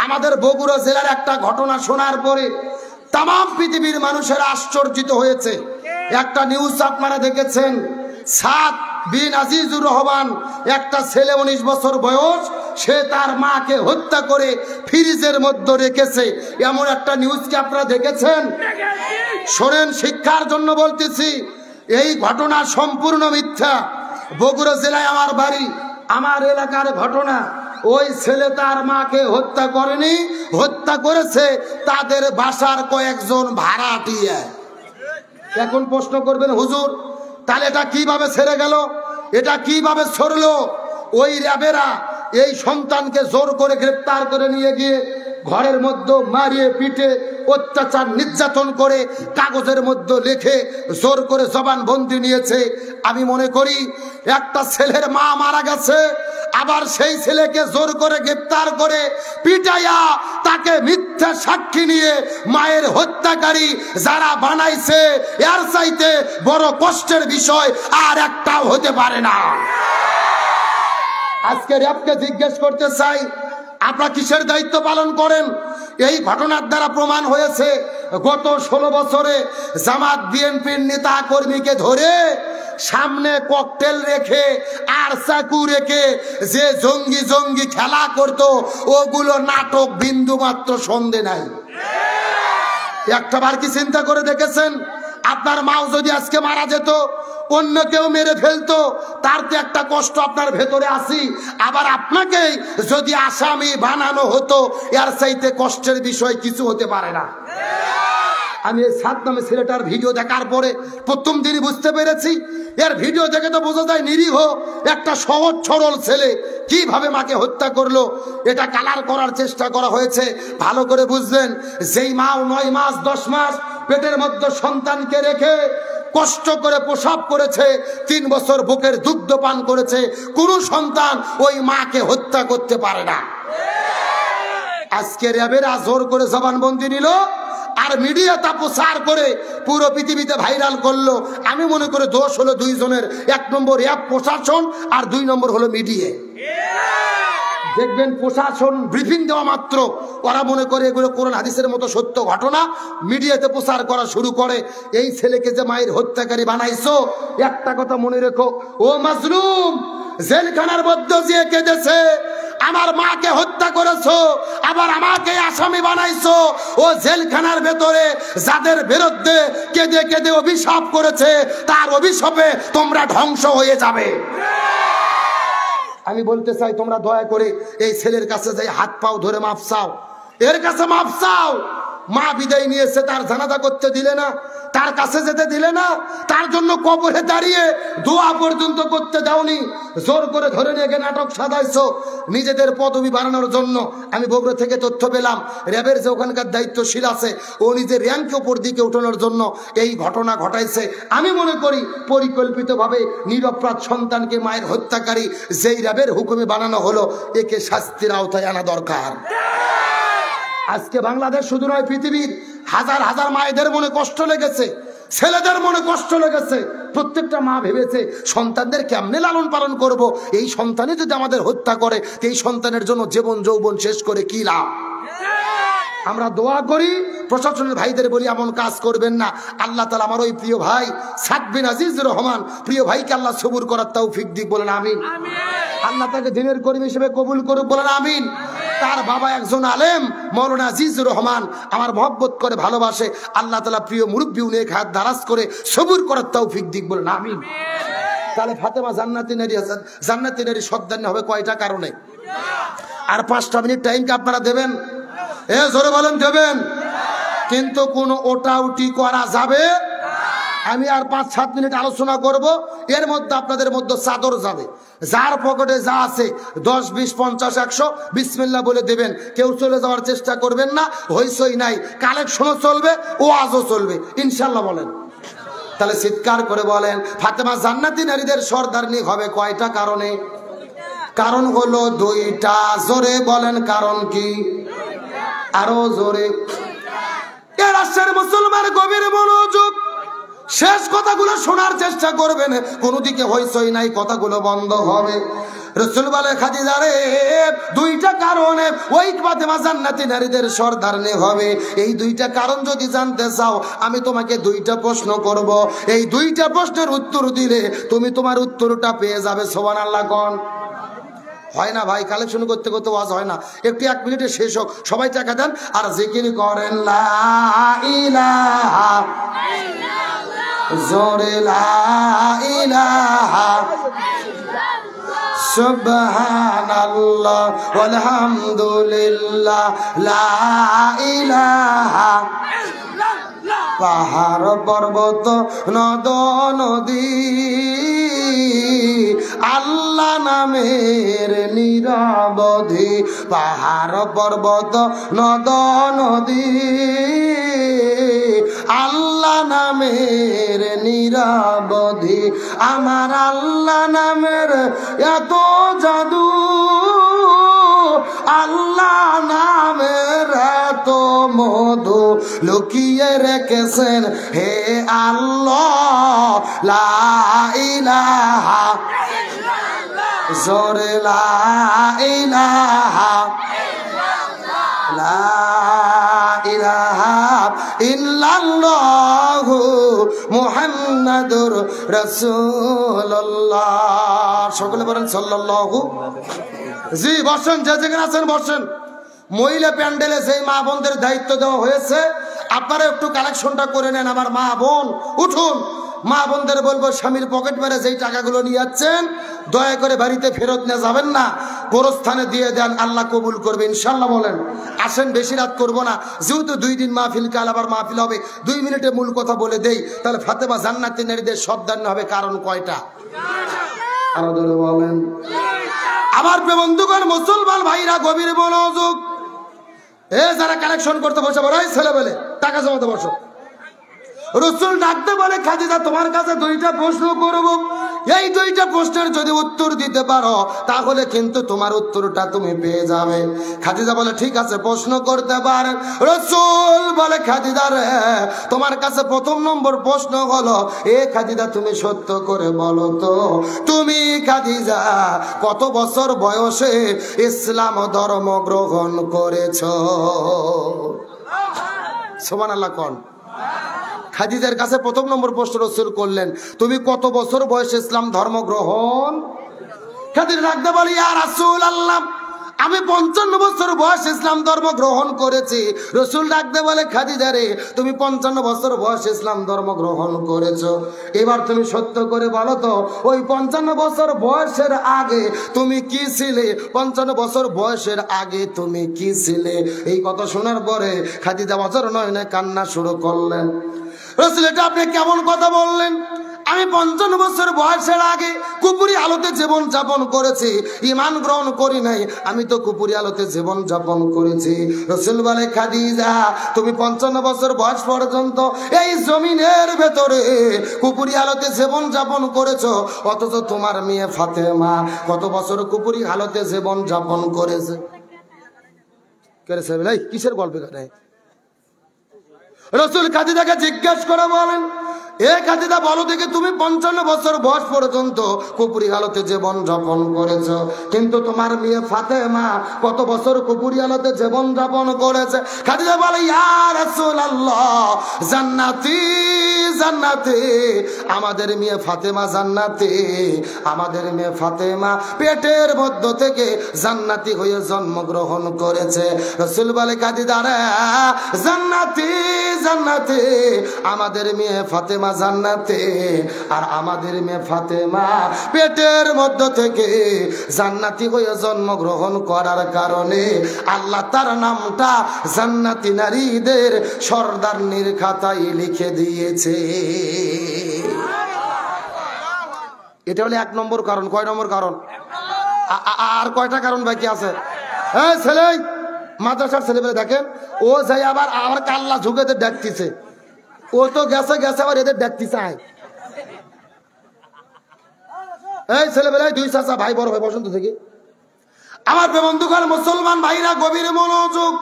আমাদের বগুড়া জেলার একটা ঘটনা শোনার পরে তাম পৃথিবীর মানুষেরা আশ্চর্যিত হয়েছে। একটা নিউজ আপনারা দেখেছেন, সাদ বিন আজিজুর রহমান, একটা ছেলে 19 বছর বয়স, সে তার মাকে হত্যা করে ফ্রিজের মধ্যে রেখেছে। এমন একটা নিউজ কি আপনারা দেখেছেন? শোনেন, শিক্ষার জন্য বলতেছি, এই ঘটনা সম্পূর্ণ মিথ্যা। বগুড়া জেলায় আমার বাড়ি, আমার এলাকার ঘটনা। ওই ছেলে তার মাকে হত্যা করেনি, হত্যা করেছে তাদের বাসার কয়েকজন ভাড়াটিয়া। এখন প্রশ্ন করবেন, হুজুর তাহলে এটা কিভাবে ছেড়ে গেল, এটা কিভাবে ছড়লো? ওই র্যাবেরা এই সন্তানকে জোর করে গ্রেপ্তার করে নিয়ে গিয়ে ঘরের মধ্যে মারিয়ে পিটে অত্যাচার নির্যাতন করে কাগজের মধ্যে লিখে জোর করে জবানবন্দি নিয়েছে। আমি মনে করি একটা ছেলের মা মারা গেছে, আবার সেই ছেলেকে জোর করে গ্রেপ্তার করে পিটাইয়া তাকে মিথ্যা সাক্ষী নিয়ে মায়ের হত্যাকারী যারা বানাইছে, এর চাইতে বড় কষ্টের বিষয় আর একটাও হতে পারে না। আজকে র্যাবকে জিজ্ঞেস করতে চাই, আপনারা কিসের দায়িত্ব পালন করেন? এই ঘটনার দ্বারা প্রমাণ হয়েছে গত 16 বছরে জামাত বিএনপির নেতা কর্মীকে ধরে সামনে ককটেল রেখে আর চাকু রেখে যে জঙ্গি জঙ্গি খেলা করত, ওগুলো নাটক, বিন্দু মাত্র সন্দেহ নাই। একটাবার কি চিন্তা করে দেখেছেন, আপনার মাও যদি আজকে মারা যেত, অন্য কেউ মেরে ফেলতো, তার তো একটা কষ্ট আপনার ভেতরে আসি। আবার আপনাকেই যদি আসামি বানানো হতো, এর চাইতে কষ্টের বিষয় কিছু হতে পারে না। আমি এই সাদ নামে ছেলেটার ভিডিও দেখার পরে প্রথম দিনই বুঝতে পেরেছি, এর ভিডিও দেখে তো বোঝা যায় নিরীহ একটা সহজ সরল ছেলে কিভাবে মাকে হত্যা করলো। এটা কালার করার চেষ্টা করা হয়েছে। ভালো করে বুঝলেন, যেই মা 9 মাস 10 মাস পেটের মধ্যে সন্তানকে রেখে কষ্ট করে প্রসব করেছে, 3 বছর বুকের দুগ্ধ পান করেছে, কোন সন্তান ওই মাকে হত্যা করতে পারে না। আজকে র্যাবেরা জোর করে জবানবন্দি নিল আর মিডিয়া তা প্রচার করে পুরো পৃথিবীতে ভাইরাল করলো। আমি মনে করি দোষ হলো 2 জনের, 1 নম্বর র্যাব প্রশাসন আর 2 নম্বর হলো মিডিয়া। দেখবেন প্রশাসন ব্রিফিং দেওয়া মাত্র ওরা মনে করে এগুলো কোরআন হাদিসের মতো সত্য ঘটনা, মিডিয়াতে প্রচার করা শুরু করে। এই ছেলেকে যে মায়ের হত্যাকারী বানাইছো, একটা কথা মনে রেখো, ও মাজলুম, জেলখানার মধ্যে যে কেঁদেছে আমার মাকে হত্যা করেছো, আবার আমাকে আসামি বানাইছো, ও জেলখানার ভেতরে যাদের বিরুদ্ধে কেঁদে কেঁদে অভিশাপ করেছে, তার অভিশাপে তোমরা ধ্বংস হয়ে যাবে। আমি বলতে চাই, তোমরা দয়া করে এই ছেলের কাছে যাই হাত পাও ধরে মাফ চাও, এর কাছে মাফ চাও। মা বিদায় নিয়েছে, তার জানাজা করতে দিলে না, তার কাছে যেতে দিলে না, তার জন্য কবরে দাঁড়িয়ে দোয়া পর্যন্ত করতে দাওনি, জোর করে ধরে নিয়ে গিয়ে নাটক সাজাইছো নিজেদের পদবি বাড়ানোর জন্য। আমি বগুড়া থেকে তথ্য পেলাম, র্যাবের যে ওখানকার দায়িত্বশীল আছে, ও নিজের র্যাঙ্ক উপর দিকে উঠানোর জন্য এই ঘটনা ঘটাইছে। আমি মনে করি পরিকল্পিতভাবে নিরপরাধ সন্তানকে মায়ের হত্যাকারী যেই র্যাবের হুকুমে বানানো হলো, একে শাস্তির আওতায় আনা দরকার। আজকে বাংলাদেশ শুধু নয়, পৃথিবীর হাজার হাজার মায়েদের মনে কষ্ট লেগেছে, ছেলেদের মনে কষ্ট লেগেছে। প্রত্যেকটা মা ভেবেছে সন্তানদের কেমনে লালন পালন করব, এই সন্তানে যদি আমাদের হত্যা করে, এই সন্তানের জন্য জীবন যৌবন শেষ করে কি লাভ। আমরা দোয়া করি, প্রশাসনের ভাইদের বলি এমন কাজ করবেন না। আল্লাহ তাআলা আমার ওই প্রিয় ভাই সাদ বিন আজিজুর রহমান, প্রিয় ভাইকে আল্লাহ সবুর করার তৌফিক দিক, বলেন আমিন। আল্লাহ তাকে দিনের কর্মী হিসেবে কবুল করুক, বলেন আমিন। তার বাবা একজন আলেম মৌলানা আজিজুর রহমান, আমার মহব্বত করে ভালোবাসে। আল্লাহ তাআলা প্রিয় মুরব্বী উনি হাত দারাজ করে সবুর করার তৌফিক দিক বলেন আমিন। তাহলে ফাতেমা জান্নাতি নারী সর্দারনি হবে কয়টা কারণে? আর 5টা মিনিট টাইম কি আপনারা দেবেন? জোরে বলেন দেবেন? কিন্তু কোন ওটাউটি করা যাবে। আমি আর 5-7 মিনিট আলোচনা করব, এর মধ্যে আপনাদের মধ্যে চাদর যাবে। যার পকেটে যা আছে 10, 20, 50, 100 বিসমিল্লাহ বলে দেবেন। কেউ চলে যাওয়ার চেষ্টা করবেন না। হইসই নাই, কালেকশনও চলবে, ওয়াজও চলবে ইনশাল্লাহ। বলেন তাহলে চিৎকার করে বলেন ফাতেমা জান্নাতি নারীদের সর্দারনি হবে কয়টা কারণে? কারণ হলো 2টা। জোরে বলেন কারণ কি? আরো জোরে। এ রাষ্ট্রের মুসলমান গভীর মনোযোগ, শেষ কথাগুলো শোনার চেষ্টা করবেন। কোন দিকে হইসই নাই, কথাগুলো বন্ধ হবে। রাসূল বলে খাদিজা রে 2টা কারণে ওই ফাতেমা জান্নাতি নারীদের সর্দারনি হবে। এই 2টা কারণ যদি জানতে চাও আমি তোমাকে 2টা প্রশ্ন করব। এই 2টা প্রশ্নের উত্তর দিলে তুমি তোমার উত্তরটা পেয়ে যাবে। সুবহানাল্লাহ কোন? হয় না ভাই, কালেকশন করতে করতে ওয়াজ হয় না। একটু 1 মিনিটে শেষ হোক, সবাই টাকা দেন আর জিকির করেন লা ইলাহা ইল্লাল্লাহ, জোরে লা ইলাহা সুবহানাল্লাহ ওয়ালহামদুলিল্লাহ লা ইলাহা ইল্লাল্লাহ। পাহাড় পর্বত নদ নদী আল্লাহ নামের নিরবধি। পাহাড় পর্বত নদ নদী আল্লাহ নামের নিরবধি। আমার আল্লাহ নামের এত জাদু, আল্লাহ নামের এত মধু লুকিয়ে রেখেছেন হে আল্লাহ। লা ইলাহা ইল্লাল্লাহ, জোরে লা ইলাহা ইল্লাল্লাহ, লা ইলাহা ইল্লাল্লাহ মুহাম্মাদুর রাসূলুল্লাহ। সকলে বলেন সাল্লাল্লাহু। জি বসেন, যে যেখানে আছেন বসেন। মহিলা প্যান্ডেলে যেই মা বোনদের দায়িত্ব দেওয়া হয়েছে আপনারা একটু কালেকশনটা করে নেন। আমার মা বোন উঠুন। মা বোনদের বলবো স্বামীর পকেট মেরে যেই টাকাগুলো নিয়ে যাচ্ছেন দয়া করে বাড়িতে ফেরত নিয়ে যাবেন না, গোরস্থানে দিয়ে দেন, আল্লাহ কবুল করবে ইনশাল্লাহ। বলেন আসেন, বেশি রাত করবো না, যেহেতু 2 দিন মাহফিল, কাল আবার মাহফিল হবে। 2 মিনিটে মূল কথা বলে দেই। তাহলে ফাতেমা জান্নাতি নারীদের সর্দারনি হবে কারণ কয়টা? আরো ধরে বলেন। আমার প্রিয় বন্ধুগণ মুসলমান ভাইরা গভীর মনোযোগ। যারা কালেকশন করতে বসে বলো ছেলে বলে টাকা জমাতে বসো। রাসূল ডাকতে বলে খাদিজা তোমার কাছে 2টা প্রশ্ন করব। এই 2টা প্রশ্নের যদি উত্তর দিতে পারো তাহলে কিন্তু তোমার উত্তরটা তুমি পেয়ে যাবে। খাদিজা বলে ঠিক আছে প্রশ্ন করতে পারেন। রাসূল বলে খাদিজা রে তোমার কাছে 1 নম্বর প্রশ্ন হলো খাদিজা তুমি সত্য করে বলো তো তুমি খাদিজা কত বছর বয়সে ইসলাম ধর্ম গ্রহণ করেছো? সুবহানাল্লাহ কোন? খাদিজার কাছে 1 নম্বর প্রশ্ন রাসূল করলেন তুমি কত বছর বয়সে ইসলাম ধর্ম গ্রহণ? খাদিজা ডাকতে বলি ইয়া রাসূলুল্লাহ আমি 55 বছর বয়সে ইসলাম ধর্ম গ্রহণ করেছি। রাসূল ডাকতে বলে খাদিজা রে তুমি 55 বছর বয়সে ইসলাম ধর্ম গ্রহণ করেছো, এবার তুমি সত্য করে বলো তো ওই 55 বছর বয়সের আগে তুমি কি ছিলে? 55 বছর বয়সের আগে তুমি কি ছিলে? এই কথা শোনার পরে খাদিজা বছর নয়নে কান্না শুরু করলেন। রাসূল এটা আপনি কেমন কথা বললেন? আমি 55 বছর বয়সের আগে কুপুরি আলোতে জীবন যাপন করেছি, ঈমান গ্রহণ করি নাই, আমি তো কুপুরি আলোতে জীবন যাপন করেছি। রাসূল বলে খাদিজা তুমি 55 বছর বয়স পর্যন্ত এই জমিনের ভেতরে কুপুরি আলোতে জীবন যাপন করেছো, অথচ তোমার মেয়ে ফাতেমা কত বছর কুপুরি আলোতে জীবন যাপন করেছে? কিসের গল্প? রাসূল খাদিজাকে জিজ্ঞাসা করে বলেন এ খাদিজা বলো দেখি, তুমি 55 বছর বয়স পর্যন্ত কুপুরি হালতে জীবন যাপন করেছ, কিন্তু তোমার মেয়ে ফাতেমা কত বছর কুপুরি হালতে জীবন যাপন করেছে? খাদিজা বলে, ইয়া রাসূলুল্লাহ, জান্নাতি জান্নাতি, আমাদের মেয়ে ফাতেমা জান্নাতি, আমাদের মেয়ে ফাতেমা পেটের মধ্য থেকে জান্নাতি হয়ে জন্মগ্রহণ করেছে। রাসূল বলে, খাদিজা রে, জান্নাতি জান্নাতি, আমাদের মেয়ে ফাতেমা জান্নাতে, আর আমাদের মেয়ে ফাতেমা পেটের মধ্য থেকে জান্নাতি হয়ে জন্মগ্রহণ করার কারণে আল্লাহ তার নামটা জান্নাতি নারীদের সর্দারনির খাতায় লিখে দিয়েছে। এটা হলো 1 নম্বর কারণ। কয় নম্বর কারণ? আর কয়টা কারণ বাকি আছে? হ্যাঁ ছেলে, মাদ্রাসার ছেলেবেলে দেখেন, ও যাই আবার আমার কাল্লা ঝুঁকেতে ডাকতেছে, ও তো গেছে গেছে আবার এদের দেখতে চায়। এই ছেলেবেলা 2 চাচা ভাই বড় ভাই বসন্ত থেকে আমার বন্ধুগণ মুসলমান ভাইরা গভীর মনোযোগ।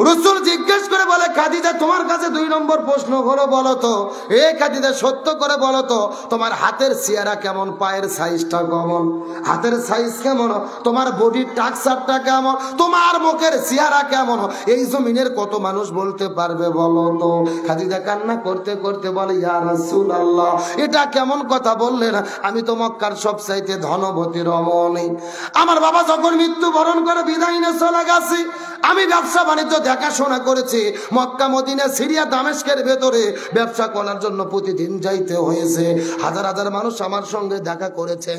রাসূল জিজ্ঞেস করে বলে, খাদিজা তোমার কাছে 2 নম্বর প্রশ্ন হলো, বলো তো এ খাদিজা সত্য করে বলো তো, তোমার হাতের চেহারা কেমন, পায়ের সাইজটা কেমন, হাতের সাইজ কেমন, তোমার বডির টাকচারটা কেমন, তোমার মুখের চেহারা কেমন, এই জমিনের কত মানুষ বলতে পারবে বলো তো? খাদিজা কান্না করতে করতে বলে, ইয়া রাসূলুল্লাহ, এটা কেমন কথা বললেন, আমি তো মক্কার সবচাইতে ধনবতী রমণী, আমার বাবা যখন মৃত্যুবরণ করে বিদায় নিয়ে চলে গেছে, আমি ব্যবসা বাণিজ্য দেখাশোনা করেছি, মক্কা মদিনা সিরিয়া দামেস্কের ভেতরে ব্যবসা করার জন্য প্রতিদিন যাইতে হয়েছে, হাজার হাজার মানুষ আমার সঙ্গে দেখা করেছে।